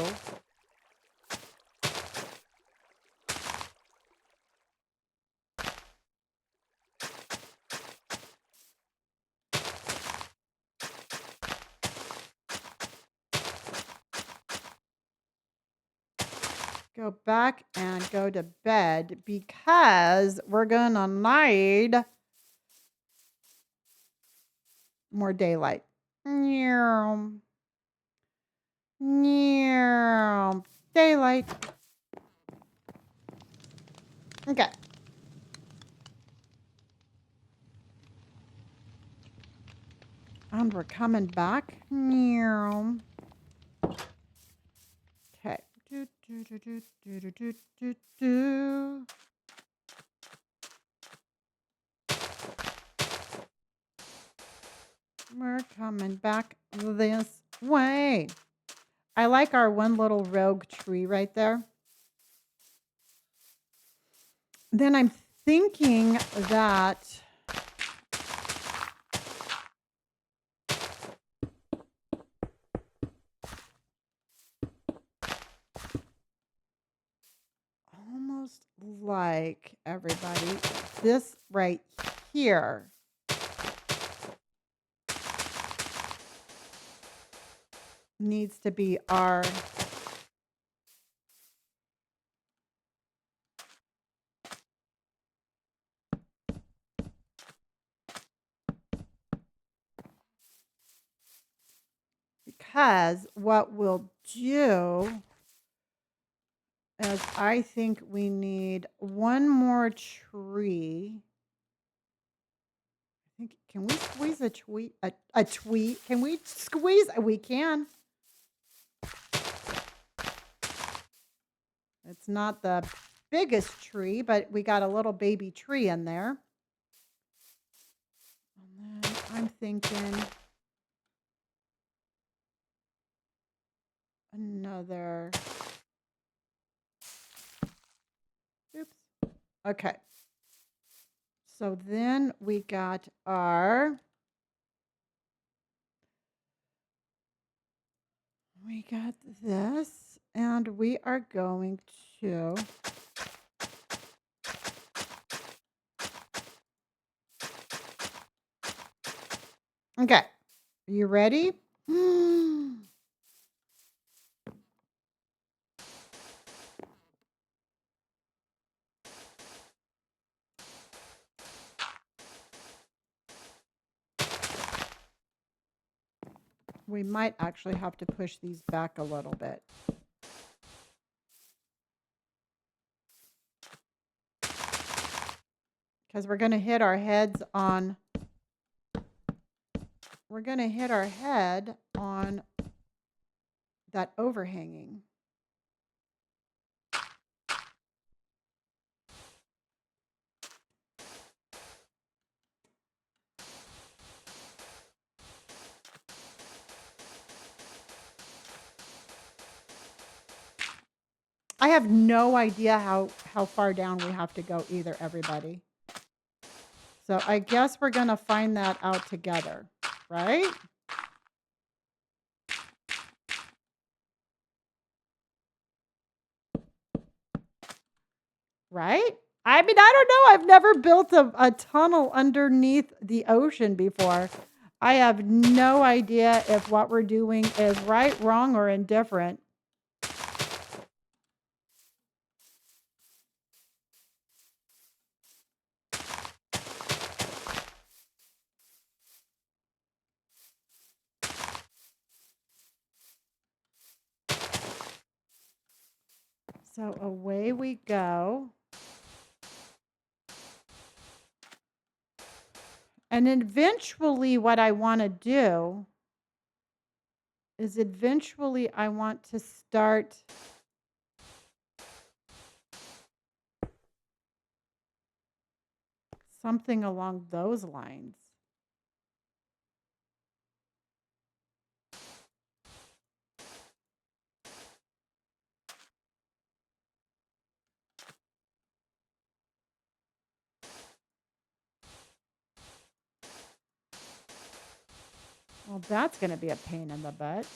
go back and go to bed because we're going to need more daylight. Meow. Meow. Daylight. Okay. And we're coming back. Meow. Okay. Do, do, do, do, do, do, do, do, do. We're coming back this way. I like our one little rogue tree right there. Then I'm thinking that almost like everybody, this right here needs to be our because what we'll do is I think we need one more tree. I think can we squeeze a tweet a tweet? Can we squeeze? We can. It's not the biggest tree, but we got a little baby tree in there. And then I'm thinking another. Oops. Okay. So then we got our. We got this, and we are going to. Okay. Are you ready? We might actually have to push these back a little bit. Because we're going to hit our heads on. We're going to hit our head on that overhanging. I have no idea how far down we have to go either, everybody. So I guess we're going to find that out together, right? Right? I mean, I don't know. I've never built a tunnel underneath the ocean before. I have no idea if what we're doing is right, wrong, or indifferent. So away we go. And eventually what I want to do is eventually I want to start something along those lines. Well, that's going to be a pain in the butt.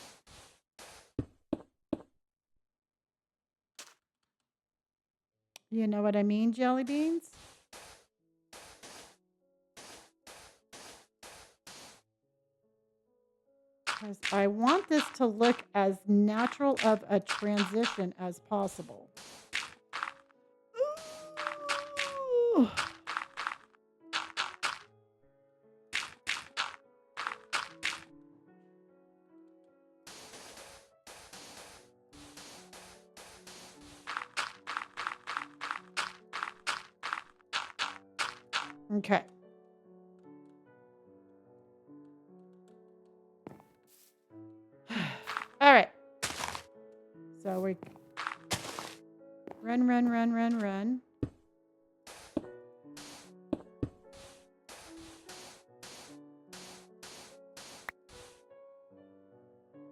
You know what I mean, jelly beans? because I want this to look as natural of a transition as possible. Ooh. Okay. All right. So we run, run, run, run, run.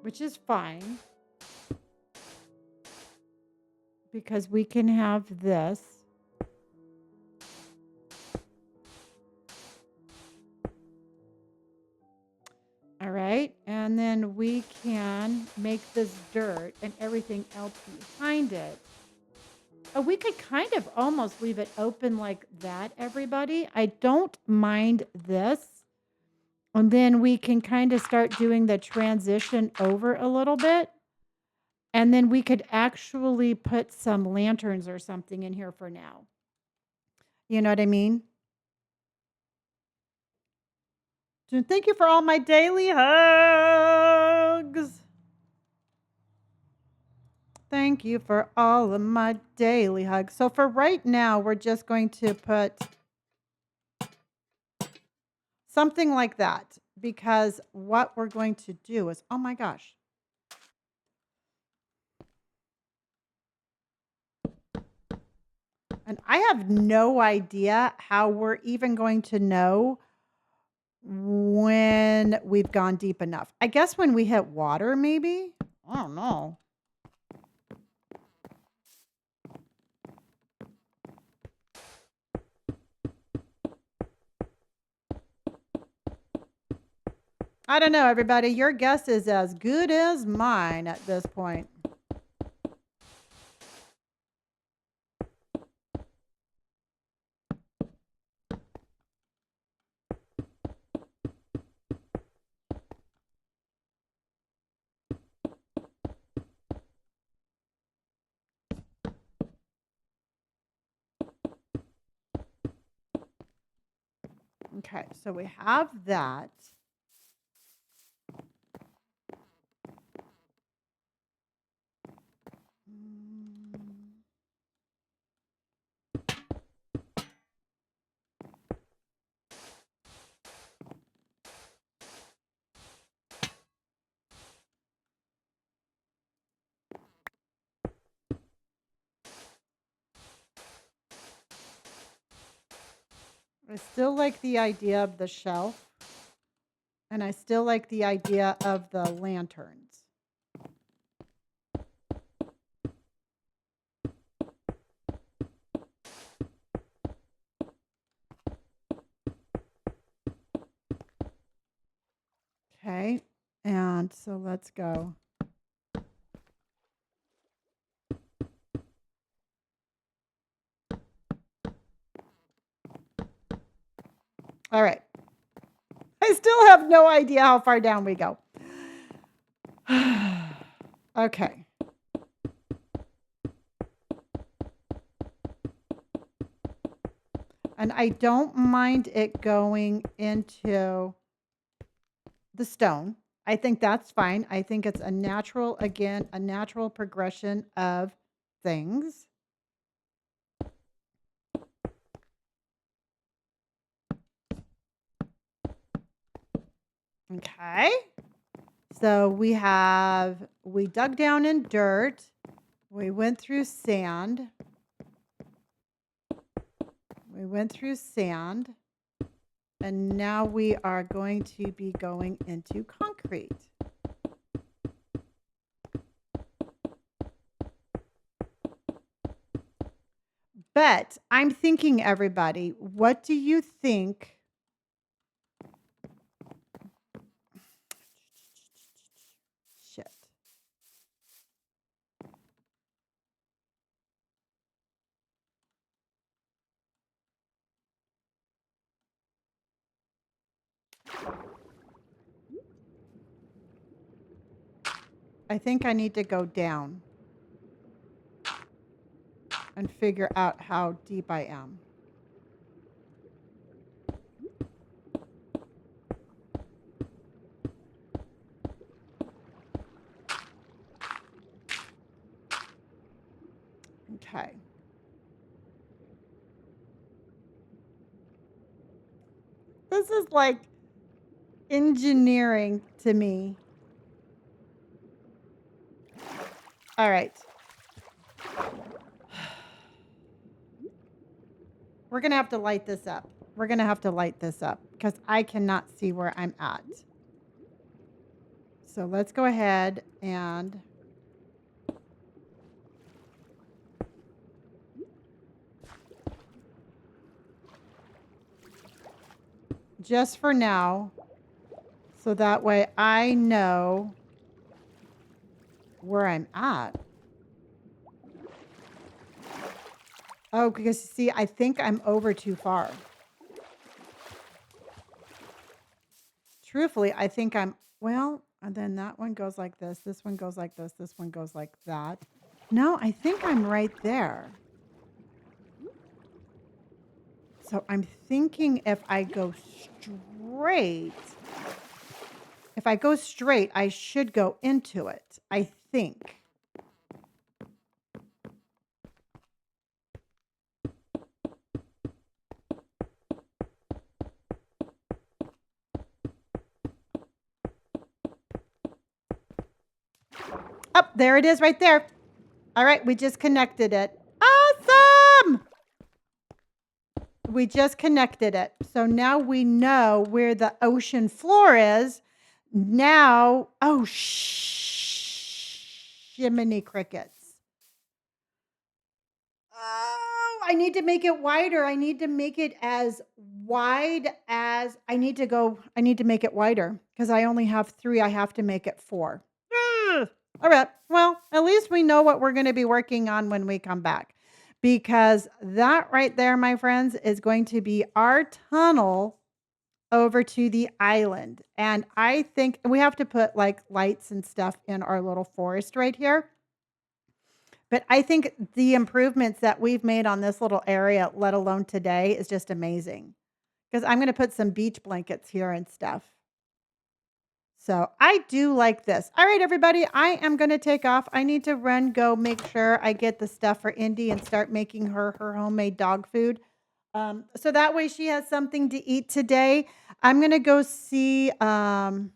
Which is fine. Because we can have this. All right. And then we can make this dirt and everything else behind it. Oh, we could kind of almost leave it open like that, everybody. I don't mind this. And then we can kind of start doing the transition over a little bit. And then we could actually put some lanterns or something in here for now. You know what I mean? So thank you for all my daily hugs. Thank you for all of my daily hugs. So for right now, we're just going to put something like that, because what we're going to do is, oh my gosh. And I have no idea how we're even going to know when we've gone deep enough. I guess when we hit water, maybe? I don't know. I don't know, everybody. Your guess is as good as mine at this point. Okay, so we have that. I still like the idea of the shelf, and I still like the idea of the lanterns. Okay, and so let's go. All right. I still have no idea how far down we go. Okay. And I don't mind it going into the stone. I think that's fine. I think it's a natural, again, a natural progression of things. Okay. So we dug down in dirt. We went through sand. We went through sand. And now we are going to be going into concrete. But I'm thinking, everybody, what do you think? Shit. I think I need to go down and figure out how deep I am. Okay. This is like engineering to me. All right. We're going to have to light this up. We're going to have to light this up because I cannot see where I'm at. So let's go ahead and just for now, so that way I know where I'm at. Oh, because see, I think I'm over too far. Truthfully, I think I'm, well, and then that one goes like this. This one goes like this. This one goes like that. No, I think I'm right there. So I'm thinking if I go straight, I should go into it. I think. Oh, there it is right there. All right, we just connected it. Awesome! We just connected it. So now we know where the ocean floor is. Now, oh, shiminy crickets. Oh, I need to make it wider. I need to make it as wide as I need to make it wider because I only have 3. I have to make it 4. Ugh. All right. Well, at least we know what we're going to be working on when we come back because that right there, my friends, is going to be our tunnel over to the island. And I think we have to put like lights and stuff in our little forest right here. But I think the improvements that we've made on this little area, let alone today, is just amazing. Because I'm going to put some beach blankets here and stuff. So I do like this. All right, everybody, I am going to take off. I need to run, go make sure I get the stuff for Indy and start making her homemade dog food. So that way she has something to eat today. I'm going to go see some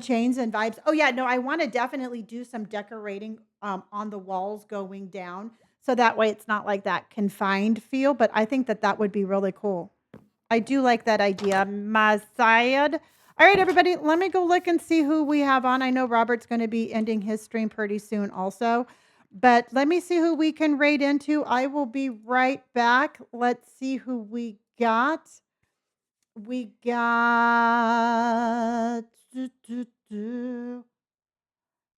chains and vibes. Oh, yeah, no, I want to definitely do some decorating on the walls going down. So that way it's not like that confined feel. But I think that that would be really cool. I do like that idea. Masayad. All right, everybody, let me go look and see who we have on. I know Robert's going to be ending his stream pretty soon also. But let me see who we can raid into. I will be right back. Let's see who we got. We got... do, do, do.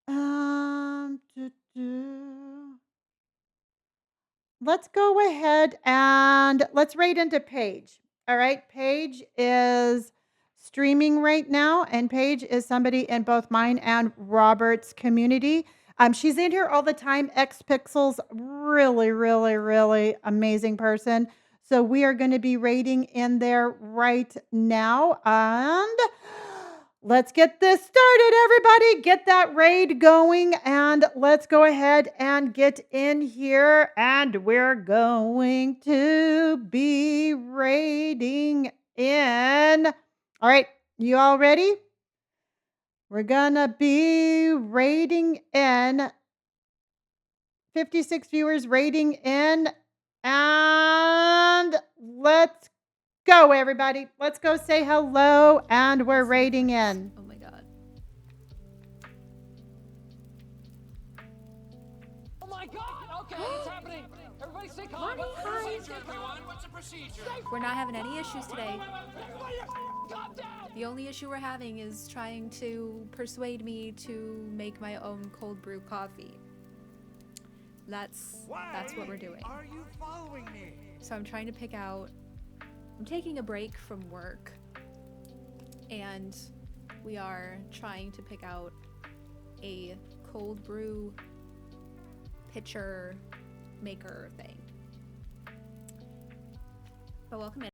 Do, do. Let's go ahead and let's raid into Paige. All right. Paige is streaming right now, and Paige is somebody in both mine and Robert's community. She's in here all the time. X Pixels, really, really, really amazing person. So we are going to be raiding in there right now. And let's get this started, everybody. Get that raid going, and let's go ahead and get in here. And we're going to be raiding in. All right, you all ready? We're gonna be raiding in. 56 viewers raiding in. And let's go, everybody. Let's go say hello. And we're raiding in. Oh my god. Oh my god! Okay, it's happening. Everybody stay calm. What's the procedure, everyone? What's the procedure? We're not having any issues today. Calm down! The only issue we're having is trying to persuade me to make my own cold brew coffee. That's what we're doing. Are you following me? So I'm trying to pick out. I'm taking a break from work, and we are trying to pick out a cold brew pitcher maker thing. But welcome in.